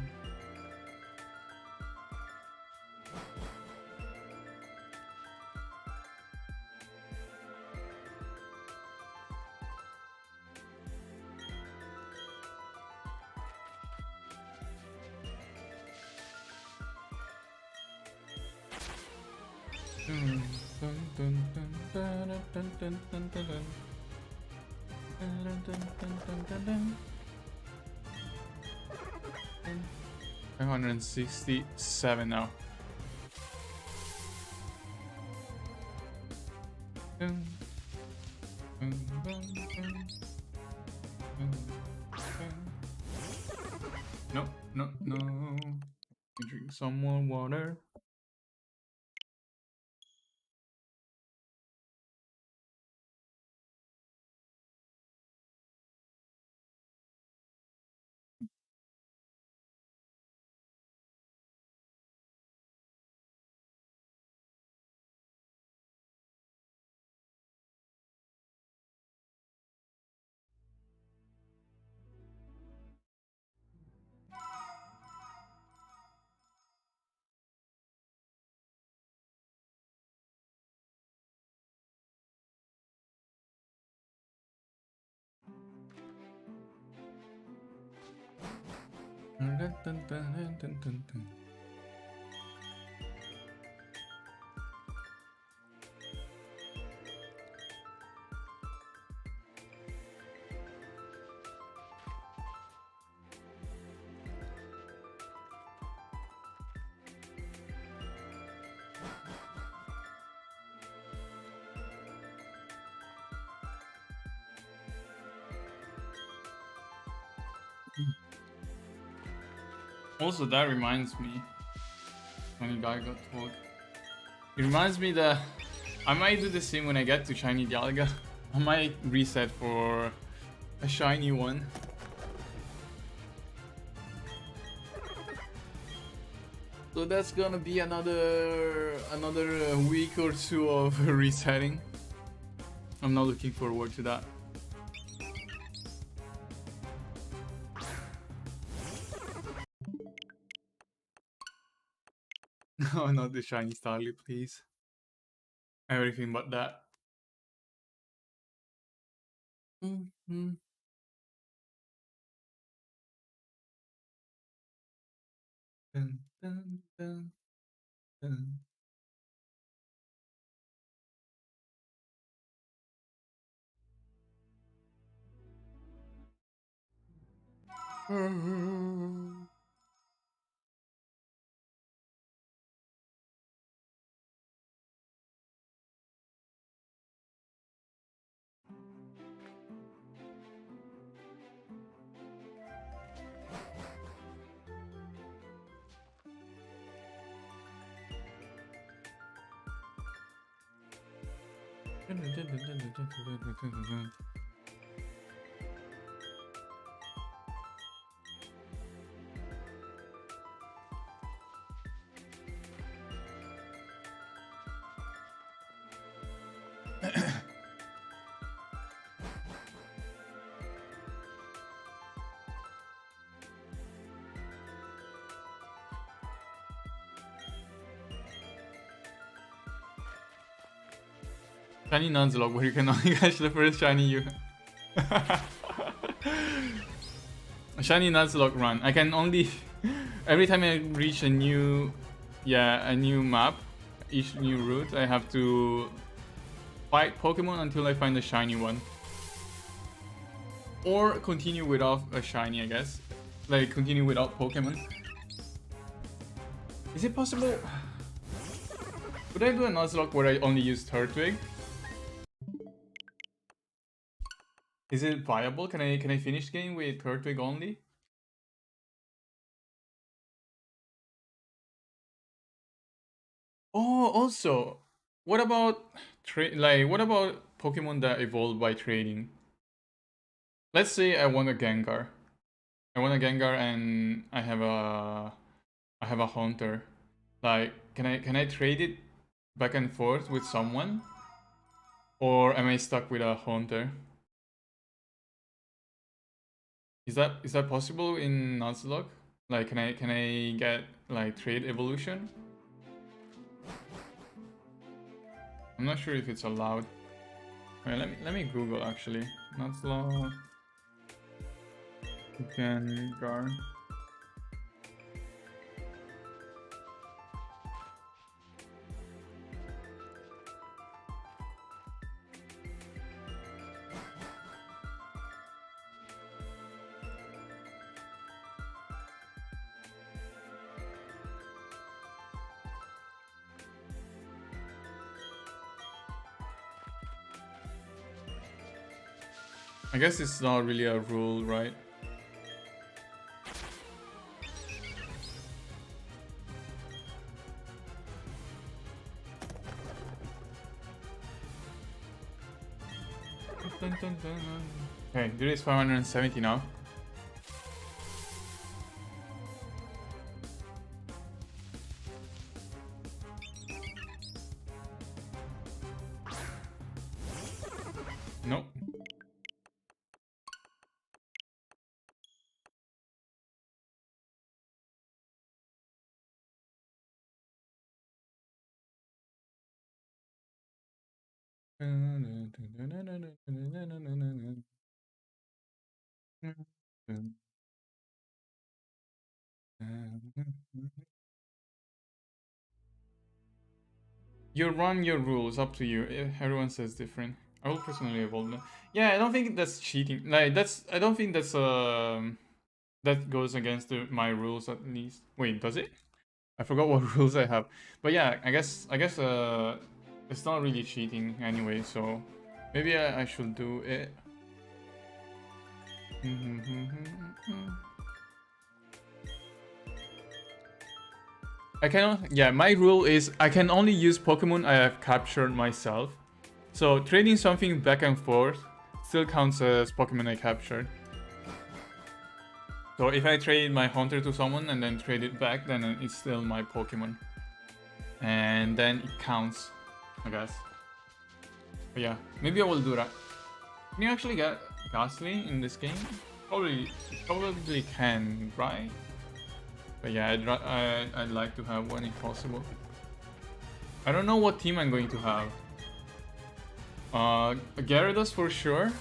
Dun, dun, dun, dun, dun, dun, dun, dun, dun, dun. Dun, dun, dun, dun, dun, dun. 567 now. Dun, dun, dun, dun, dun, dun. No, no, no. Let me drink some more water. Dun, dun, dun, dun, dun, dun, dun. Also, that reminds me, when a guy got told, it reminds me that I might do the same when I get to shiny Dialga. I might reset for a shiny one. So that's gonna be another week or two of resetting. I'm not looking forward to that. No, not the shiny Starly, please. Everything but that. Mm-hmm. Dun, dun, dun, dun. Shiny Nuzlocke, where you can only catch the first shiny you. Shiny Nuzlocke run. I can only every time I reach a new, a new map, each new route, I have to fight Pokemon until I find a shiny one, or continue without a shiny. I guess, like continue without Pokemon. Is it possible? Would I do a Nuzlocke where I only use Turtwig? Is it viable? Can I finish the game with Turtwig only? Oh, also, what about what about Pokemon that evolve by trading? Let's say I want a Gengar. I want a Gengar and I have a Haunter. Like, can I trade it back and forth with someone? Or am I stuck with a Haunter? Is that possible in Nuzlocke? Like, can I get like trade evolution? I'm not sure if it's allowed. Wait, let me Google actually. Nuzlocke Gengar. I guess it's not really a rule, right? Okay, dude is 570 now. Nope. You run your rules, up to you. Everyone says different. I will personally evolve them. Yeah, I don't think that's cheating. Like I don't think that's that goes against my rules at least. Wait, does it? I forgot what rules I have. But yeah, I guess it's not really cheating anyway, so maybe I should do it. I cannot. Yeah, my rule is I can only use Pokemon I have captured myself. So trading something back and forth still counts as Pokemon I captured. So if I trade my Haunter to someone and then trade it back, then it's still my Pokemon. And then it counts, I guess. But yeah, maybe I will do that. Can you actually get Ghastly in this game? Probably can, right? But yeah, I'd like to have one if possible. I don't know what team I'm going to have. Gyarados for sure.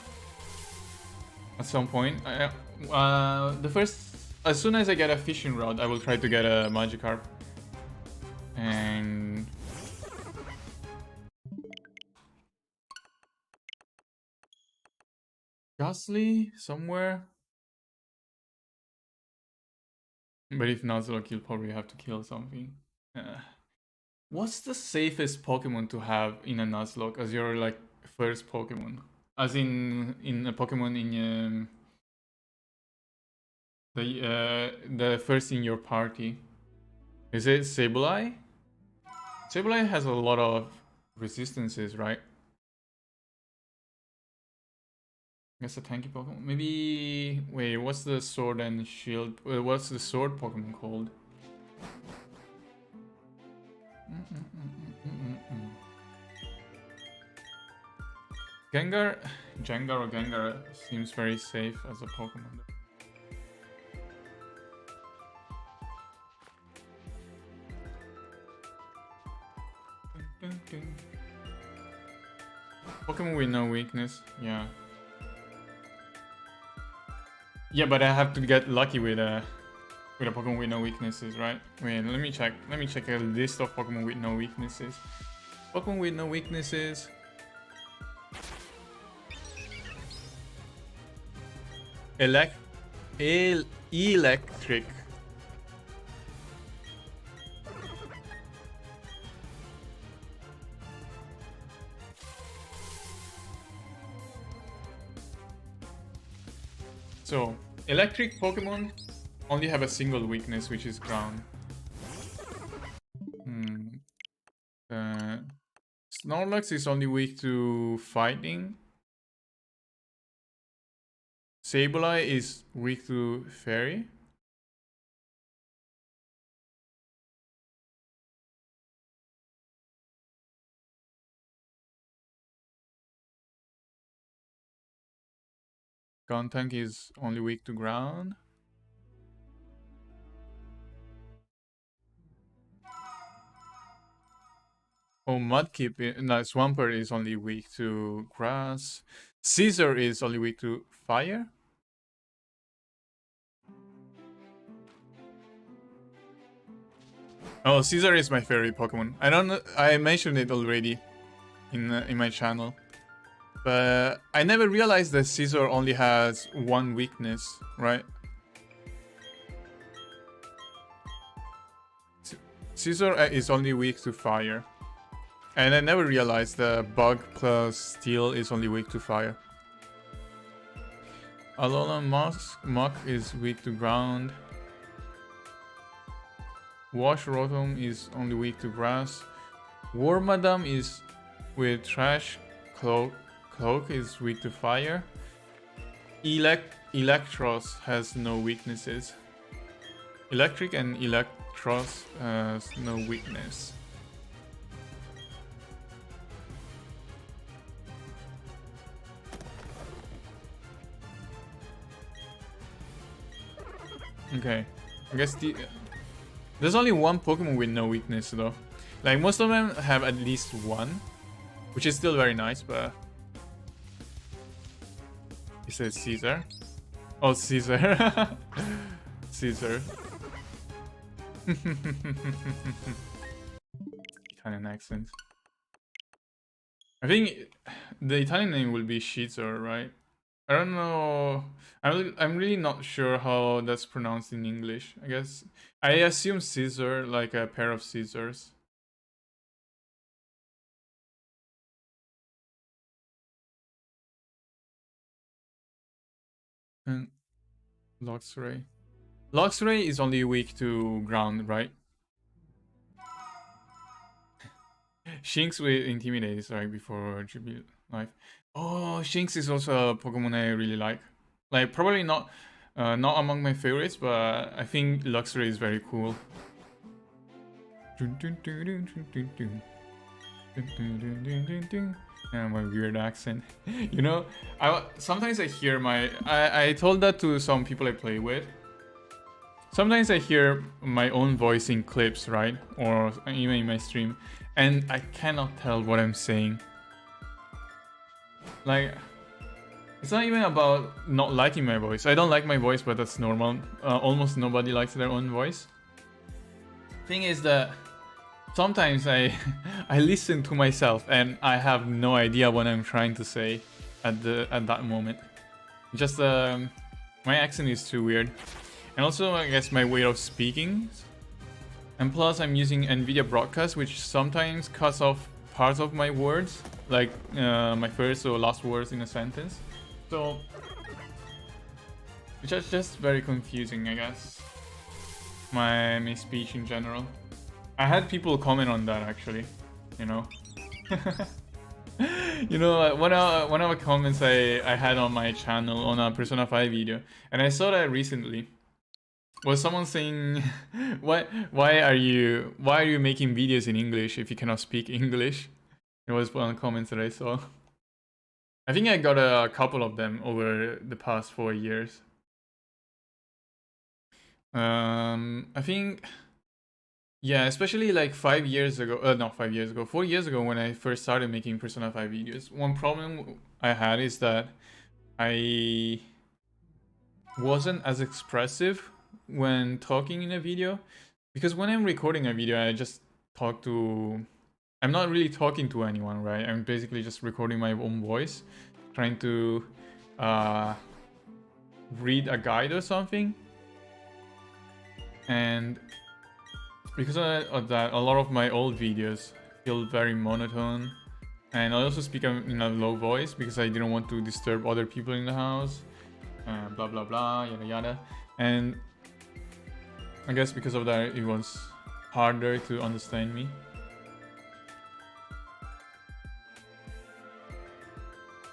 At some point. As soon as I get a fishing rod, I will try to get a Magikarp. And Ghastly somewhere. But if Nuzlocke, you'll probably have to kill something. What's the safest Pokemon to have in a Nuzlocke as your like first Pokemon? As in a Pokemon in the first in your party. Is it Sableye? Sableye has a lot of resistances, right? I guess a tanky Pokemon. Maybe wait, what's the sword and shield? What's the sword Pokemon called? Gengar or Gengar seems very safe as a Pokemon. Pokemon with no weakness, yeah. Yeah, but I have to get lucky with a Pokemon with no weaknesses, right? Wait, let me check. Let me check a list of Pokemon with no weaknesses. Pokemon with no weaknesses. Electric. So, electric Pokemon only have a single weakness, which is ground. Snorlax is only weak to fighting. Sableye is weak to fairy. Guntank is only weak to ground. Oh, Mudkip, no, Swampert is only weak to grass. Scizor is only weak to fire. Oh, Scizor is my favorite Pokemon. I don't know, I mentioned it already in my channel. But I never realized that Scizor only has one weakness, right? Scizor is only weak to fire. And I never realized that Bug plus Steel is only weak to fire. Alolan Muck is weak to ground. Wash Rotom is only weak to grass. Wormadam is with Trash. Cloak is weak to fire. Electros has no weaknesses. Electric and Electros has no weakness. Okay, I guess there's only one Pokemon with no weakness though. Like most of them have at least one, which is still very nice, but it says Caesar. Oh, Caesar. Caesar. Italian accent. I think the Italian name will be Shizor, right? I don't know. I'm really not sure how that's pronounced in English. I guess I assume scissor, like a pair of scissors. And Luxray. Luxray is only weak to ground, right? Shinx with Intimidate is right before Jubilee Life. Oh, Shinx is also a Pokemon I really like. Like probably not among my favorites, but I think Luxray is very cool. And my weird accent. You know, sometimes I hear I told that to some people I play with. Sometimes I hear my own voice in clips, right? Or even in my stream, and I cannot tell what I'm saying. Like, it's not even about not liking my voice. I don't like my voice, but that's normal. Almost nobody likes their own voice. Thing is that sometimes I listen to myself and I have no idea what I'm trying to say at that moment. Just my accent is too weird, and also I guess my way of speaking. And plus I'm using NVIDIA Broadcast, which sometimes cuts off parts of my words, like my first or last words in a sentence. So it's just very confusing, I guess. My speech in general. I had people comment on that actually, you know. You know, one of the comments I had on my channel on a Persona 5 video, and I saw that recently, was someone saying, why are you making videos in English if you cannot speak English? It was one of the comments that I saw. I think I got a couple of them over the past 4 years. I think Yeah, especially like 5 years ago, not 5 years ago, 4 years ago when I first started making Persona 5 videos. One problem I had is that I wasn't as expressive when talking in a video, because when I'm recording a video, I just talk to. I'm not really talking to anyone, right? I'm basically just recording my own voice, trying to uh, read a guide or something. And because of that, a lot of my old videos feel very monotone. And I also speak in a low voice because I didn't want to disturb other people in the house. Blah blah blah, yada yada. And I guess because of that, it was harder to understand me.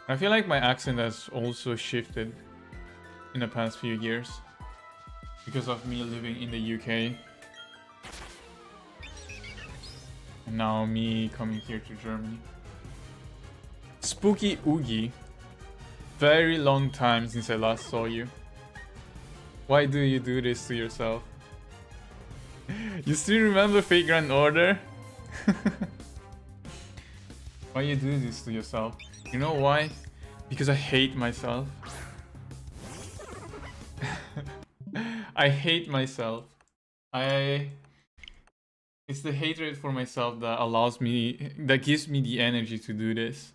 I feel like my accent has also shifted in the past few years because of me living in the UK. And now me coming here to Germany. Spooky Oogie. Very long time since I last saw you. Why do you do this to yourself? You still remember Fate Grand Order? Why you do this to yourself? You know why? Because I hate myself. I hate myself. It's the hatred for myself that allows me, that gives me the energy to do this.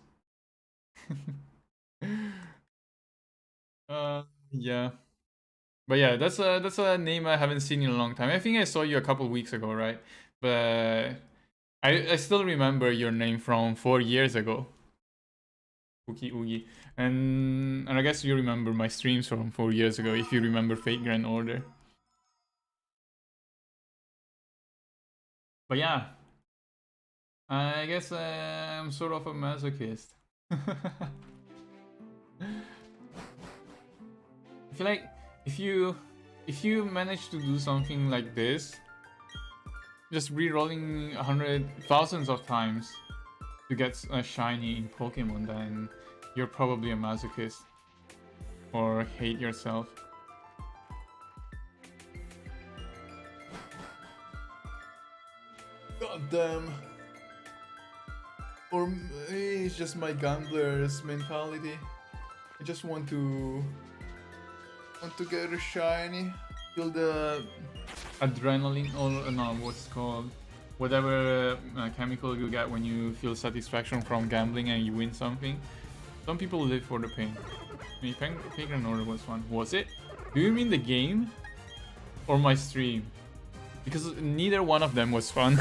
Yeah. But yeah, that's a name I haven't seen in a long time. I think I saw you a couple weeks ago, right? But I still remember your name from 4 years ago. Oogie Oogie. And I guess you remember my streams from 4 years ago if you remember Fate Grand Order. But yeah, I guess I'm sort of a masochist. I feel like if you manage to do something like this, just re-rolling thousands of times to get a shiny in Pokemon, then you're probably a masochist or hate yourself. God damn. Or it's just my gambler's mentality. I just want to get a shiny, feel the adrenaline, or no, what's it called? Whatever chemical you get when you feel satisfaction from gambling and you win something. Some people live for the pain. I mean, Fate Grand Order was fun. Was it? Do you mean the game? Or my stream? Because neither one of them was fun.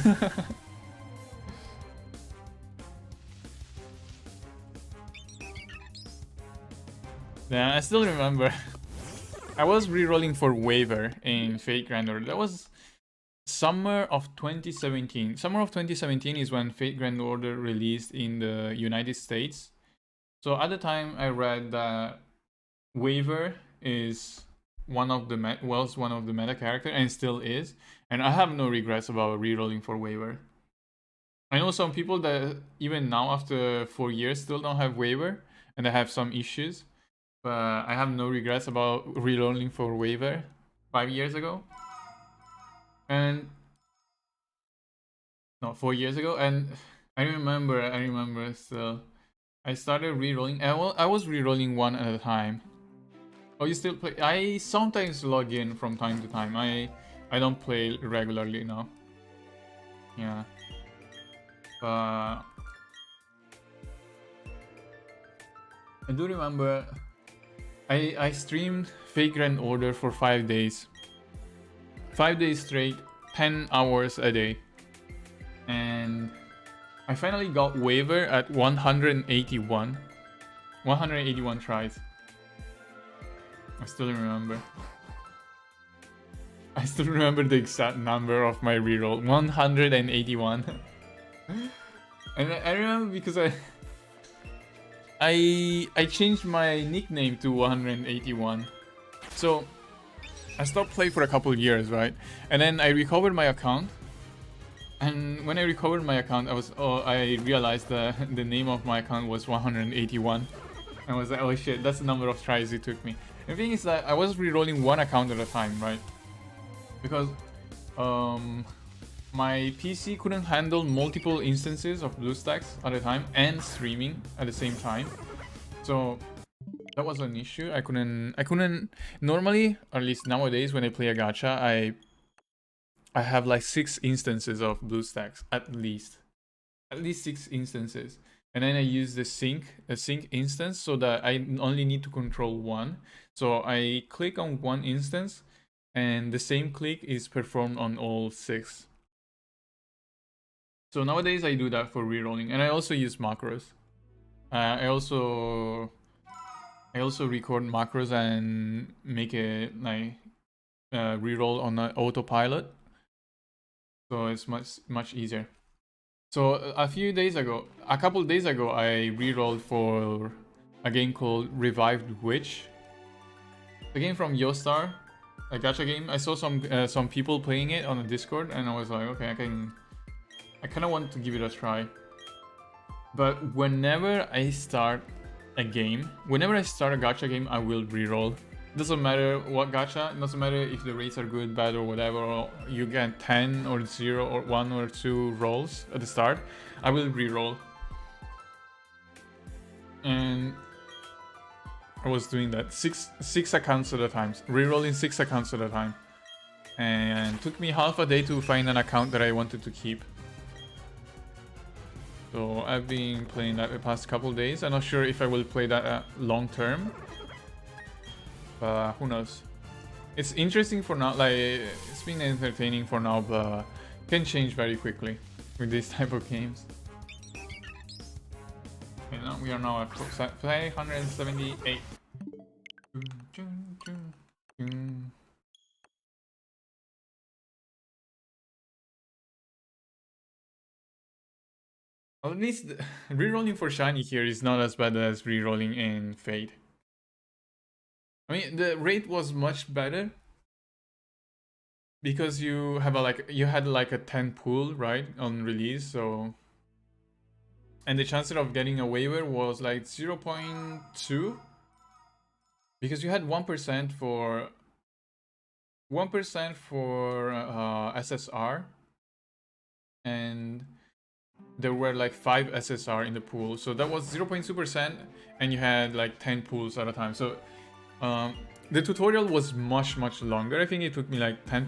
Yeah, I still remember. I was re-rolling for Waiver in Fate Grand Order. That was summer of 2017. Summer of 2017 is when Fate Grand Order released in the United States. So at the time, I read that Waiver is one of the meta character and still is, and I have no regrets about re-rolling for Waiver. I know some people that even now after 4 years still don't have Waiver and they have some issues, but I have no regrets about re-rolling for Waiver 5 years ago. And no, 4 years ago, and I remember still. I started re-rolling. I was re-rolling one at a time. Oh, you still play? I sometimes log in from time to time. I don't play regularly now. Yeah. I do remember I streamed Fate Grand Order for 5 days. 5 days straight, 10 hours a day. And I finally got Waiver at 181. 181 tries. I still remember. I still remember the exact number of my reroll. 181. And I remember because I changed my nickname to 181. So I stopped playing for a couple of years, right? And then I recovered my account. And when I recovered my account, I realized that the name of my account was 181. I was like, oh shit, that's the number of tries it took me. The thing is that I was re-rolling one account at a time, right? Because my PC couldn't handle multiple instances of BlueStacks at a time and streaming at the same time. So that was an issue. I couldn't normally, or at least nowadays when I play a gacha, I have like 6 instances of BlueStacks at least 6 instances. And then I use a sync instance so that I only need to control one. So I click on one instance and the same click is performed on all 6. So nowadays I do that for rerolling, and I also use macros. I also record macros and make it like reroll on autopilot. So it's much easier. So a couple days ago, I rerolled for a game called Revived Witch. A game from Yostar, a gacha game. I saw some people playing it on the Discord, and I was like, okay, I kind of want to give it a try. But whenever I start a gacha game, I will reroll. Doesn't matter what gacha, it doesn't matter if the rates are good, bad, or whatever, or you get 10 or 0 or 1 or 2 rolls at the start, I will reroll. And I was doing that 6 accounts at a time, rerolling 6 accounts at a time. And it took me half a day to find an account that I wanted to keep. So I've been playing that the past couple days. I'm not sure if I will play that long term. But who knows? It's interesting for now, like it's been entertaining for now, but can change very quickly with these type of games. Okay, now we are now at 578. Well, at least rerolling for shiny here is not as bad as rerolling in Fate. I mean, the rate was much better because you had like a 10 pool, right, on release, so, and the chance of getting a waiver was like 0.2 because you had 1% for SSR, and there were like 5 SSR in the pool, so that was 0.2%, and you had like 10 pools at a time. So the tutorial was much longer. I think it took me like 10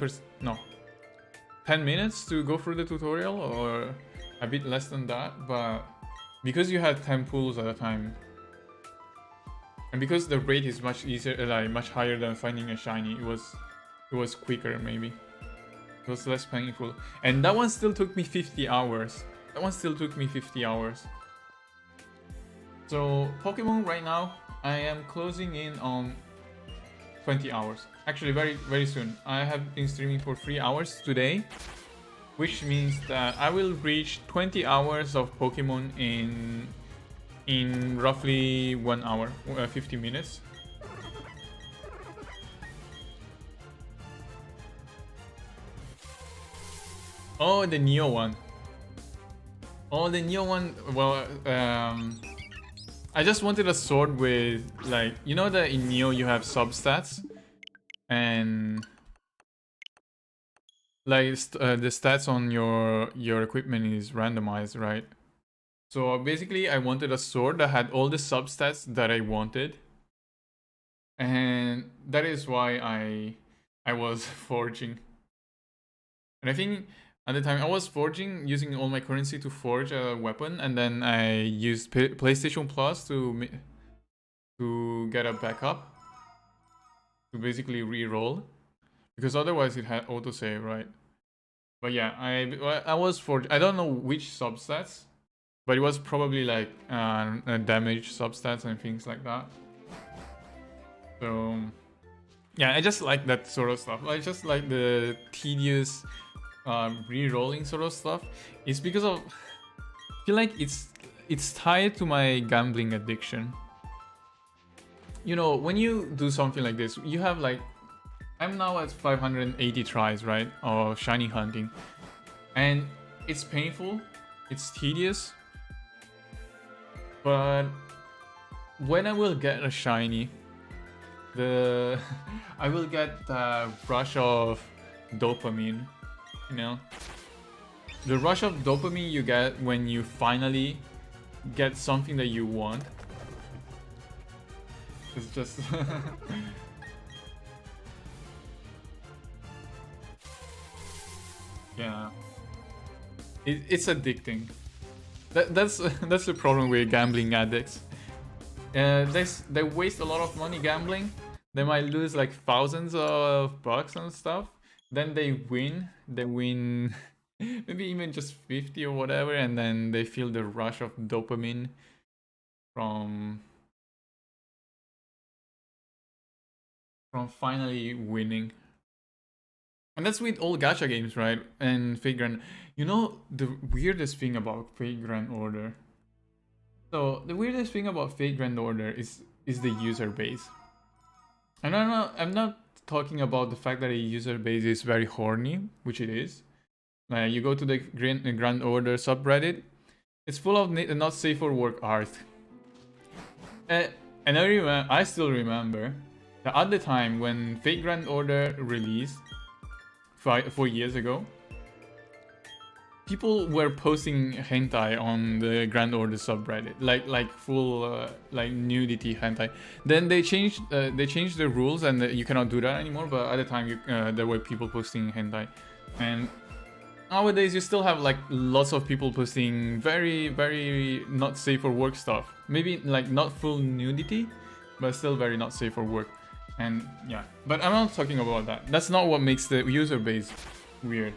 minutes to go through the tutorial, or a bit less than that, but because you had 10 pools at a time, and because the rate is much easier, like much higher than finding a shiny, it was quicker. Maybe it was less painful. And that one still took me 50 hours. So Pokemon right now, I am closing in on 20 hours. Actually, very soon. I have been streaming for 3 hours today, which means that I will reach 20 hours of Pokemon in roughly 1 hour, 50 minutes. Oh, the Neo one. Well, I just wanted a sword with, like, you know that in Neo you have substats, and like the stats on your equipment is randomized, right? So basically I wanted a sword that had all the substats that I wanted, and that is why I was forging. And I think at the time I was forging, using all my currency to forge a weapon, and then I used PlayStation Plus to get a backup to basically re-roll, because otherwise it had autosave, right? But yeah, I was forged. I don't know which substats, but it was probably like damage substats and things like that. So yeah, I just like that sort of stuff. I just like the tedious re-rolling sort of stuff. It's because of, I feel like it's tied to my gambling addiction. You know, when you do something like this, you have like, I'm now at 580 tries, right, of shiny hunting, and it's painful, it's tedious, but when I will get a shiny, I will get the rush of dopamine, you know, The rush of dopamine you get when you finally get something that you want. It's just yeah. It's addicting. That's that's the problem with gambling addicts. They waste a lot of money gambling. They might lose like thousands of bucks and stuff. Then they win. They win maybe even just 50 or whatever, and then they feel the rush of dopamine from finally winning. And that's with all gacha games, right? And Fate Grand. You know the weirdest thing about Fate Grand Order? So the weirdest thing about Fate Grand Order is the user base. And I'm not talking about the fact that a user base is very horny, which it is. You go to the Grand Order subreddit, it's full of not safe for work art. And I still remember that at the time when Fate Grand Order released 4 years ago, people were posting hentai on the Grand Order subreddit, like full like nudity hentai. Then they changed the rules and you cannot do that anymore. But at the time, there were people posting hentai, and nowadays you still have like lots of people posting very, very not safe for work stuff. Maybe like not full nudity, but still very not safe for work. And yeah, but I'm not talking about that. That's not what makes the user base weird.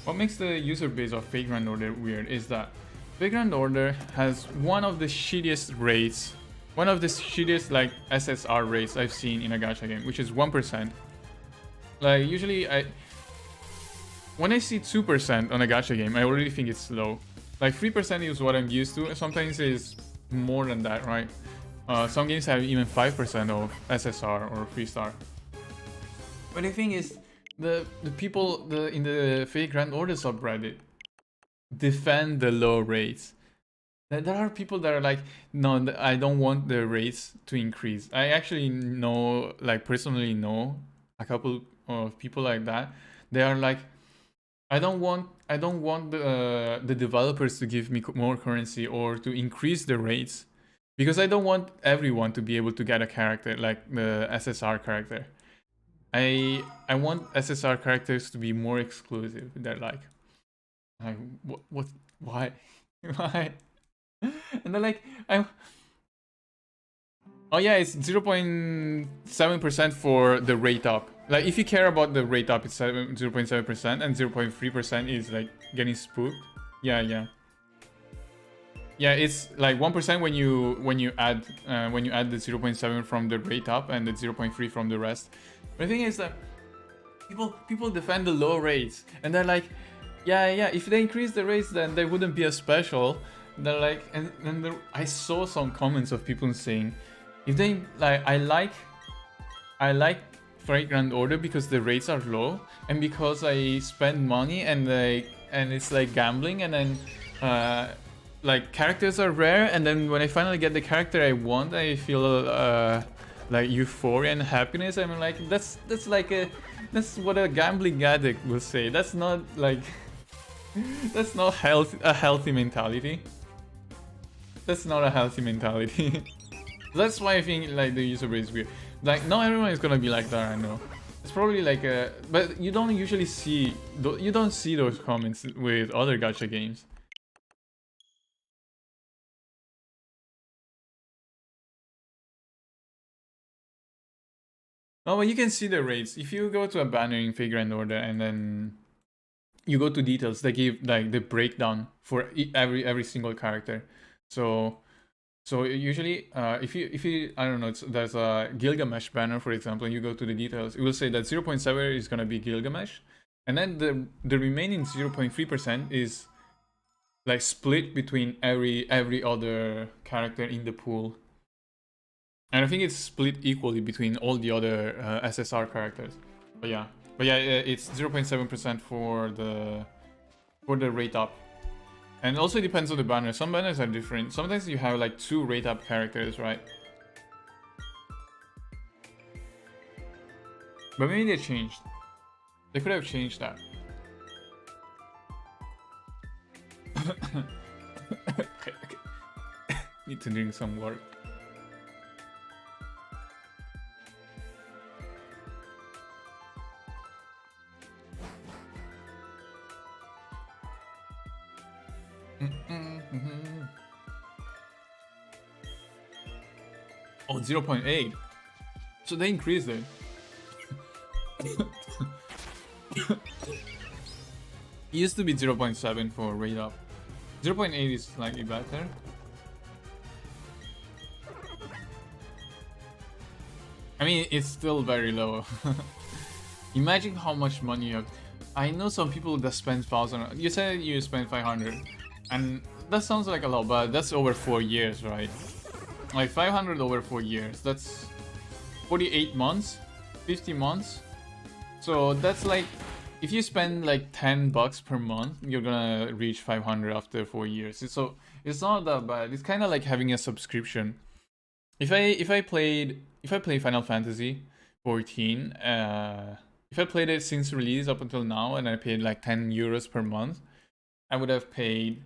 What makes the user base of Fate Grand Order weird is that Fate Grand Order has one of the shittiest rates, one of the shittiest like SSR rates I've seen in a gacha game, which is 1%. Like usually when I see 2% on a gacha game, I already think it's low. Like 3% is what I'm used to. Sometimes it's more than that, right? Some games have even 5% of SSR or 3-star. But the thing is, the people in the Fate Grand Order subreddit defend the low rates. There are people that are like, no, I don't want the rates to increase. I actually know, like personally know a couple of people like that. They are like, I don't want the developers to give me more currency or to increase the rates, because I don't want everyone to be able to get a character like the SSR character. I want SSR characters to be more exclusive. They're like what why why? And they're like, oh yeah, it's 0.7% for the rate up. Like if you care about the rate up, it's 0.7%, and 0.3% is like getting spooked. Yeah, it's like 1% when you add the 0.7 from the rate up and the 0.3 from the rest. But the thing is that people defend the low rates, and they're like, yeah, if they increase the rates, then they wouldn't be as special. They're like, and I saw some comments of people saying, if they like, I like Fate Grand Order because the rates are low, and because I spend money and it's like gambling, and then like characters are rare, and then when I finally get the character I want, I feel like euphoria and happiness. I'm like, that's what a gambling addict will say. That's not like that's not a healthy mentality. That's not a healthy mentality. That's why I think like the user base is weird. Like not everyone is gonna be like that, I know. It's probably like but you don't usually see those comments with other gacha games. Oh, but you can see the rates. If you go to a banner in Fate Grand Order and then you go to details, they give like the breakdown for every single character. So usually, if you I don't know, there's a Gilgamesh banner, for example, and you go to the details, it will say that 0.7 is gonna be Gilgamesh, and then the remaining 0.3% is like split between every other character in the pool. And I think it's split equally between all the other SSR characters. But yeah, it's 0.7% for the rate up. And also it depends on the banner. Some banners are different. Sometimes you have like 2 rate up characters, right? But maybe they changed. They could have changed that. Okay. Need to drink some water. Oh, 0.8. So they increased it. It used to be 0.7 for rate up. 0.8 is slightly better. I mean, it's still very low. Imagine how much money you have. I know some people that spend 1,000. You said you spend 500, and that sounds like a lot, but that's over 4 years, right? Like 500 over 4 years. That's 48 months, 50 months. So that's like, if you spend like $10 per month, you're gonna reach 500 after 4 years. So it's not that bad. It's kind of like having a subscription. If I play Final Fantasy 14, if I played it since release up until now, and I paid like 10 euros per month, I would have paid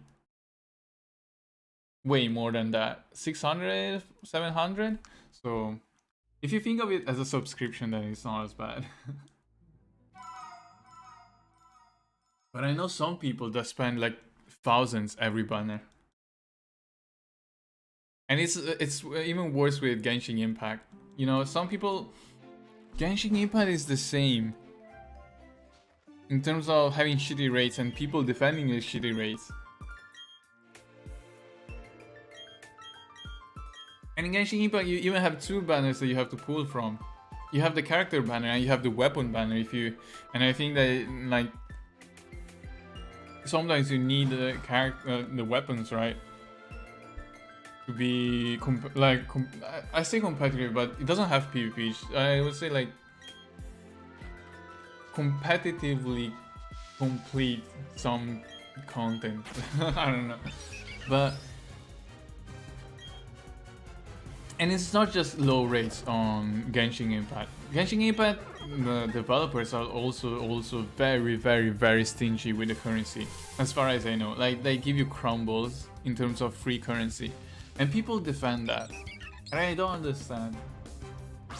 way more than that, 600, 700. So if you think of it as a subscription, then it's not as bad. But I know some people that spend like thousands every banner. And it's even worse with Genshin Impact. You know, some people, Genshin Impact is the same in terms of having shitty rates and people defending the shitty rates. And in Genshin Impact, you even have two banners that you have to pull from. You have the character banner and you have the weapon banner. And I think that like sometimes you need the the weapons, right? To be I say competitive, but it doesn't have PvP. I would say like competitively complete some content. I don't know, but. And it's not just low rates on Genshin Impact. Genshin Impact, the developers are also very stingy with the currency, as far as I know. Like, they give you crumbles in terms of free currency, and people defend that, and I don't understand.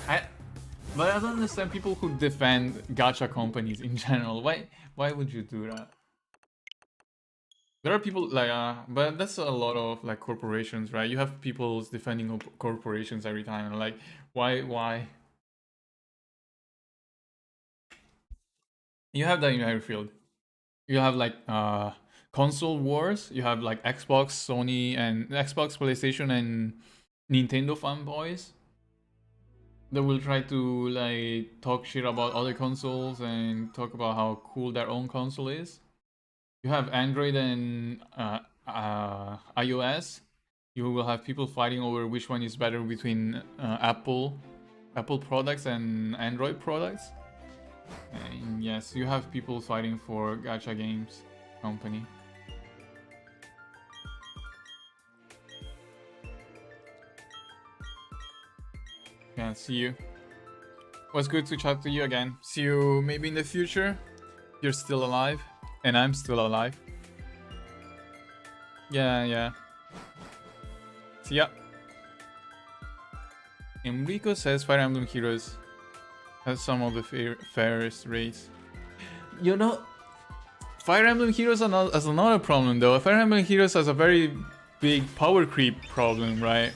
But I don't understand people who defend gacha companies in general. Why would you do that? There are people like, but that's a lot of like corporations, right? You have people defending corporations every time, and like, why? You have that in every field. You have like console wars. You have like Xbox, Sony, and Xbox, PlayStation, and Nintendo fanboys that will try to like talk shit about other consoles and talk about how cool their own console is. You have Android and iOS. You will have people fighting over which one is better between Apple products and Android products. And yes, you have people fighting for gacha games company. Yeah, see you. It was good to chat to you again. See you maybe in the future. You're still alive. And I'm still alive. Yeah. See ya. Enrico says Fire Emblem Heroes has some of the fairest rates. You know, Fire Emblem Heroes has another problem though. Fire Emblem Heroes has a very big power creep problem, right?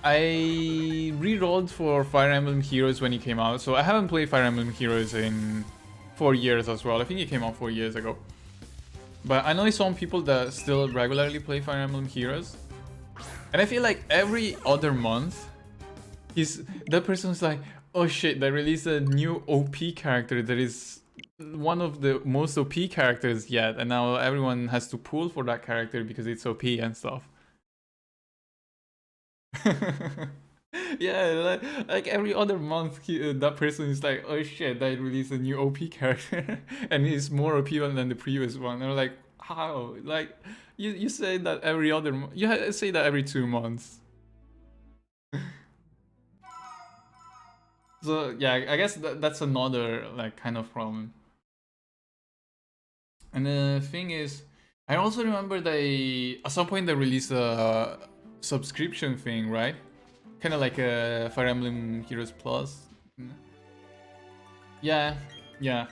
I re-rolled for Fire Emblem Heroes when it came out, so I haven't played Fire Emblem Heroes in 4 years as well. I think it came out 4 years ago. But I know some people that still regularly play Fire Emblem Heroes. And I feel like every other month, that person's like, oh shit, they released a new OP character that is one of the most OP characters yet, and now everyone has to pull for that character because it's OP and stuff. Yeah, like every other month, that person is like, oh shit, they released a new OP character and he's more OP than the previous one. And I'm like, how? Like, you say that every other you say that every 2 months. So yeah, I guess that's another like kind of problem. And the thing is, I also remember they at some point they released a subscription thing, right? Kind of like a Fire Emblem Heroes Plus. Yeah, yeah.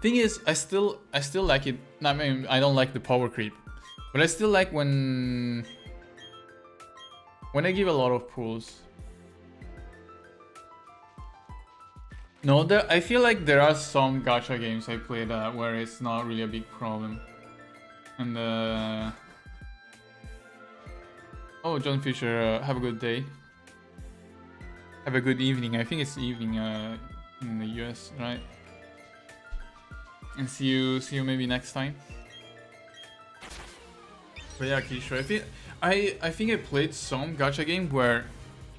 Thing is, I still like it. I mean, I don't like the power creep, but I still like when I give a lot of pulls. No, I feel like there are some gacha games I played where it's not really a big problem. And oh, John Fisher, have a good day. Have a good evening. I think it's evening in the US, right? And see you maybe next time. But yeah, Kishore, I think I played some gacha game where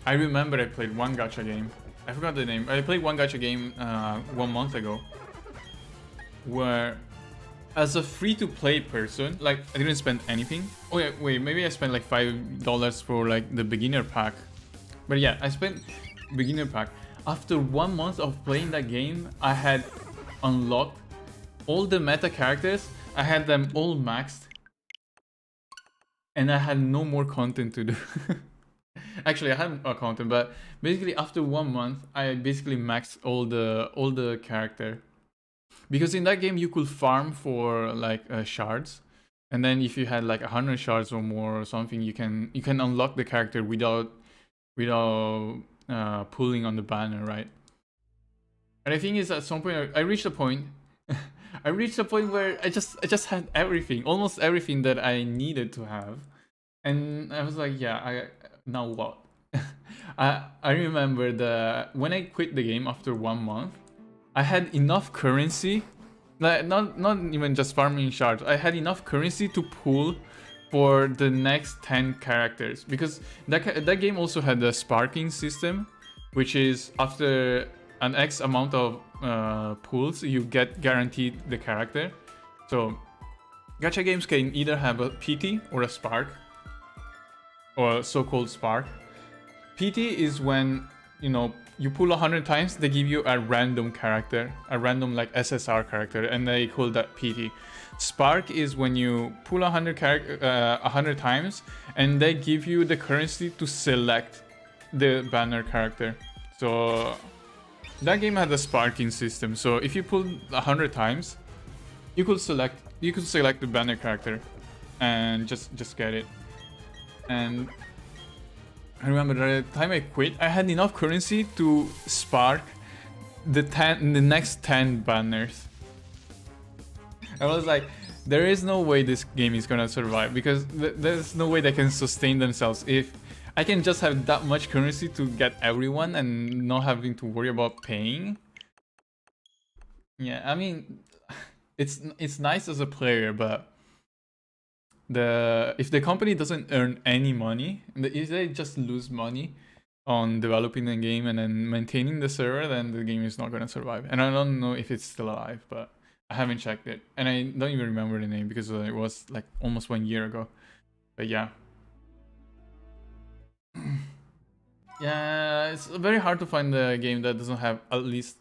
I remember I played one gacha game. I forgot the name. I played one gacha game 1 month ago, where as a free-to-play person, like I didn't spend anything. Oh yeah, wait, maybe I spent like $5 for like the beginner pack. But yeah, I spent beginner pack. After 1 month of playing that game, I had unlocked all the meta characters. I had them all maxed, and I had no more content to do. Actually, I had a content, but basically after 1 month, I basically maxed all the character. Because in that game you could farm for like shards, and then if you had like 100 shards or more or something, you can unlock the character without pulling on the banner, right? And I think is at some point I reached a point. I reached a point where I just had everything, almost everything that I needed to have, and I was like, yeah, now what? I remember when I quit the game after 1 month, I had enough currency, like not even just farming shards. I had enough currency to pull for the next 10 characters, because that game also had a sparking system, which is after an X amount of pulls, you get guaranteed the character. So gacha games can either have a PT or a spark, or a so-called spark. PT is when, you know, you pull 100 times, they give you a random character, a random like SSR character, and they call that PT. Spark is when you pull 100 times, and they give you the currency to select the banner character. So that game had a sparking system. So if you pull 100 times, you could select the banner character, and just get it. And I remember the time I quit, I had enough currency to spark the next 10 banners. I was like, there is no way this game is gonna survive, because there's no way they can sustain themselves if I can just have that much currency to get everyone and not having to worry about paying. Yeah, I mean, it's nice as a player, but if the company doesn't earn any money, if they just lose money on developing the game and then maintaining the server, then the game is not gonna survive. And I don't know if it's still alive, but I haven't checked it, and I don't even remember the name because it was like almost 1 year ago. But yeah. Yeah, it's very hard to find a game that doesn't have at least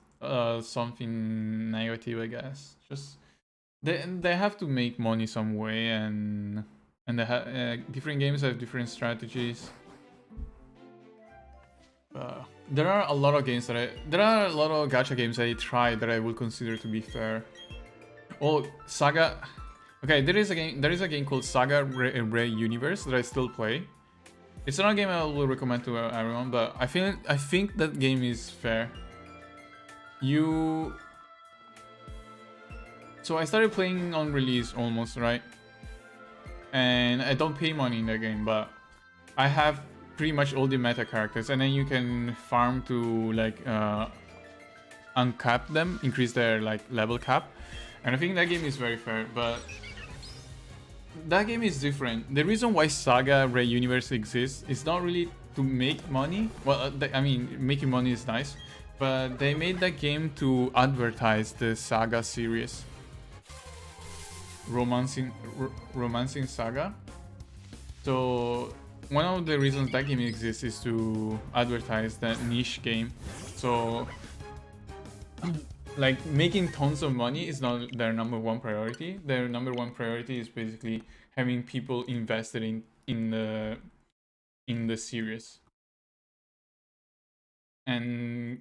something negative, I guess. Just they have to make money some way, and different games have different strategies. There are a lot of games there are a lot of gacha games I tried that I would consider to be fair. Oh, Saga. Okay, there is a game called Saga Ray Universe that I still play. It's not a game I will recommend to everyone, but I think that game is fair. So I started playing on release almost, right? And I don't pay money in the game, but I have pretty much all the meta characters, and then you can farm to like uncap them, increase their like level cap. And I think that game is very fair, but that game is different. The reason why Saga Ray Universe exists is not really to make money. Well, I mean, making money is nice, but they made that game to advertise the Saga series. Romancing Saga. So one of the reasons that game exists is to advertise that niche game. So like making tons of money is not their number one priority. Their number one priority is basically having people invested in the series. And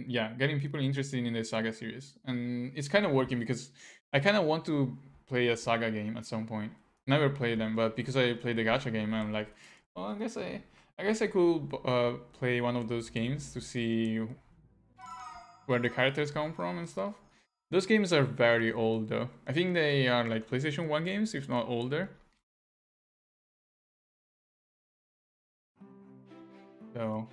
yeah, getting people interested in the Saga series. And it's kind of working because I kind of want to play a Saga game at some point. Never played them, but because I played the gacha game, I'm like, well, I guess I could play one of those games to see where the characters come from and stuff. Those games are very old though. I think they are like PlayStation 1 games, if not older. So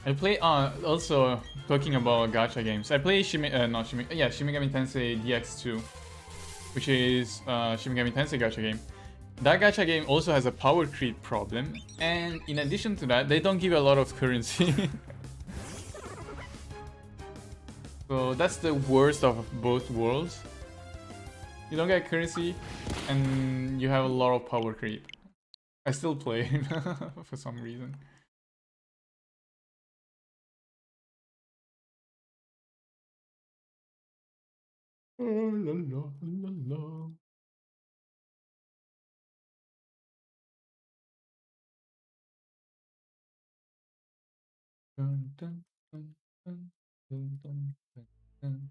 I play also talking about gacha games. I play Shin Megami Tensei DX2, which is Shin Megami Tensei gacha game. That gacha game also has a power creep problem, and in addition to that, they don't give a lot of currency. So that's the worst of both worlds. You don't get currency, and you have a lot of power creep. I still play for some reason. Oh, la, la, la, la. Dun, dun, dun, dun, dun, dun, dun,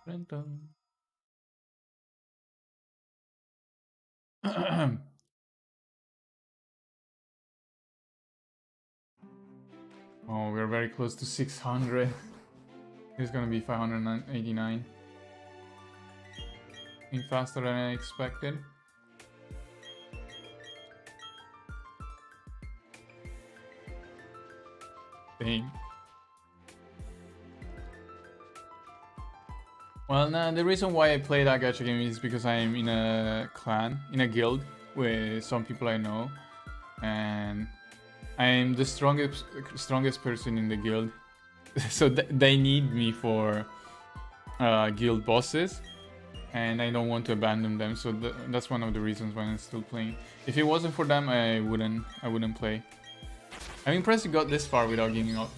dun, dun. Oh, we're very close to 600. It's gonna be 589. Faster than I expected. Dang. Well, nah, the reason why I play that gacha game is because I'm in a clan, in a guild with some people I know, and I'm the strongest person in the guild. So they need me for guild bosses, and I don't want to abandon them. So that's one of the reasons why I'm still playing. If it wasn't for them, I wouldn't play. I'm impressed you got this far without giving up.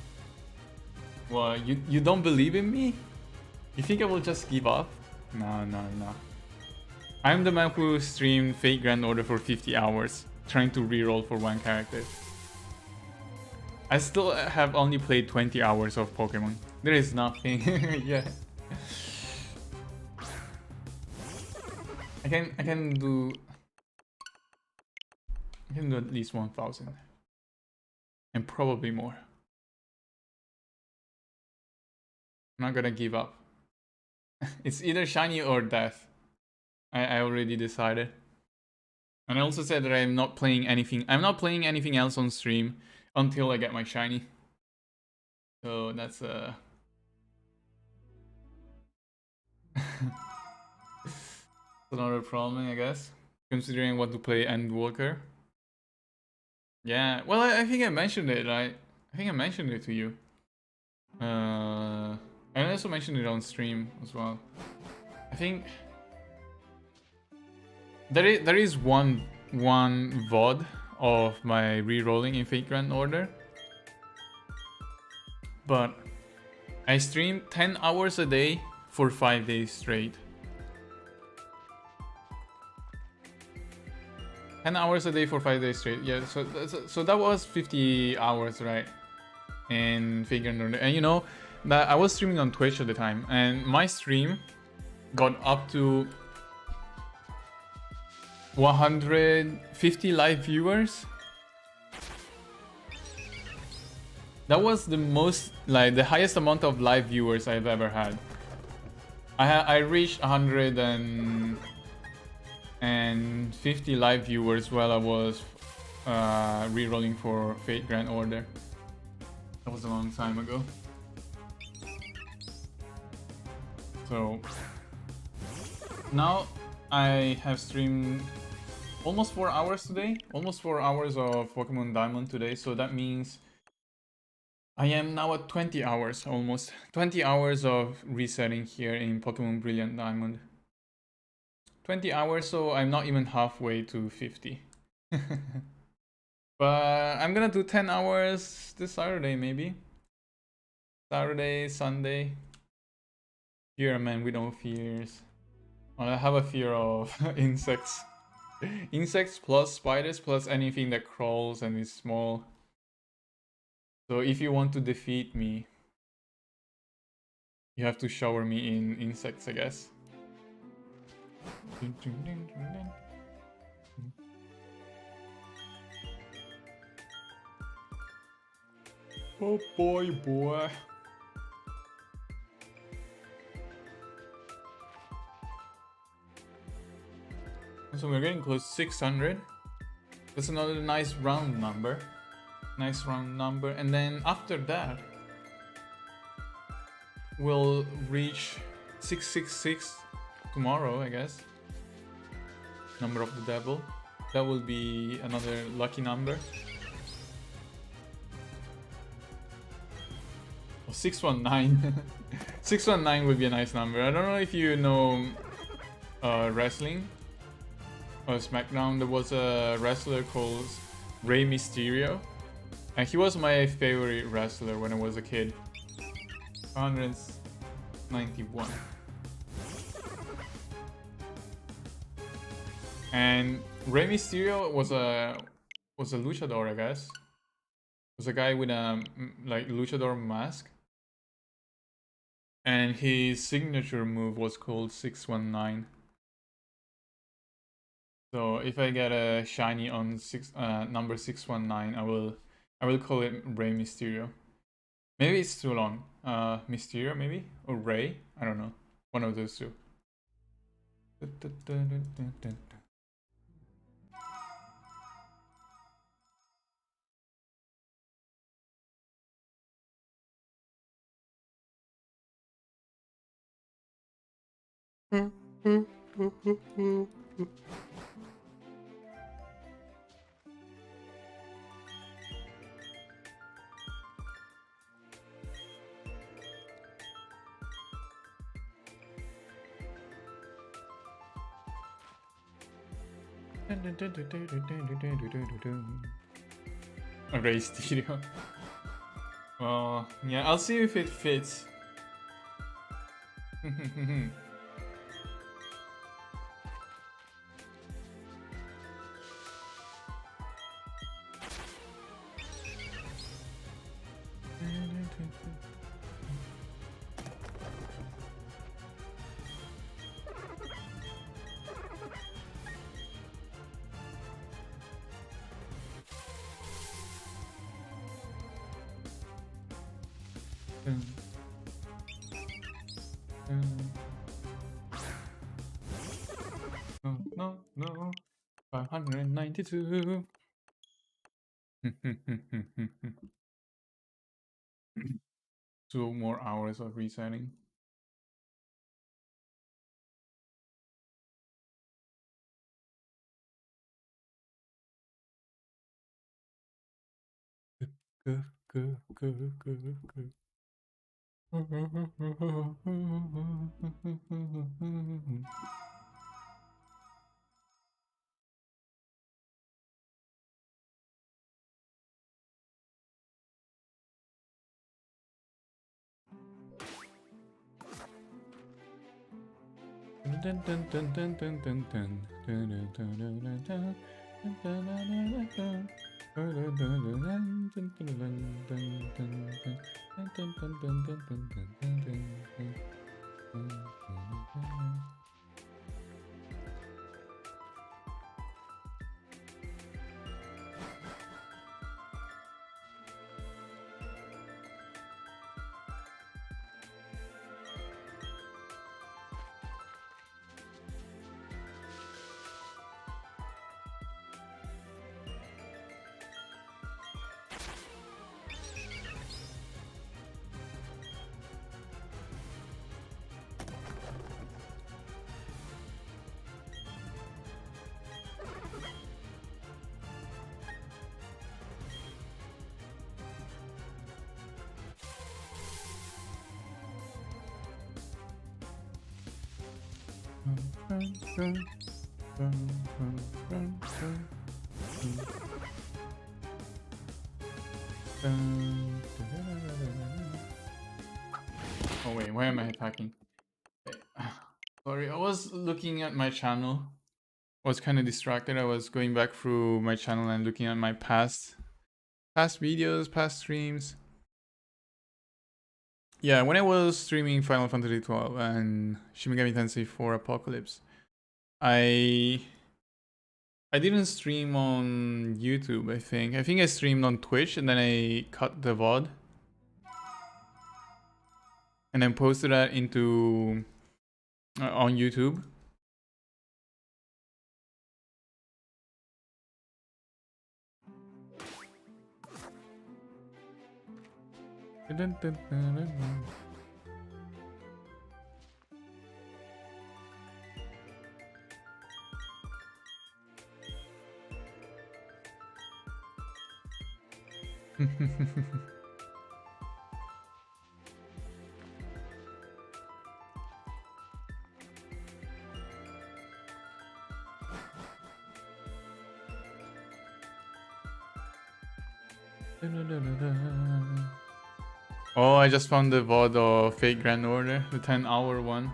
Well, you don't believe in me? You think I will just give up? No, no, no. I'm the man who streamed Fate Grand Order for 50 hours, trying to reroll for one character. I still have only played 20 hours of Pokemon. There is nothing. Yeah. I can do at least 1,000. And probably more. I'm not gonna give up. It's either shiny or death. I already decided. And I also said that I'm not playing anything. I'm not playing anything else on stream until I get my shiny. So that's another problem, I guess. Considering what to play Endwalker. Yeah, well, I think I mentioned it, right? I think I mentioned it to you. I also mentioned it on stream as well. I think there is one VOD of my re-rolling in Fate Grand Order, but I streamed 10 hours a day for 5 days straight. 10 hours a day for 5 days straight. Yeah, so that was 50 hours, right? In Fate Grand Order. And you know that I was streaming on Twitch at the time, and my stream got up to 150 live viewers. That was the most, like, the highest amount of live viewers I've ever had. I reached 150 live viewers while I was re-rolling for Fate Grand Order. That was a long time ago. So now I have streamed almost 4 hours today. Almost 4 hours of Pokemon Diamond today. So that means I am now at 20 hours almost. 20 hours of resetting here in Pokemon Brilliant Diamond. 20 hours, so I'm not even halfway to 50. But I'm gonna do 10 hours this Saturday, maybe. Saturday, Sunday. Fear, man, we don't fears. Well, I have a fear of insects. Insects plus spiders plus anything that crawls and is small. So if you want to defeat me, you have to shower me in insects, I guess. Oh boy, boy. So we're getting close to 600. That's another nice round number. Nice round number. And then after that, we'll reach 666 tomorrow, I guess. Number of the devil. That will be another lucky number. Oh, 619. 619 would be a nice number. I don't know if you know wrestling or SmackDown. There was a wrestler called Rey Mysterio. And he was my favorite wrestler when I was a kid. 191. And Rey Mysterio was a luchador, I guess. Was a guy with a like luchador mask. And his signature move was called 619. So if I get a shiny on number 619, I will call it Rey Mysterio. Maybe it's too long. Mysterio maybe? Or Rey? I don't know. One of those two. A Rey Stereo. Well, yeah, I'll see if it fits. No. 592. 2 more hours of resetting. Go. Oh wait, why am I attacking? Sorry, I was looking at my channel. I was kind of distracted. I was going back through my channel and looking at my past videos, past streams. Yeah, when I was streaming Final Fantasy 12 and Shin Megami Tensei 4 Apocalypse, I didn't stream on YouTube, I think. I think I streamed on Twitch and then I cut the VOD. And then posted that into on YouTube. Oh, I just found the VOD of Fate Grand Order, the 10-hour one.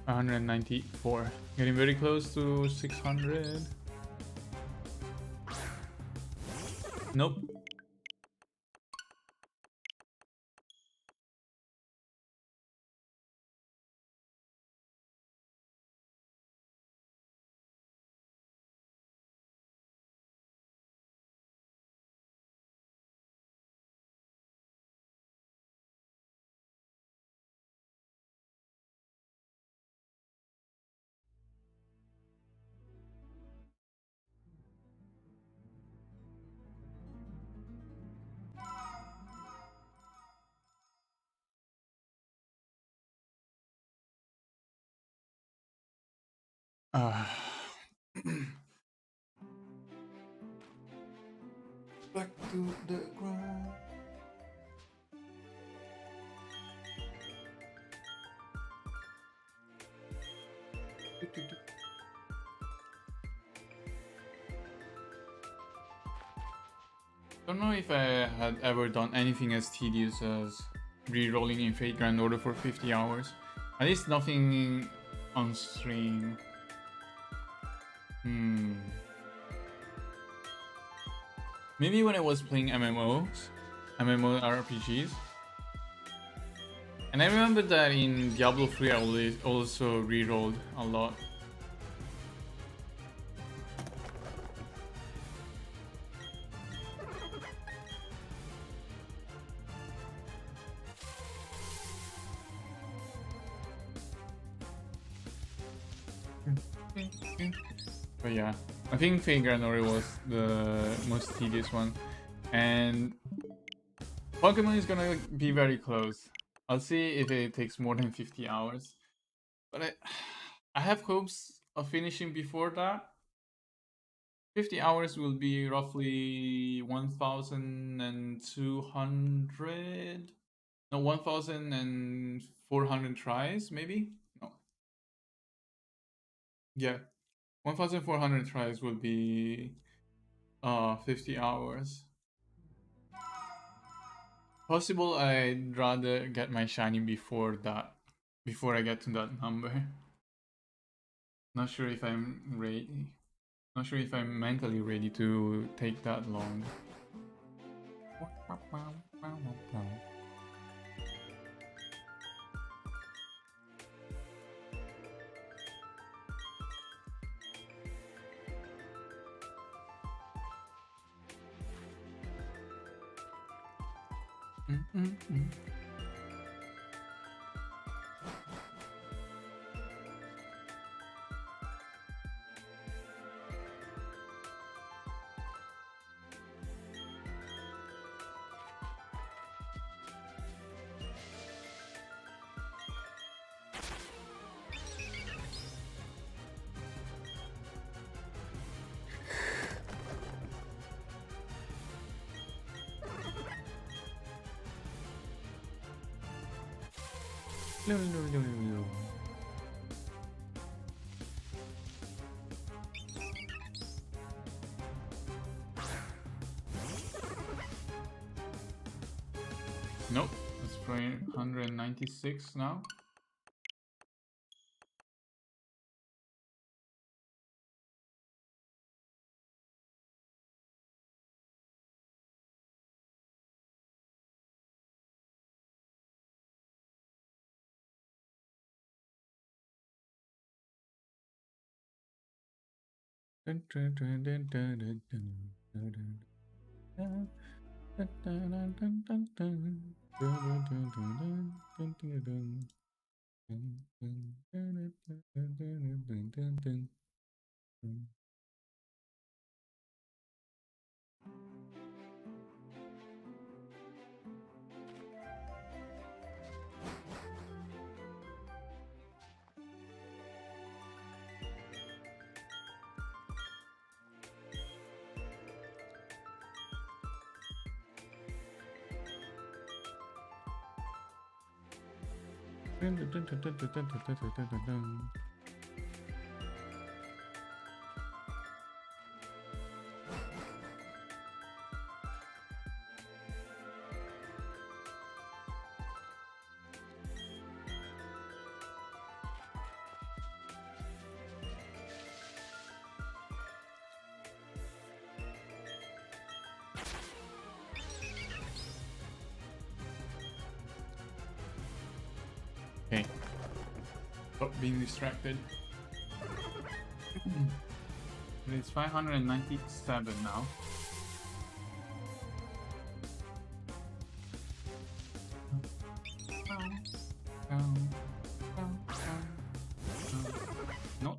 $194. Getting very close to 600. Nope. Back to the ground. Don't know if I had ever done anything as tedious as re-rolling in Fate Grand Order for 50 hours. At least nothing on stream. Maybe when I was playing MMORPGs. And I remember that in Diablo 3 I also re-rolled a lot. But yeah, I think Fate Grand Order was the most tedious one. And Pokemon is gonna be very close. I'll see if it takes more than 50 hours. But I have hopes of finishing before that. 50 hours will be roughly 1,200... No, 1,400 tries, maybe? No, Yeah, 1,400 tries would be 50 hours. Possible I'd rather get my shiny before that, before I get to that number. Not sure if I'm ready. Not sure if I'm mentally ready to take that long. Nope, let's try 196 now. Okay. Stop being distracted. It's 597 now. No.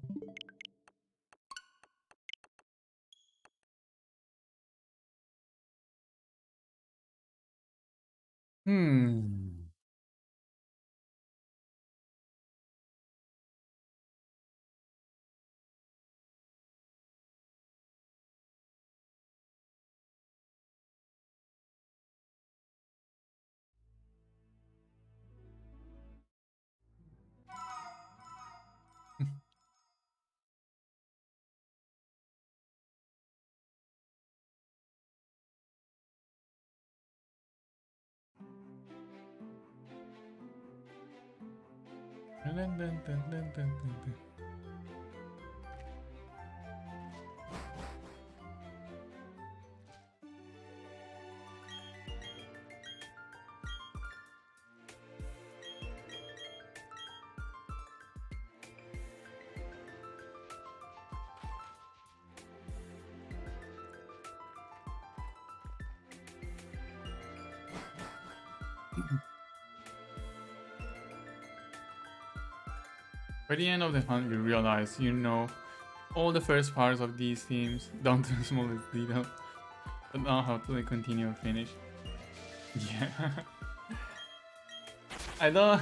By the end of the hunt, you realize you know all the first parts of these themes down to the smallest detail, but now how to continue and finish. Yeah. I don't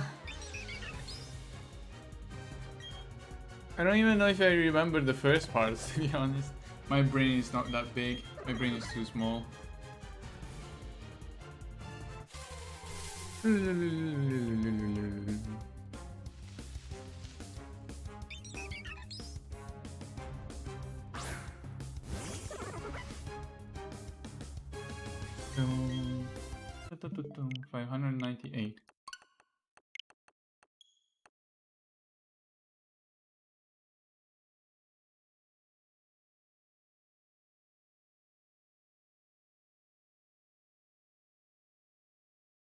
even know if I remember the first parts, to be honest. My brain is not that big. My brain is too small. 598.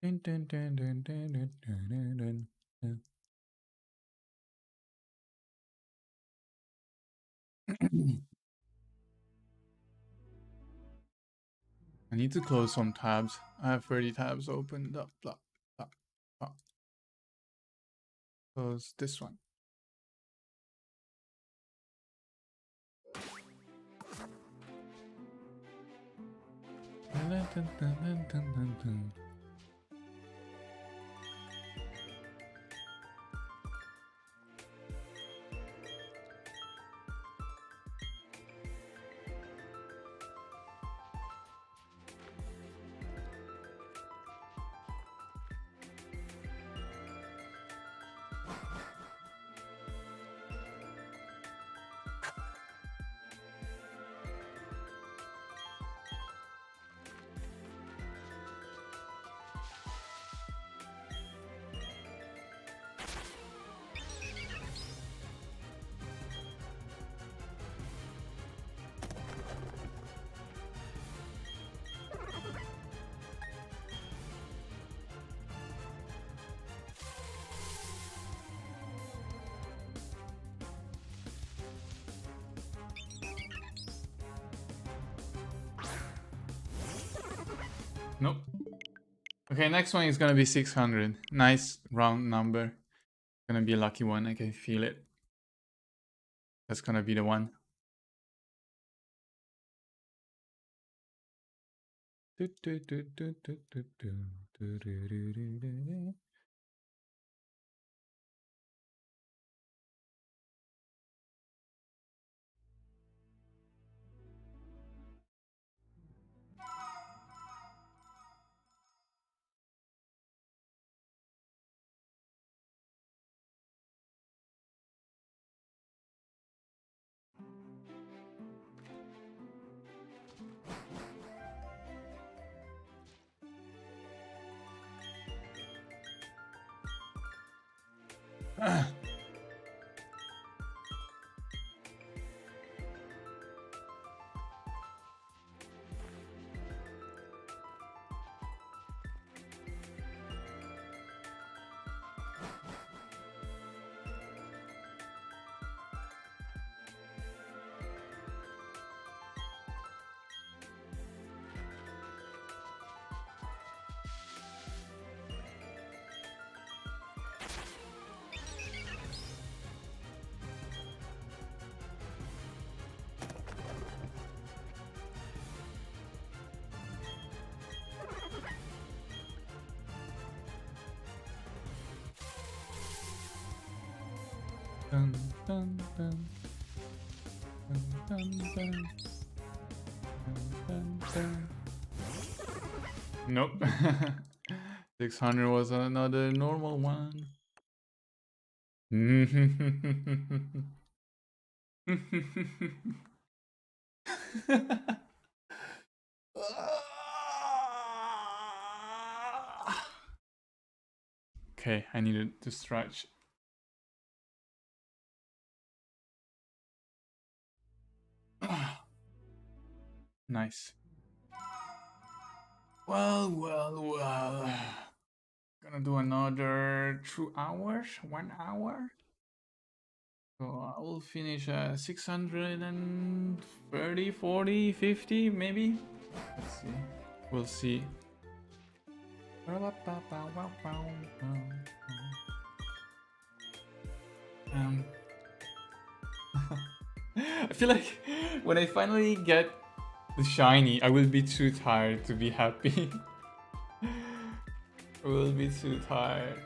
Dun, dun, dun, dun, dun, dun, dun, dun, dun. I need to close some tabs. I have 30 tabs opened up. Blah, blah, blah. Close this one. Dun, dun, dun, dun, dun, dun, dun. Nope. Okay, next one is gonna be 600. Nice round number. Gonna be a lucky one. I can feel it. That's gonna be the one. Dun, dun, dun. Dun, dun, dun. Dun, dun, dun. Nope. 600 was another normal one. Okay, I needed to stretch. Nice. Well. Gonna do another 2 hours, 1 hour. So I will finish 630, 40, 50 maybe. Let's see. We'll see. I feel like when I finally get the shiny, I will be too tired to be happy. I will be too tired.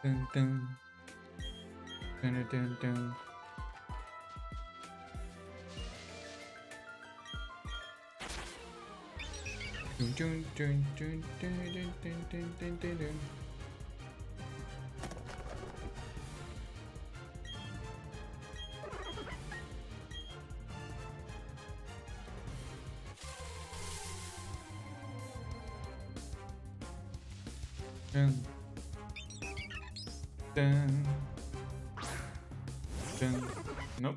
Dun, dun. Dun, dun, dun. Dun, dun, dun, dun, dun, dun, dun, dun, dun, dun. Dun, dun, dun. Nope.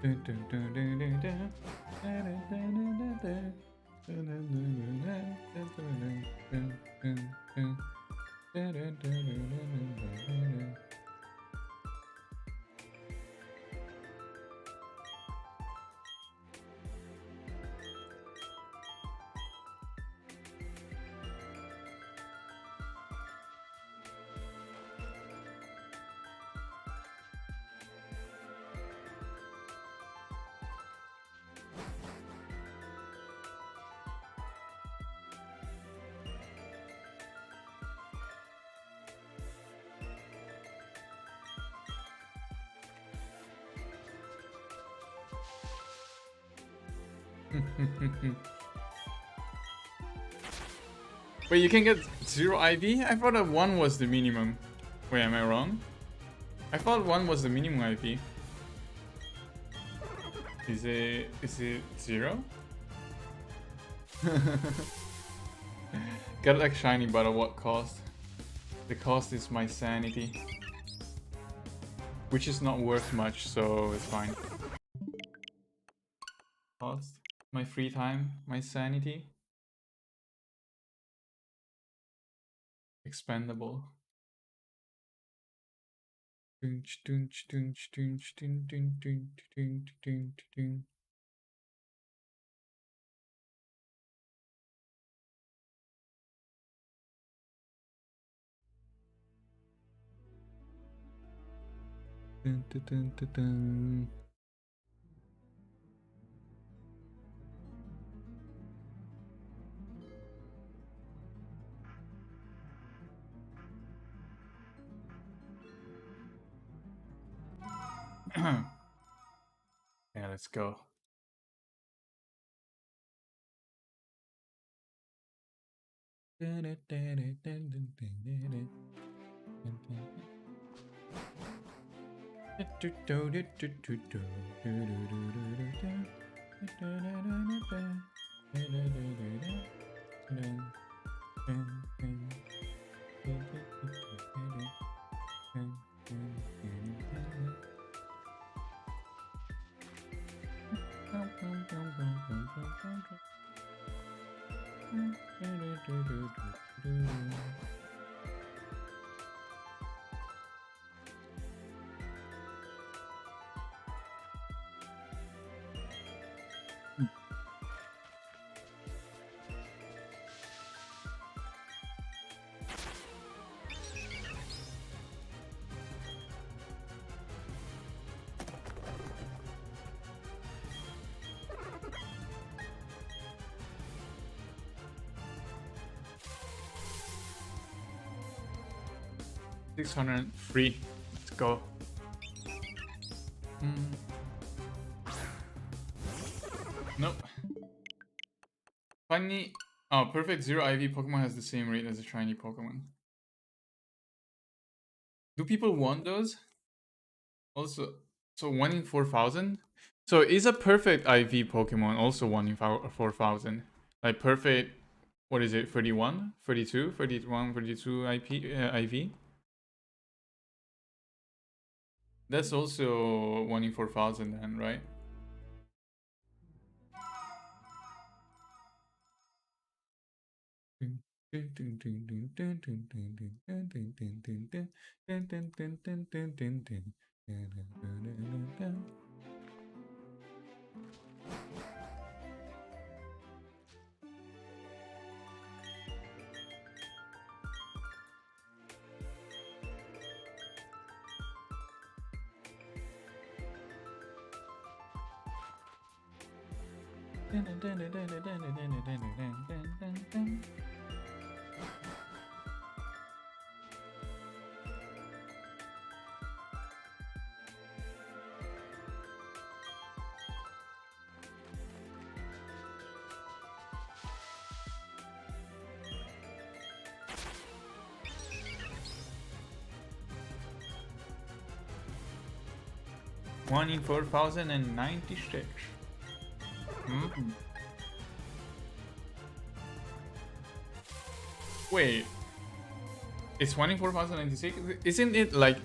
Dun, dun, dun, dun, dun, dun. Dun, dun, dun, dun, dun, dun. Dun, dun, dun, dun, dun, dun, dun, dun. Dun, dun, dun, dun, dun, dun, dun, dun. Wait, you can get 0 IV? I thought that 1 was the minimum. Wait, am I wrong? I thought 1 was the minimum IV. Is it 0? Get like shiny, but at what cost? The cost is my sanity. Which is not worth much, so it's fine. Cost? My free time? My sanity? Expendable. Dunch, dunch, dunch, dunch, dun, dun, dun, dun, dun, dun. Dun, dun, dun, dun, dun. Yeah, let's go. $603. Let's go. Nope. Funny. Oh, perfect 0 IV Pokemon has the same rate as a shiny Pokemon. Do people want those? Also, so 1 in 4,000? So is a perfect IV Pokemon also 1 in 4,000? Like perfect, what is it, 31? 32? 31, 32 IV? That's also 1 in 4,000 then, right? One in 4,096. Wait, it's 1 in 4,096? Isn't it like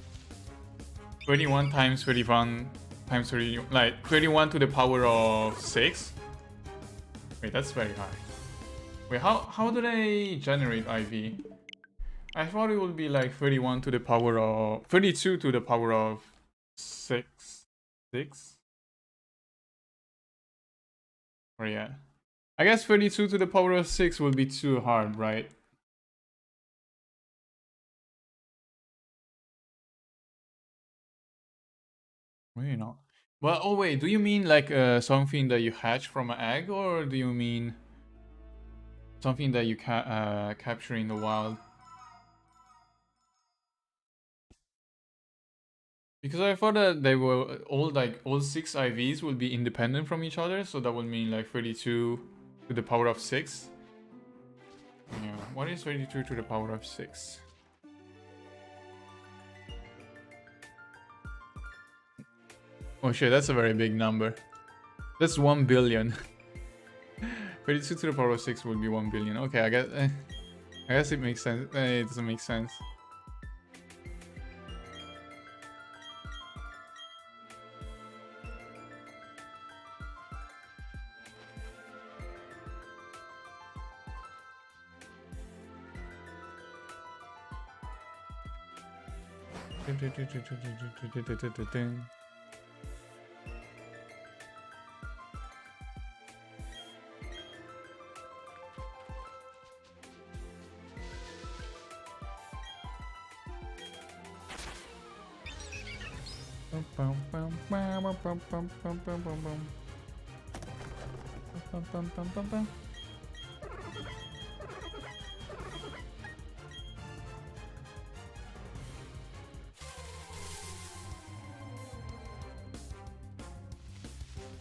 31 times 31 times 30, like 31 to the power of 6? Wait, that's very high. Wait, how do they generate IV? I thought it would be like 31 to the power of 32 to the power of 6. Or yeah. I guess 32 to the power of 6 would be too hard, right? Wait, not. Well, oh wait, do you mean like something that you hatch from an egg, or do you mean something that you capture in the wild? Because I thought that they were all 6 IVs will be independent from each other, so that would mean like 32 to the power of 6. Yeah, what is 32 to the power of 6? Oh shit, that's a very big number. That's 1 billion. 32 to the power of 6 would be 1 billion. Okay, I guess it makes sense. It doesn't make sense.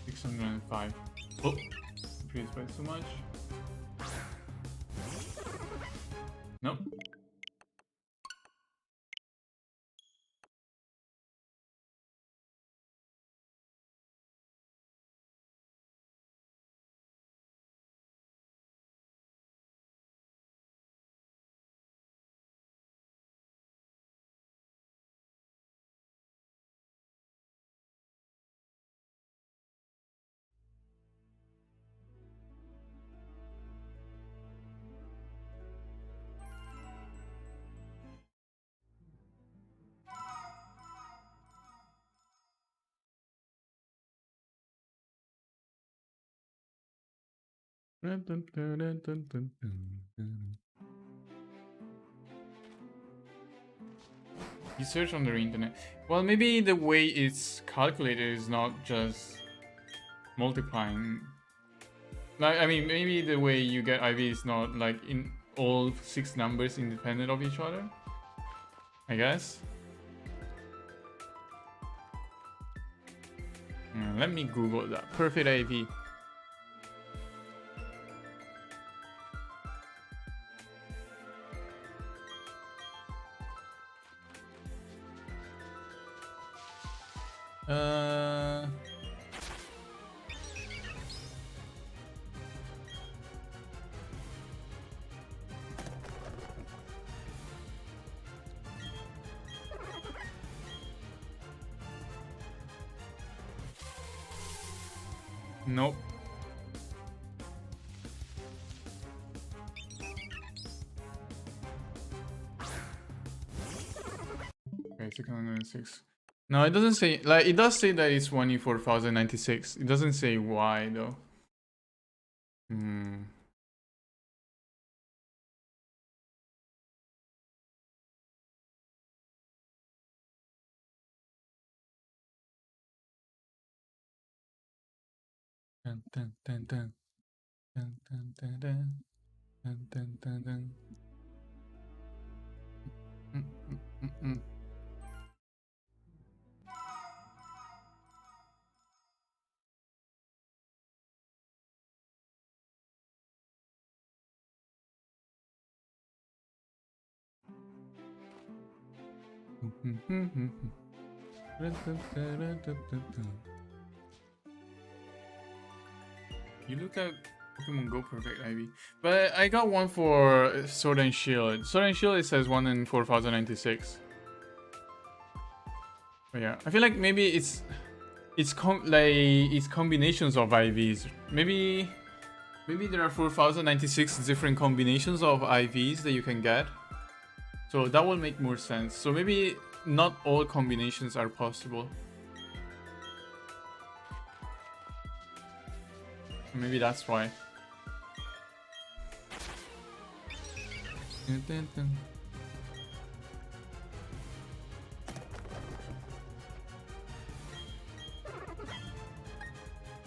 $605. Oh, increased by too much. Nope. You search on the internet. Well, maybe the way it's calculated is not just multiplying. Like, I mean, maybe the way you get IV is not like in all 6 numbers independent of each other, I guess. Let me Google that. Perfect IV. Nope. Okay, 606. No, it doesn't say, like, it does say that it's 1 in 4096. It doesn't say why, though. Hmm. Dun, dun, dun, dun. Dun, dun, dun, dun. Dun, dun, dun, dun. Mm, mm, mm, mm. You look at Pokemon Go Perfect Ivy. But I got one for Sword and Shield. Sword and Shield, it says 1 in 4096. But yeah, I feel like maybe it's combinations of IVs. Maybe there are 4096 different combinations of IVs that you can get. So that will make more sense. So maybe not all combinations are possible. Maybe that's why. Dun, dun, dun.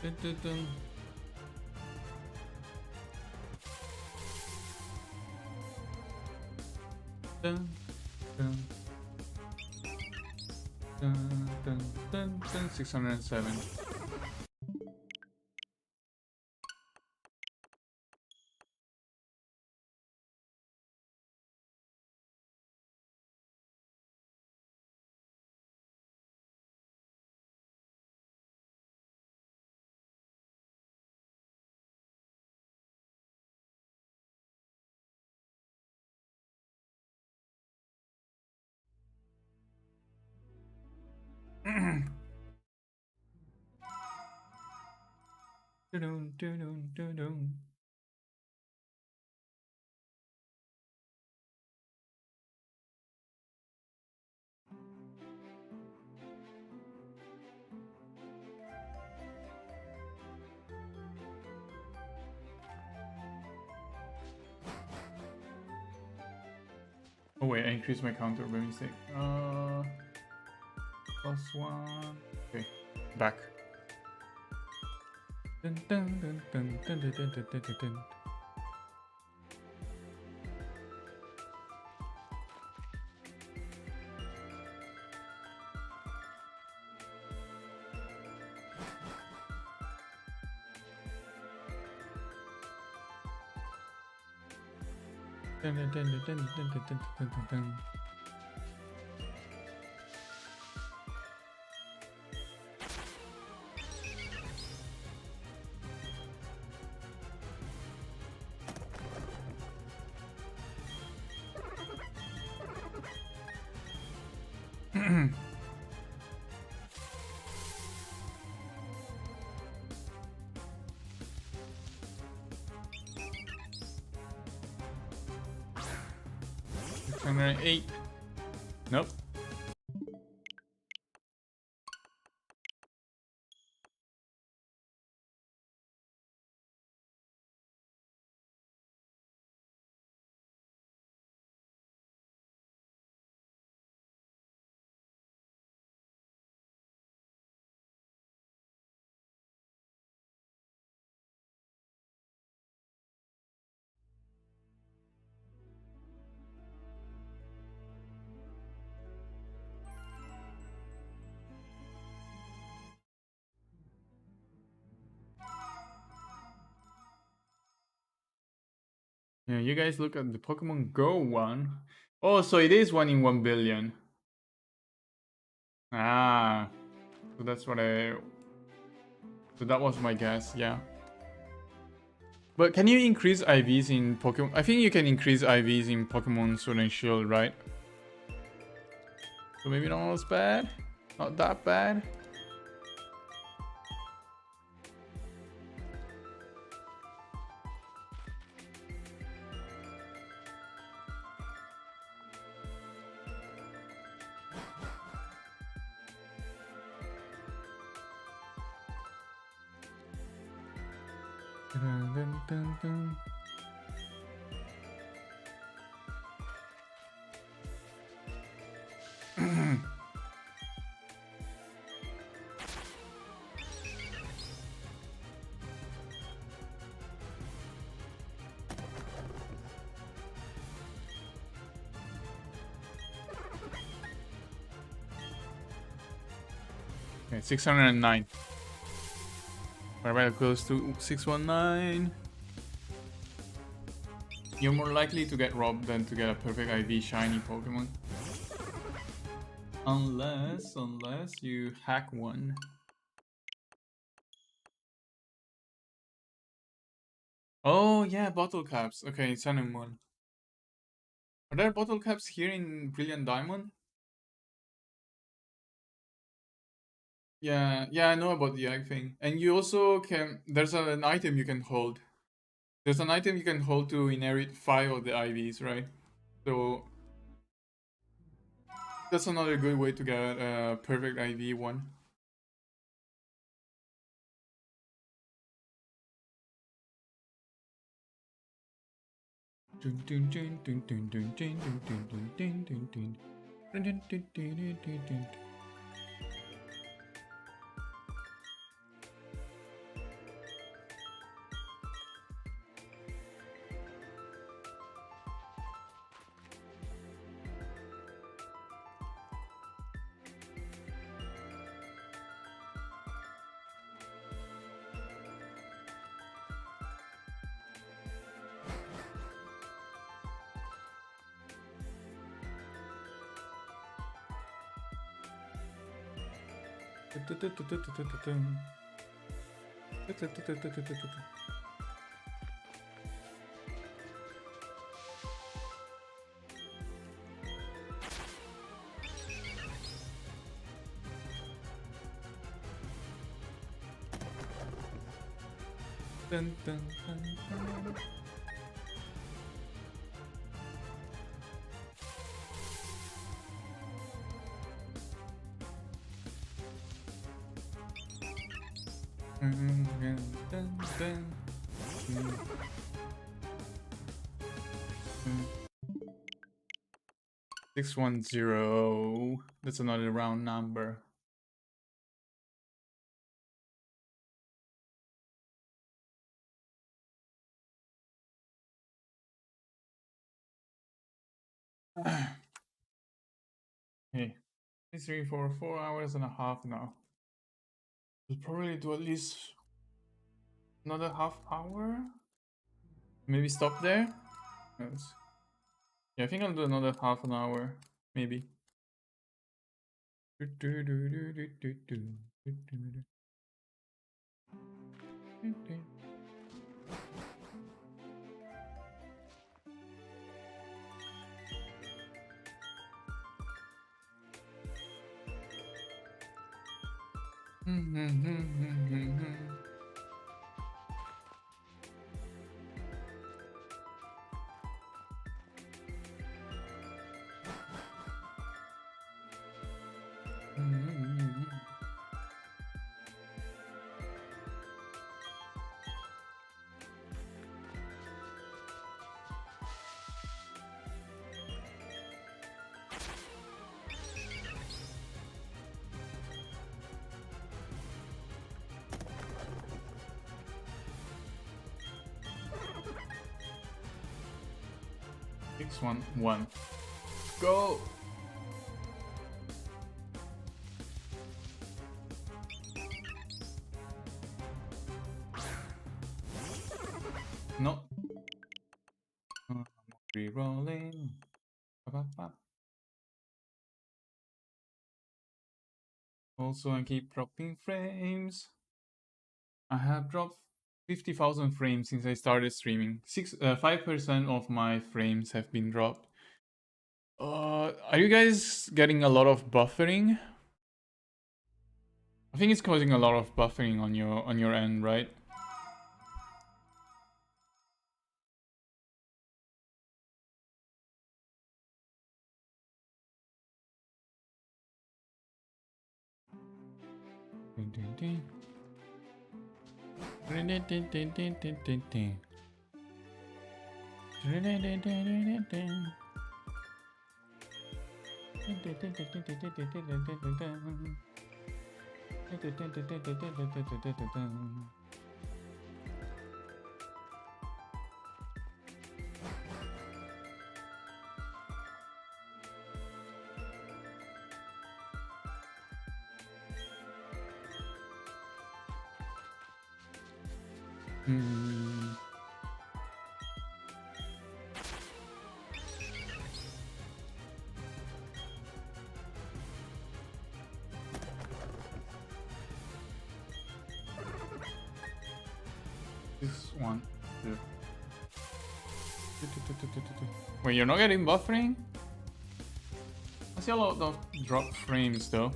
Dun, dun, dun. Dun, dun. Dun, dun, dun, dun. 607. Dun, dun, dun, dun, dun. Oh wait, I increased my counter by mistake. +1. Okay, back. Dun, dun, dun, dun, dun, dun, dun, dun, dun, dun. Dun, dun, dun, dun, dun, dun, dun, dun, dun, dun. $608. Nope. Yeah, you guys look at the Pokemon Go one. Oh, so it is 1 in 1 billion. Ah, so that's what I. So that was my guess, yeah. But can you increase IVs in Pokemon? I think you can increase IVs in Pokemon Sword and Shield, right? So maybe not as bad. Not that bad. Dun, dun, dun, dun. Okay, 609. We're very close to 619. You're more likely to get robbed than to get a perfect IV shiny Pokemon. Unless you hack one. Oh yeah, bottle caps. Okay, Sun and Moon. Are there bottle caps here in Brilliant Diamond? Yeah, I know about the egg thing. And you also can, there's an item you can hold. There's an item you can hold to inherit 5 of the IVs, right? So that's another good way to get a perfect IV one. Dun, dun, dun, dun, dun, dun, dun, dun, dun, dun, dun, dun. Dun, dun, dun, dun, dun, dun, dun. 610. That's another round number. Hey, 3, 4, 4 hours and a half now. We'll probably do at least another half hour. Maybe stop there. Yes. Yeah, I think I'll do another half an hour, maybe. Six, 1, 1. Go! No. Rerolling. Also, I keep dropping frames. I have dropped 50,000 frames since I started streaming. 5% of my frames have been dropped. Are you guys getting a lot of buffering? I think it's causing a lot of buffering on your end, right? Ding, ding, ding. This one, two. Wait, you're not getting buffering? I see a lot of drop frames though.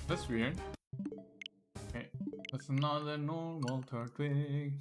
That's weird. Okay, that's another normal Turtwig.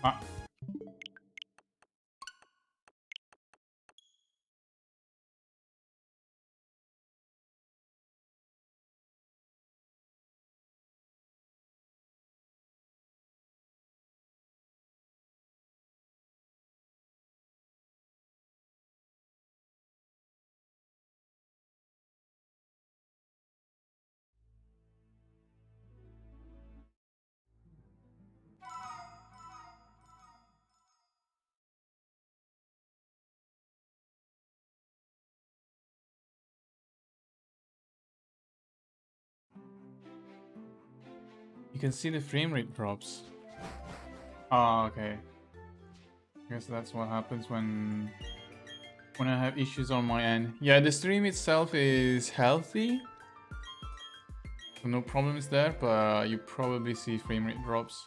Ah. You can see the frame rate drops. Ah, okay. I guess that's what happens when I have issues on my end. Yeah, the stream itself is healthy, so no problems there, but you probably see frame rate drops.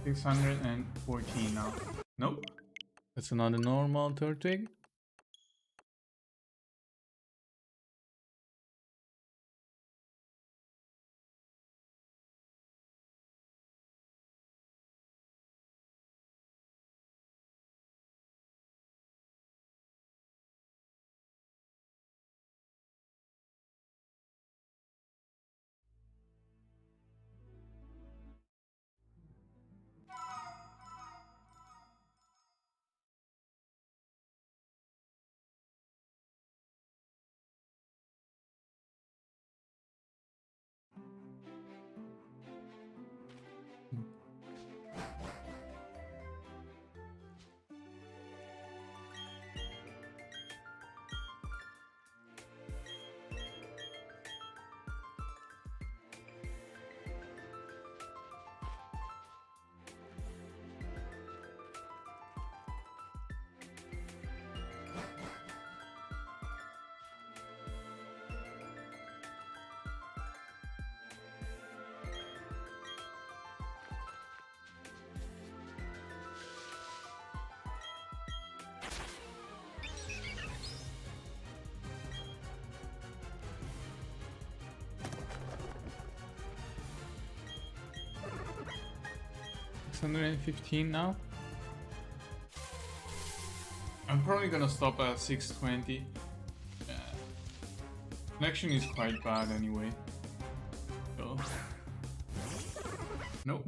$614 now. Nope. That's another normal Turtwig. 615 now. I'm probably gonna stop at 620. Yeah. Connection is quite bad anyway. So. Nope.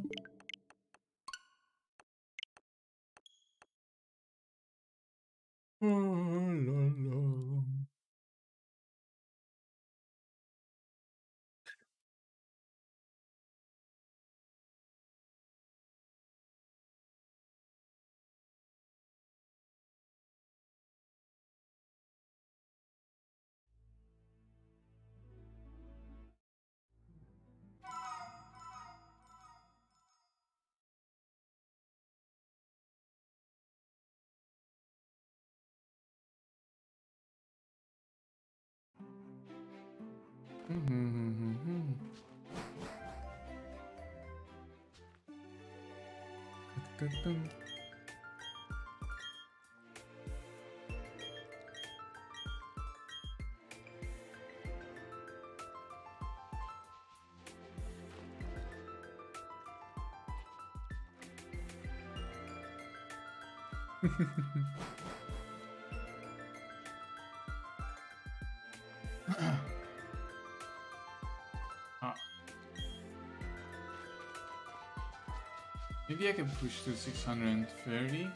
Maybe I can push to 630.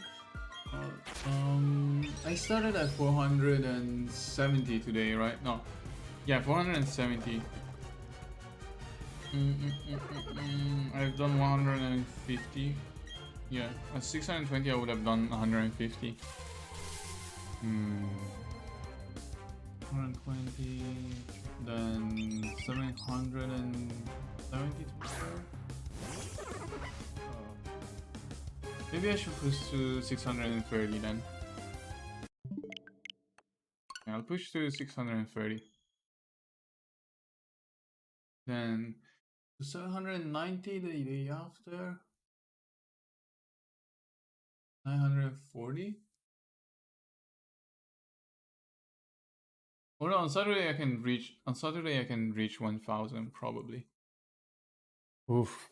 I started at 470 today, right? No. Yeah, 470. I've done 150. Yeah, at 620 I would have done 150. 120, then 770 to start. Maybe I should push to 630 then. Yeah, I'll push to 630. Then 790 the day after. 940. Or on Saturday I can reach 1000 probably. Oof.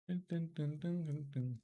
Dun, dun, dun, dun, dun, dun.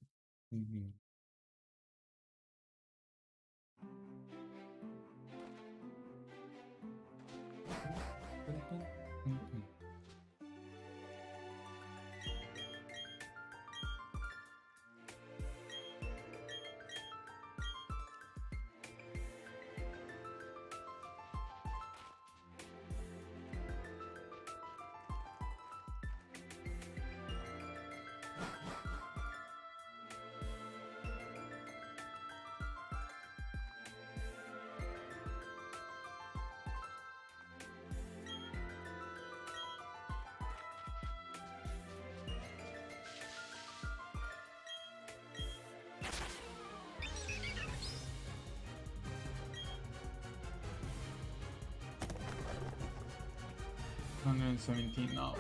$117 now.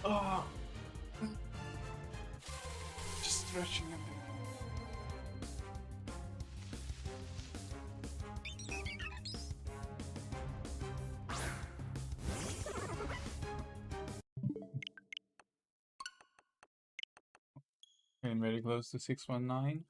Oh, just stretching a bit. Getting very close to 619.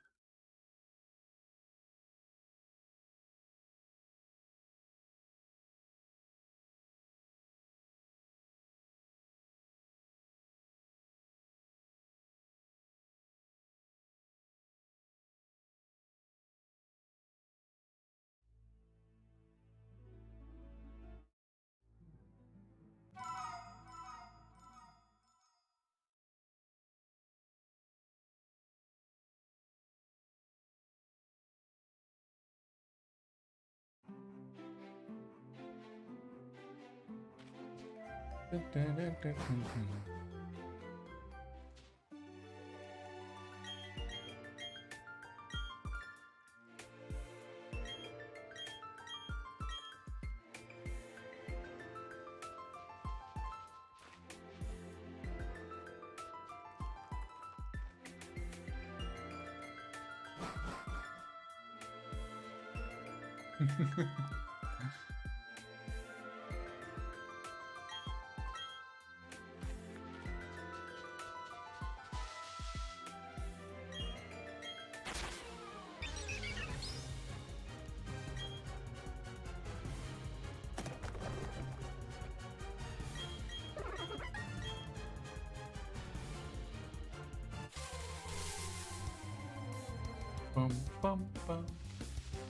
Bum, bum, bum,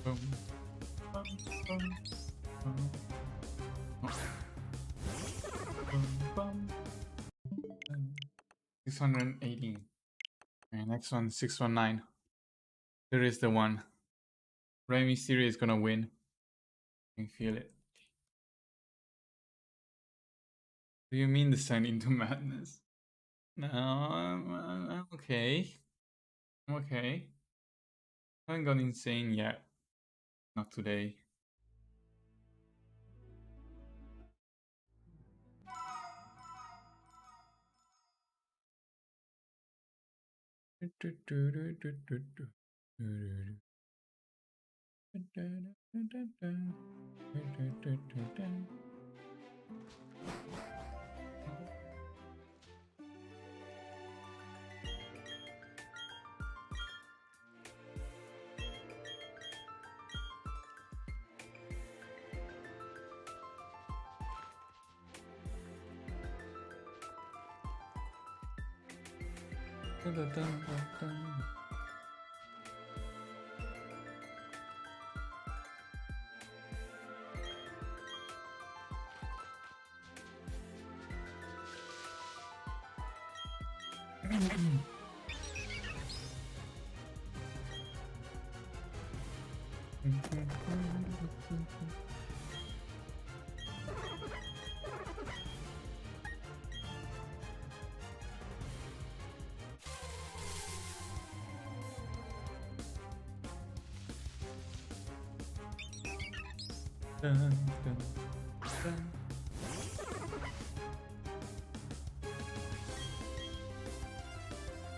bum, bum, bum, bum. Oh. Bum, bum, bum. 618. Okay, next one, 619. There is the one. Rey Mysterio is gonna win. I can feel it. Do you mean descend into madness? No, I'm okay. I'm okay. I haven't gone insane yet. Not today.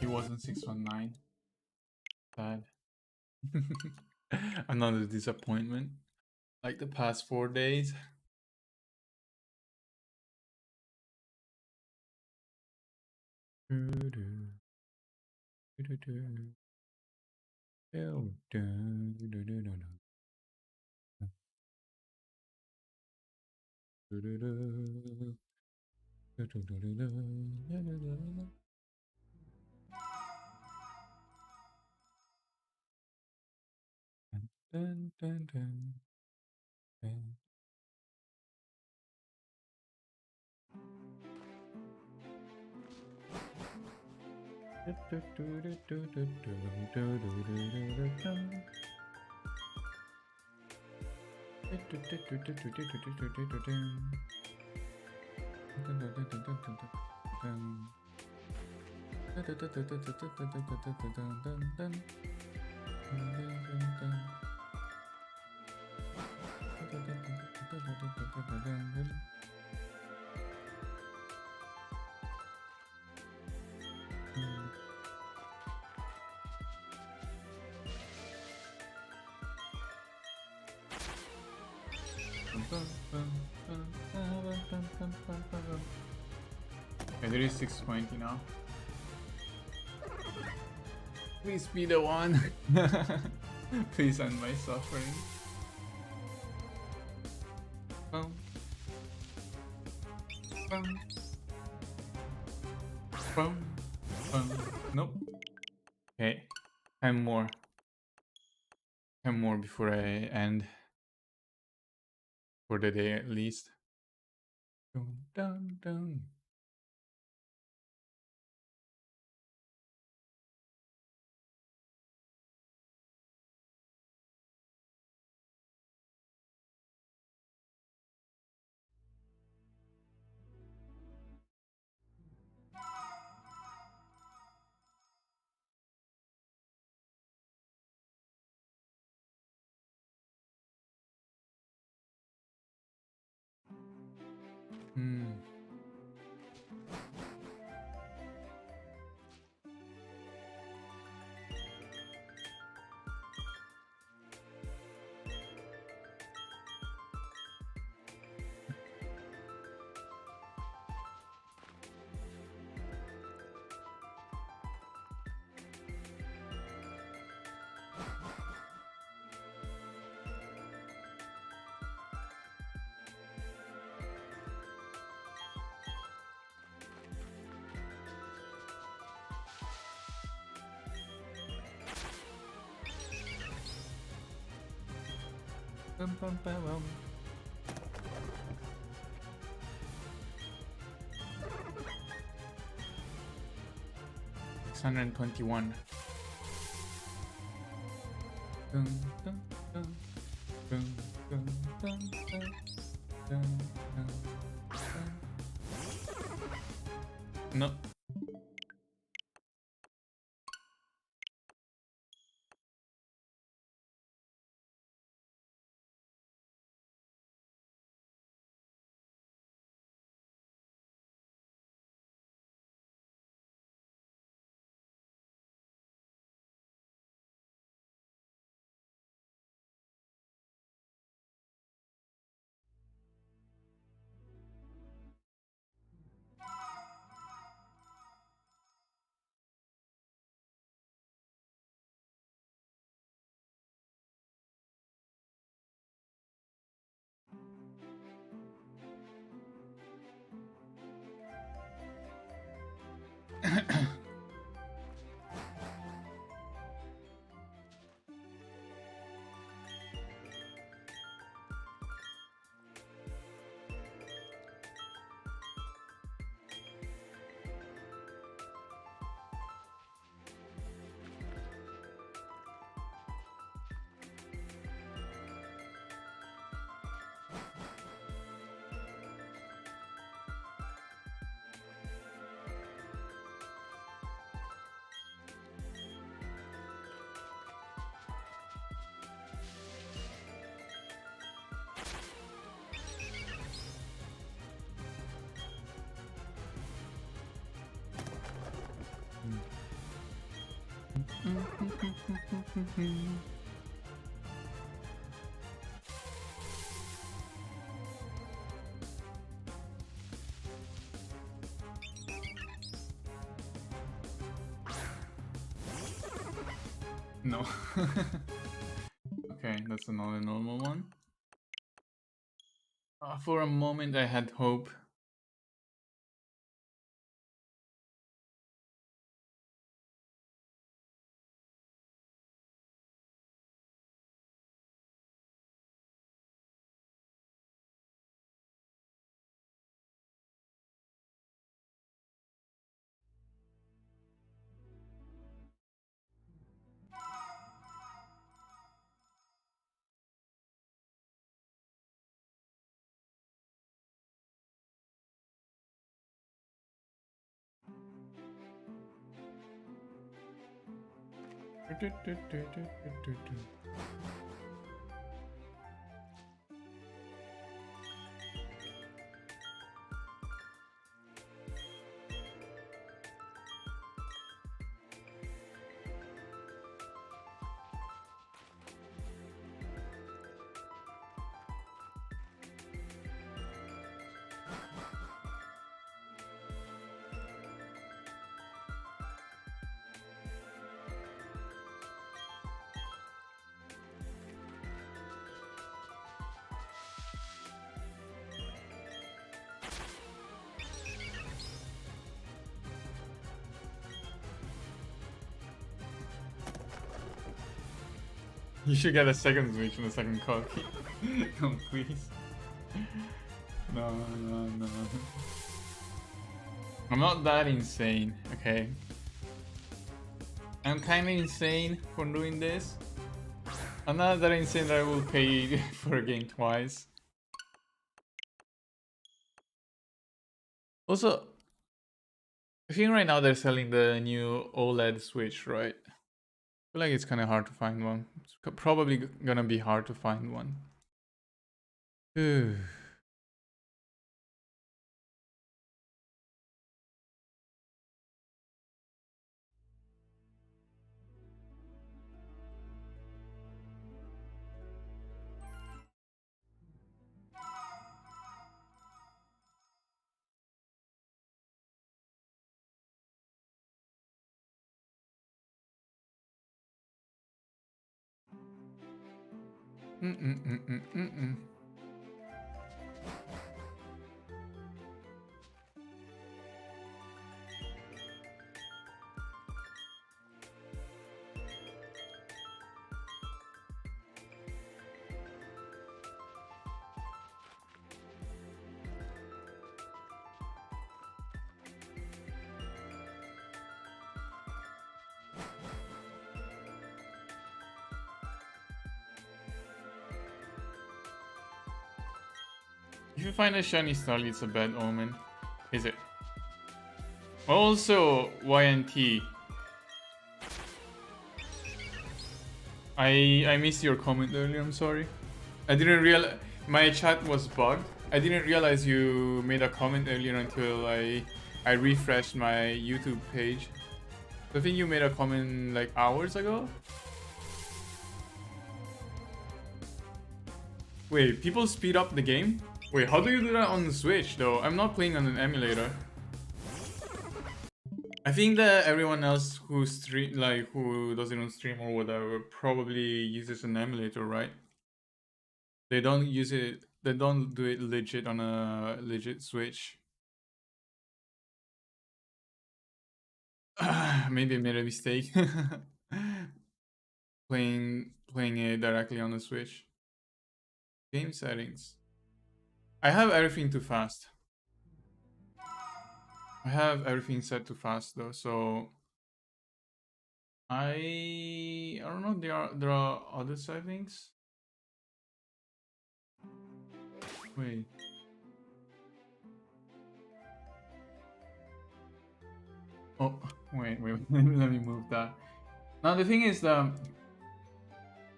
He wasn't 619. Sad. Another disappointment. Like the past 4 days. Okay, there is 620 now. Please be the one. Please end my suffering. Bum. Bum. Bum. Bum. Nope. Okay. 10 more. 10 more before I end. For the day at least. Dun, dun, dun. Hmm. Bum, bum, bum, bum. $621. Dun, dun, dun, dun, dun, dun, dun, dun, dun, dun. No. No. Okay, that's another normal one. For a moment I had hope. You should get a second switch and a second copy. No, please. No, no, no. I'm not that insane, okay? I'm kinda insane for doing this. I'm not that insane that I will pay for a game twice. Also, I think right now they're selling the new OLED Switch, right? I feel like it's kind of hard to find one. It's probably gonna be hard to find one. If you find a shiny star, it's a bad omen. Is it? Also, YNT. I missed your comment earlier, I'm sorry. I didn't realize my chat was bugged. I didn't realize you made a comment earlier until I refreshed my YouTube page. I think you made a comment like hours ago. Wait, people speed up the game? Wait, how do you do that on the Switch though? I'm not playing on an emulator. I think that everyone else who stream, like who doesn't on stream or whatever, probably uses an emulator, right? They don't use it. They don't do it legit on a legit Switch. Maybe I made a mistake. playing it directly on the Switch. Game settings. I have everything to fast. I have everything set to fast though, so I don't know. There are other settings. Wait. Oh, wait. Let me move that. Now the thing is that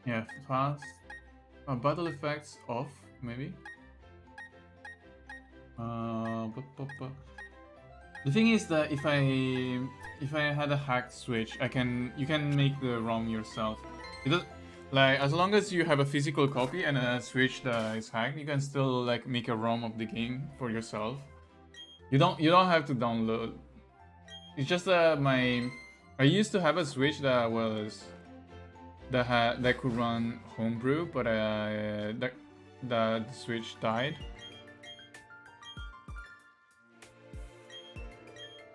yeah, fast. Battle effects off maybe. The thing is that if I had a hacked Switch, you can make the ROM yourself. It does, like as long as you have a physical copy and a Switch that is hacked, you can still like make a ROM of the game for yourself. You don't have to download. It's just that I used to have a Switch that could run homebrew, but the Switch died.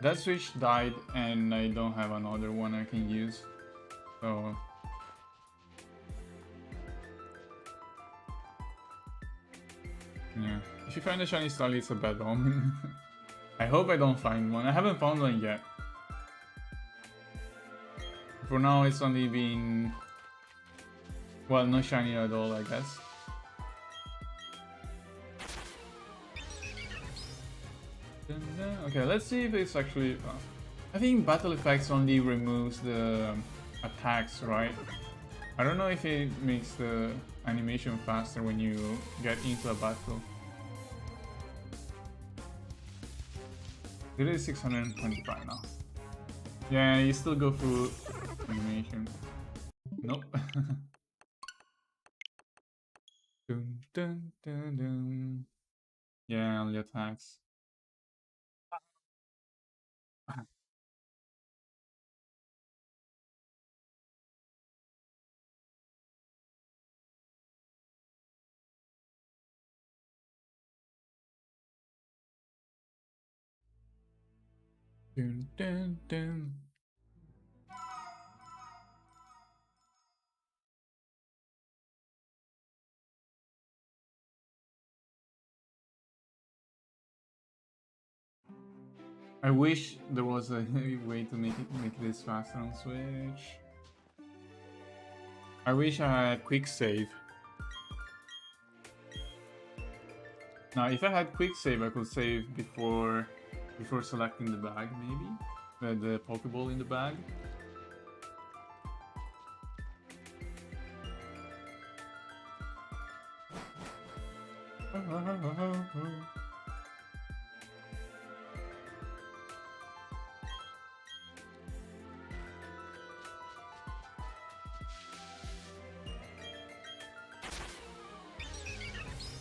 That Switch died, and I don't have another one I can use. So yeah, if you find a shiny star, it's a bad omen. I hope I don't find one. I haven't found one yet. For now, it's only been, well, no shiny at all, I guess. Okay, let's see if it's actually... I think battle effects only removes the attacks, right? I don't know if it makes the animation faster when you get into a battle. It is 625 now. Yeah, you still go through animation. Nope. Dun, dun, dun, dun. Yeah, only attacks. Dun, dun, dun. I wish there was a way to make this faster on Switch. I wish I had quick save. Now, if I had quick save, I could save before selecting the bag, maybe the Pokeball in the bag.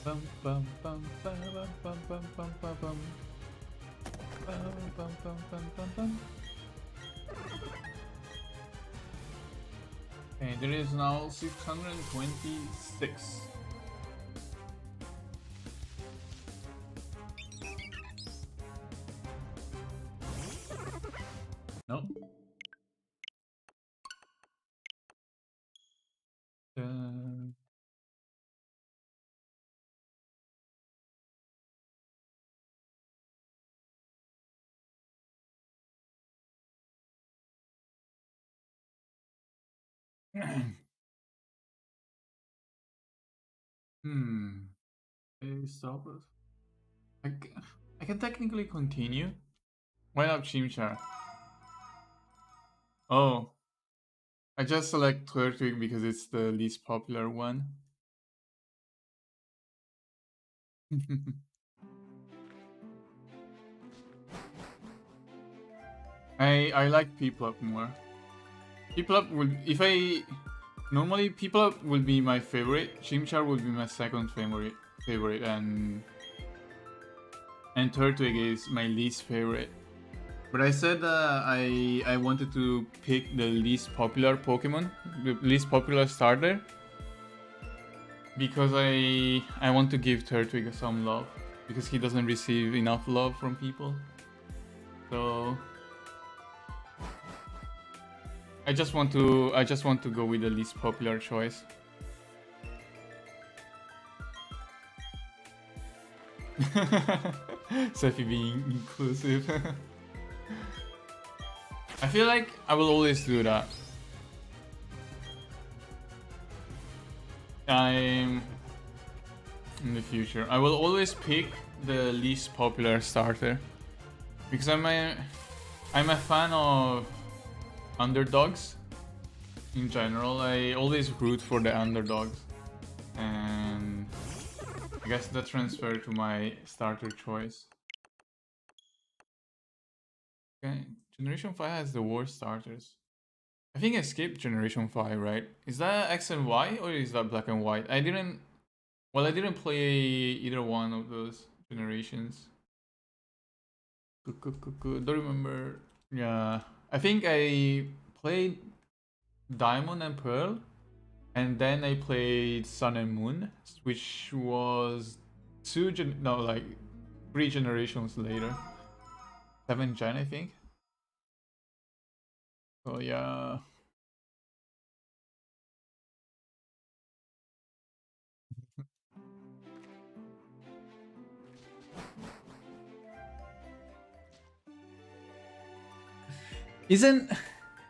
Bum bum bum bum bum bum bum bum bum bum bum bum bum bum bum. Okay, there is now 626. Nope. Hmm. Hey, stop it. I can technically continue. Why not Chimchar? Oh, I just select Turtwig because it's the least popular one. I like Piplup more. Piplup would if I normally Piplup would be my favorite. Chimchar would be my second favorite and Turtwig is my least favorite. But I said I wanted to pick the least popular Pokemon, the least popular starter, because I want to give Turtwig some love because he doesn't receive enough love from people. So I just want to go with the least popular choice. Sephi being inclusive. I feel like I will always do that. In the future, I will always pick the least popular starter because I'm a fan of underdogs in general. I always root for the underdogs, and I guess that transferred to my starter choice. Okay, Generation 5 has the worst starters. I think I skipped Generation 5, right? Is that X and Y or is that Black and White? I didn't play either one of those generations. Don't remember. Yeah, I think I played Diamond and Pearl, and then I played Sun and Moon, which was 3 generations later. 7th gen, I think. Oh yeah. Isn't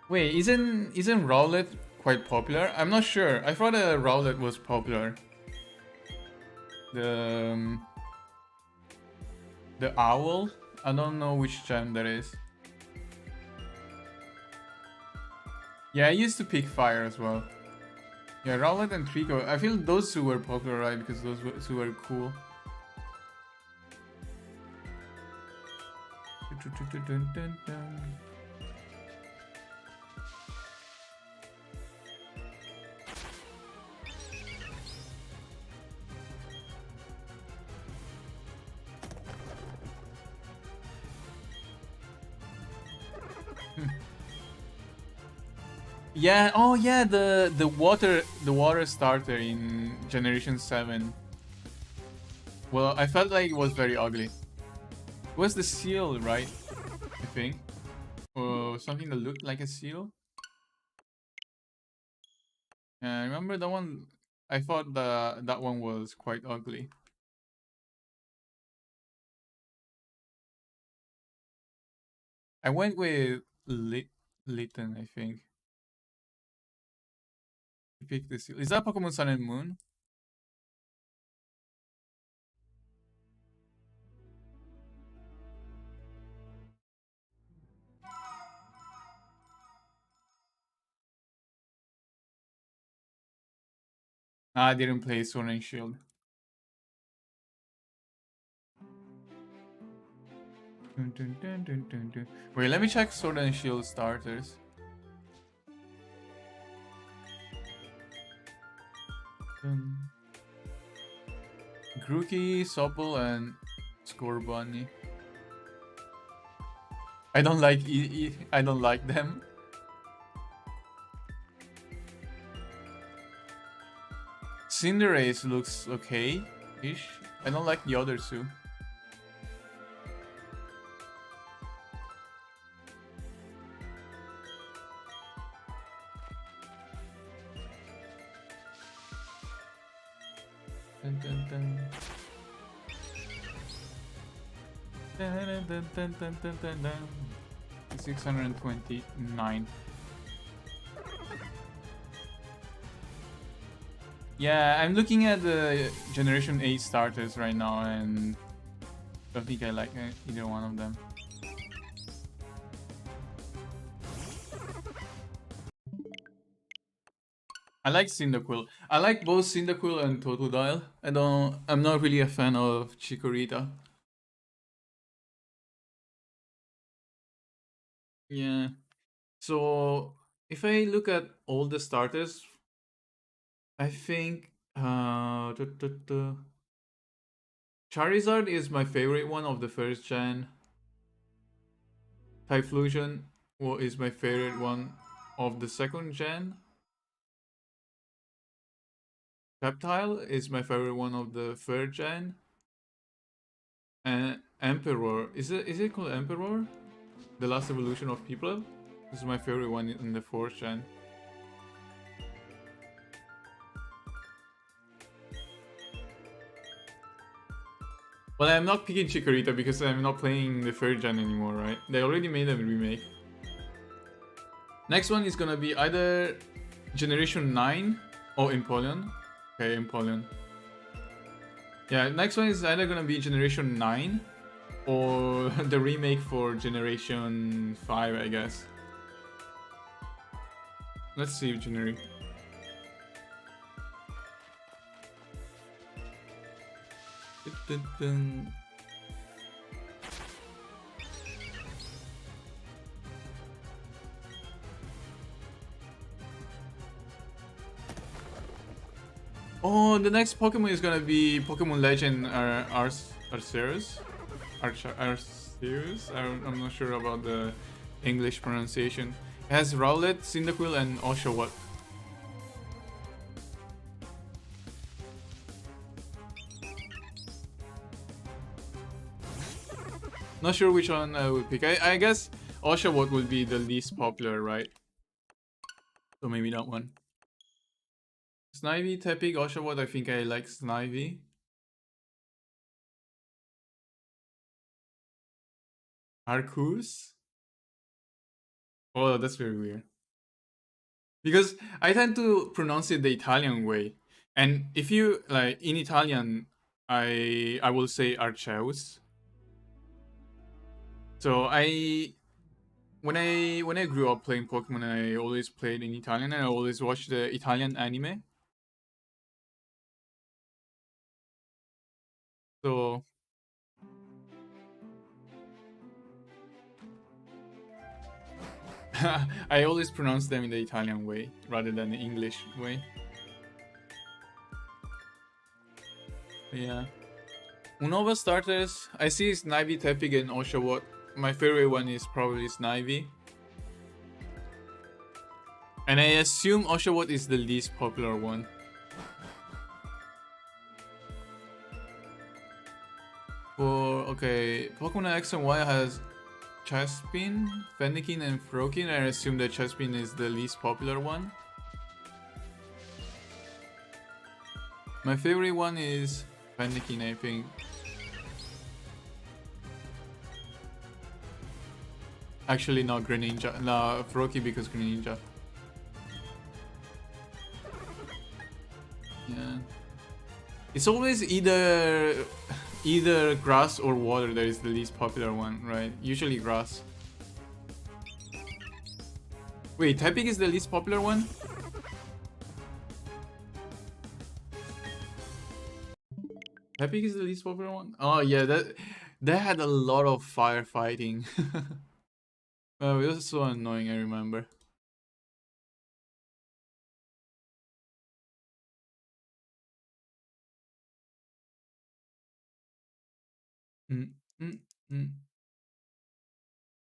Rowlet quite popular? I'm not sure. I thought Rowlet was popular. The owl. I don't know which gem that is. Yeah, I used to pick fire as well. Yeah, Rowlet and Trico. I feel those two were popular, right? Because those two were cool. Yeah, oh yeah, the water starter in Generation 7. Well, I felt like it was very ugly. It was the seal, right? I think. Or something that looked like a seal. Yeah, I remember that one. I thought that one was quite ugly. I went with Litten, I think. Pick the seal. Is that Pokemon Sun and Moon? I didn't play Sword and Shield. Wait, let me check Sword and Shield starters. Grookey, Supple, and Scorbunny. I don't like I don't like them. Cinderace looks okay-ish. I don't like the other two. Dun, dun, dun. 629. Yeah, I'm looking at the Generation 8 starters right now, and Don't think I like either one of them. I like Cyndaquil. I like both Cyndaquil and Totodile. I'm not really a fan of Chikorita. Yeah. So if I look at all the starters, I think Charizard is my favorite one of the first gen. Typhlosion is my favorite one of the second gen. Reptile is my favorite one of the third gen. And Emperor, is it called Emperor? The last evolution of People? This is my favorite one in the fourth gen. Well, I'm not picking Chikorita because I'm not playing the third gen anymore, right? They already made a remake. Next one is gonna be either Generation 9 or Empoleon. Okay, Empoleon. Yeah, next one is either gonna be Generation 9 or the remake for Generation 5, I guess. Let's see Generation. Oh, the next Pokemon is gonna be Pokemon Legend Arceus. Arceus? I'm not sure about the English pronunciation. It has Rowlet, Cyndaquil, and Oshawott. Not sure which one I would pick. I guess Oshawott would be the least popular, right? So maybe that one. Snivy, Tepig, Oshawott, I think I like Snivy. Arcus? Oh, that's very weird. Because I tend to pronounce it the Italian way. And if you, like, in Italian, I will say Arceus. So when I grew up playing Pokemon, I always played in Italian and I always watched the Italian anime. So I always pronounce them in the Italian way rather than the English way. Yeah. Unova starters, I see Snivy, Tepig, and Oshawott. My favorite one is probably Snivy. And I assume Oshawott is the least popular one. Okay, Pokemon X and Y has Chespin, Fennekin, and Froakie. I assume that Chespin is the least popular one. My favorite one is Fennekin, I think. Actually, not Greninja. No, Froakie because Greninja. Yeah. It's always either grass or water that is the least popular one, right? Usually grass. Wait, Tepig is the least popular one? Tepig is the least popular one? Oh yeah, that had a lot of firefighting. Oh, it was so annoying, I remember.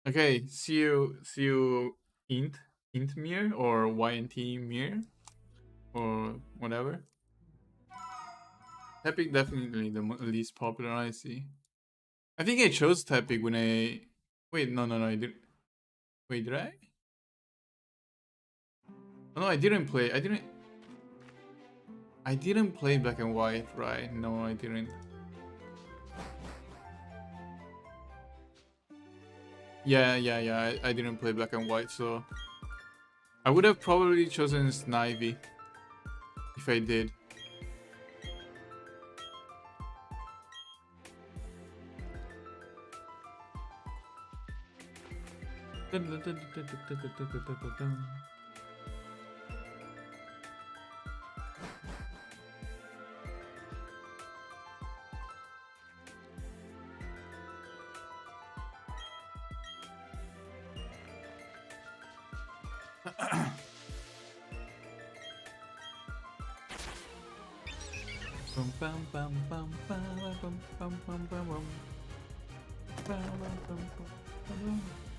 Okay, see you Intmir or YNT Mir or whatever. Tepig definitely the least popular, I see. I think I chose Tepig when I... Wait, no, I didn't... Wait, did I? Oh, no, I didn't play. I didn't play Black and White, right? No, I didn't. Yeah, I didn't play Black and White, so... I would have probably chosen Snivy if I did.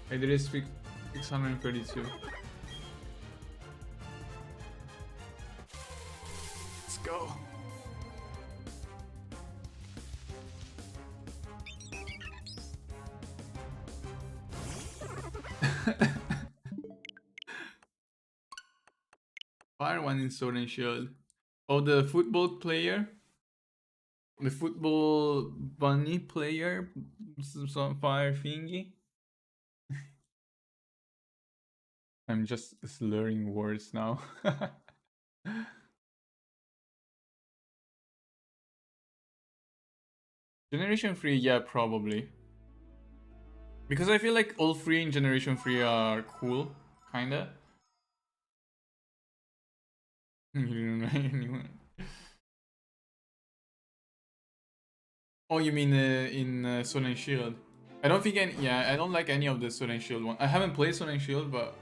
I did it 632. Let's go. Fire one in Sword and Shield. Oh, the football player? The football bunny player? Some fire thingy? I'm just slurring words now. Generation 3, yeah, probably. Because I feel like all three in Generation 3 are cool, kinda. You don't know anyone. Oh, you mean in Sword and Shield? I don't think any. Yeah, I don't like any of the Sword and Shield one. I haven't played Sword and Shield, but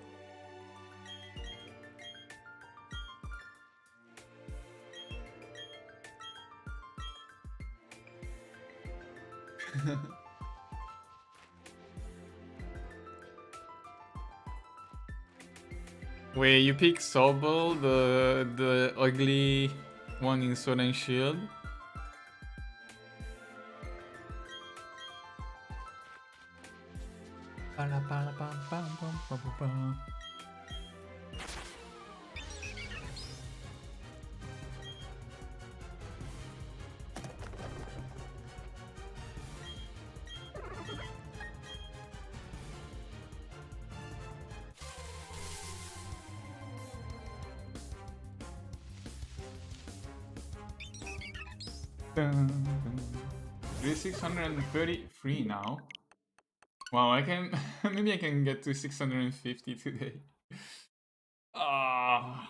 wait, you pick Sobel, the ugly one in Sword and Shield? It's 633 now. Wow, I can maybe I can get to 650 today. Ah.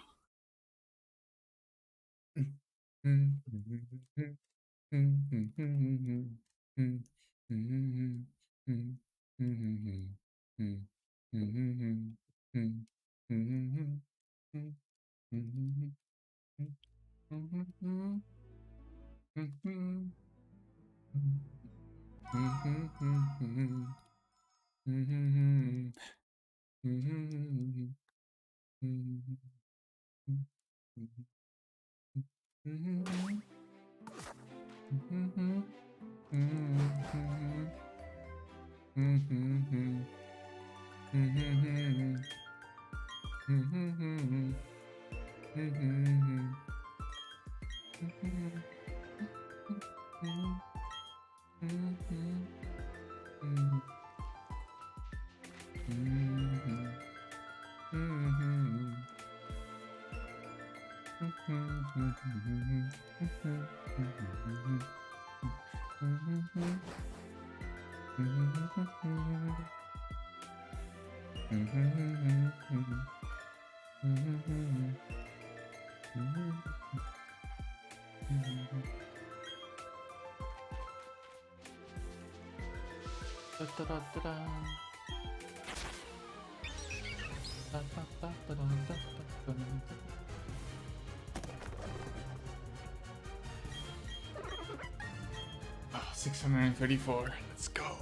Oh, 634. Let's go.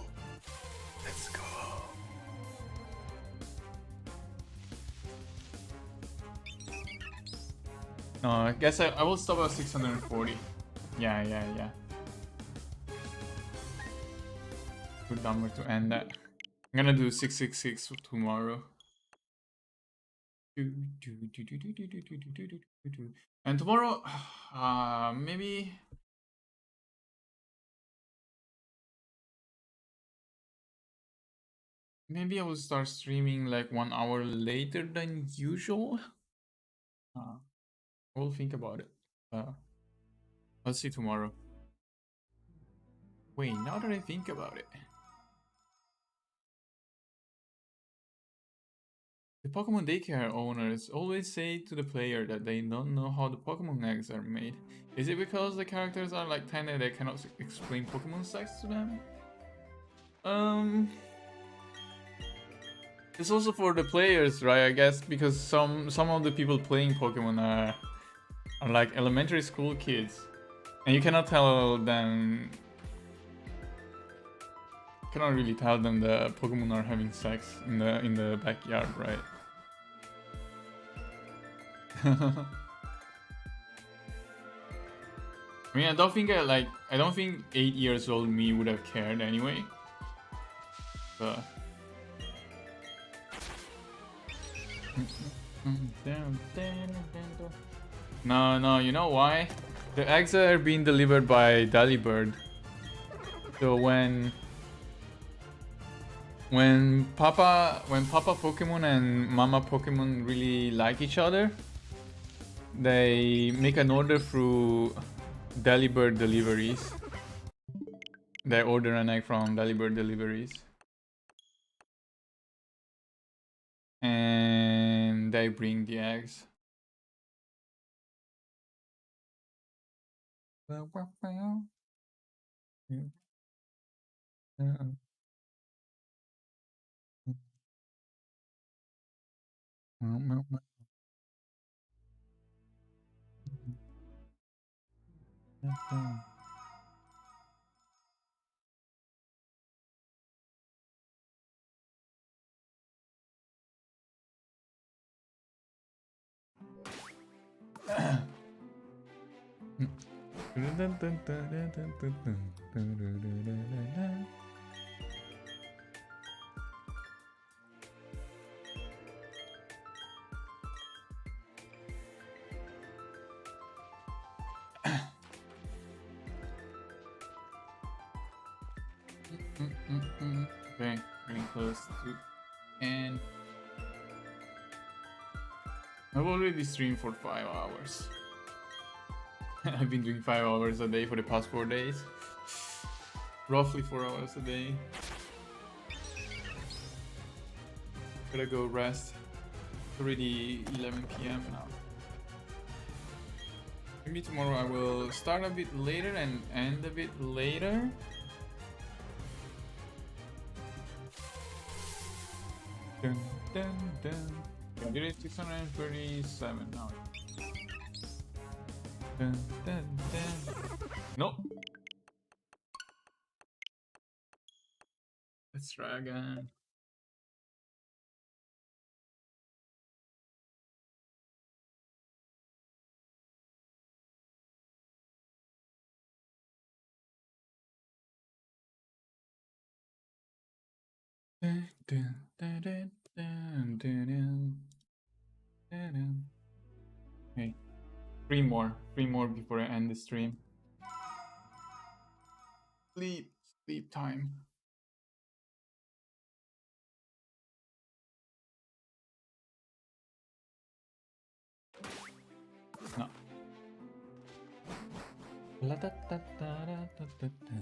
Let's go. No, I guess I will stop at 640. Yeah. Good number to end that. I'm gonna do 666 tomorrow. And tomorrow, maybe I will start streaming like 1 hour later than usual. I will think about it. I'll see tomorrow. Wait, now that I think about it. Pokemon daycare owners always say to the player that they don't know how the Pokemon eggs are made. Is it because the characters are like tiny they cannot explain Pokemon sex to them? It's also for the players, right? I guess because some of the people playing Pokemon are like elementary school kids, and you cannot tell them. Cannot really tell them the Pokemon are having sex in the backyard, right? I mean, I don't think I don't think 8 years old me would have cared anyway. But no, you know why? The eggs are being delivered by Delibird. So when Papa Pokemon and Mama Pokemon really like each other, they make an order through Delibird deliveries. They order an egg from Delibird deliveries. And they bring the eggs. Okay, getting close to and I've already streamed for 5 hours. I've been doing 5 hours a day for the past 4 days. Roughly 4 hours a day. Gotta go rest. It's already 11 PM now. Maybe tomorrow I will start a bit later and end a bit later. Dun, dun, dun. I did it 637 now. Dun, dun, dun. Nope. Let's try again. Dun, dun, dun, dun, dun, dun, dun, dun. Okay, 3 more before I end the stream. Sleep time. No. La da da da da da da da.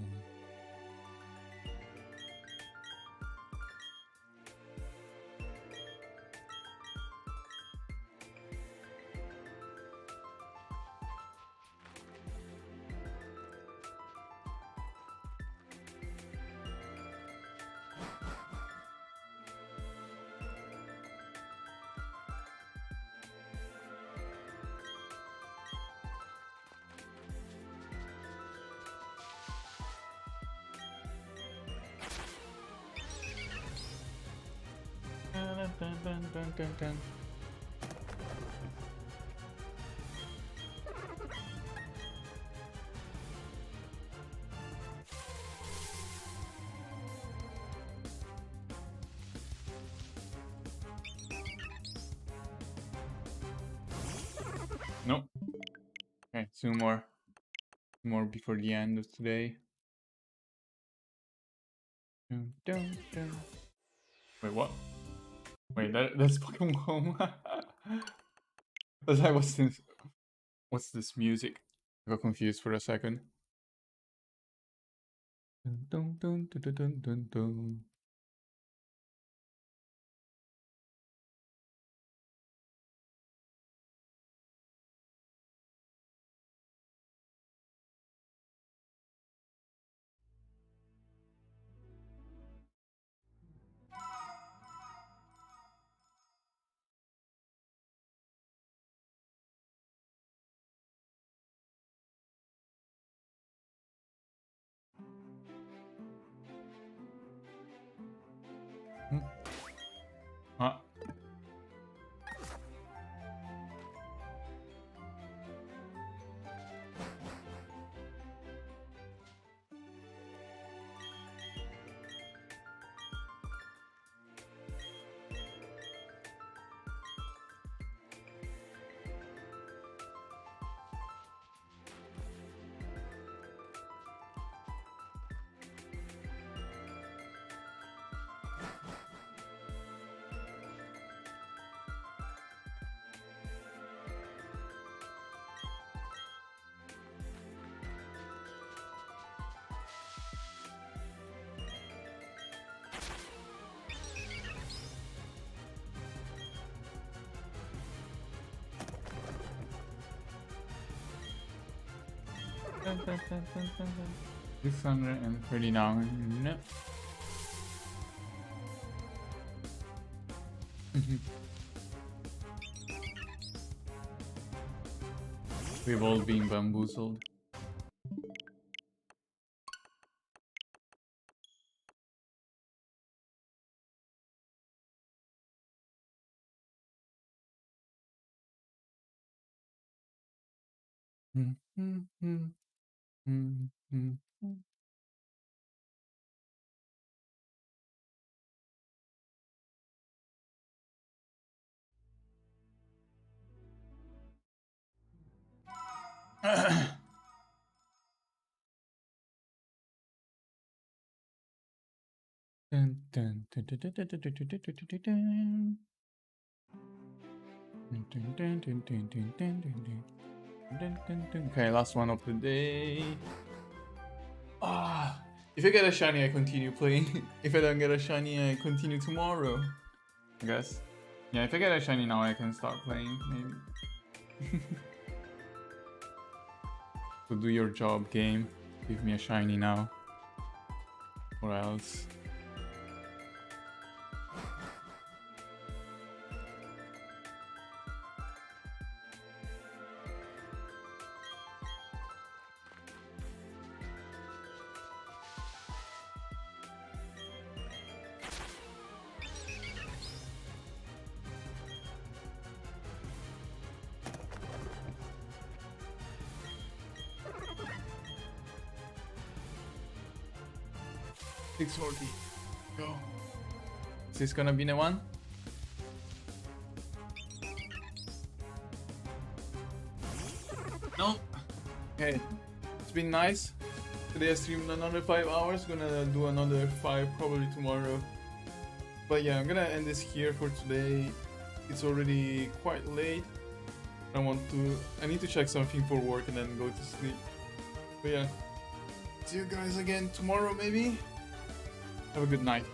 Dun, dun, dun, dun, dun, dun. Nope. Okay, 2 more. 2 more before the end of today. Dun, dun, dun. Wait, what? Wait, that's Pokemon Home. Was I what's this music? I got confused for a second. Dun, dun, dun, dun, dun, dun, dun. Huh? Dun, dun, dun, dun, dun, dun. 639. We've all been bamboozled. Okay, last one of the day. Ah, if I get a shiny, I continue playing. If I don't get a shiny, I continue tomorrow. I guess. Yeah, if I get a shiny now, I can start playing, maybe. So do your job, game. Give me a shiny now. Or else. $640. Go. Is this gonna be the one? No. Okay. It's been nice. Today I streamed another 5 hours. Gonna do another 5 probably tomorrow. But yeah, I'm gonna end this here for today. It's already quite late. I need to check something for work and then go to sleep. But yeah. See you guys again tomorrow maybe. Have a good night.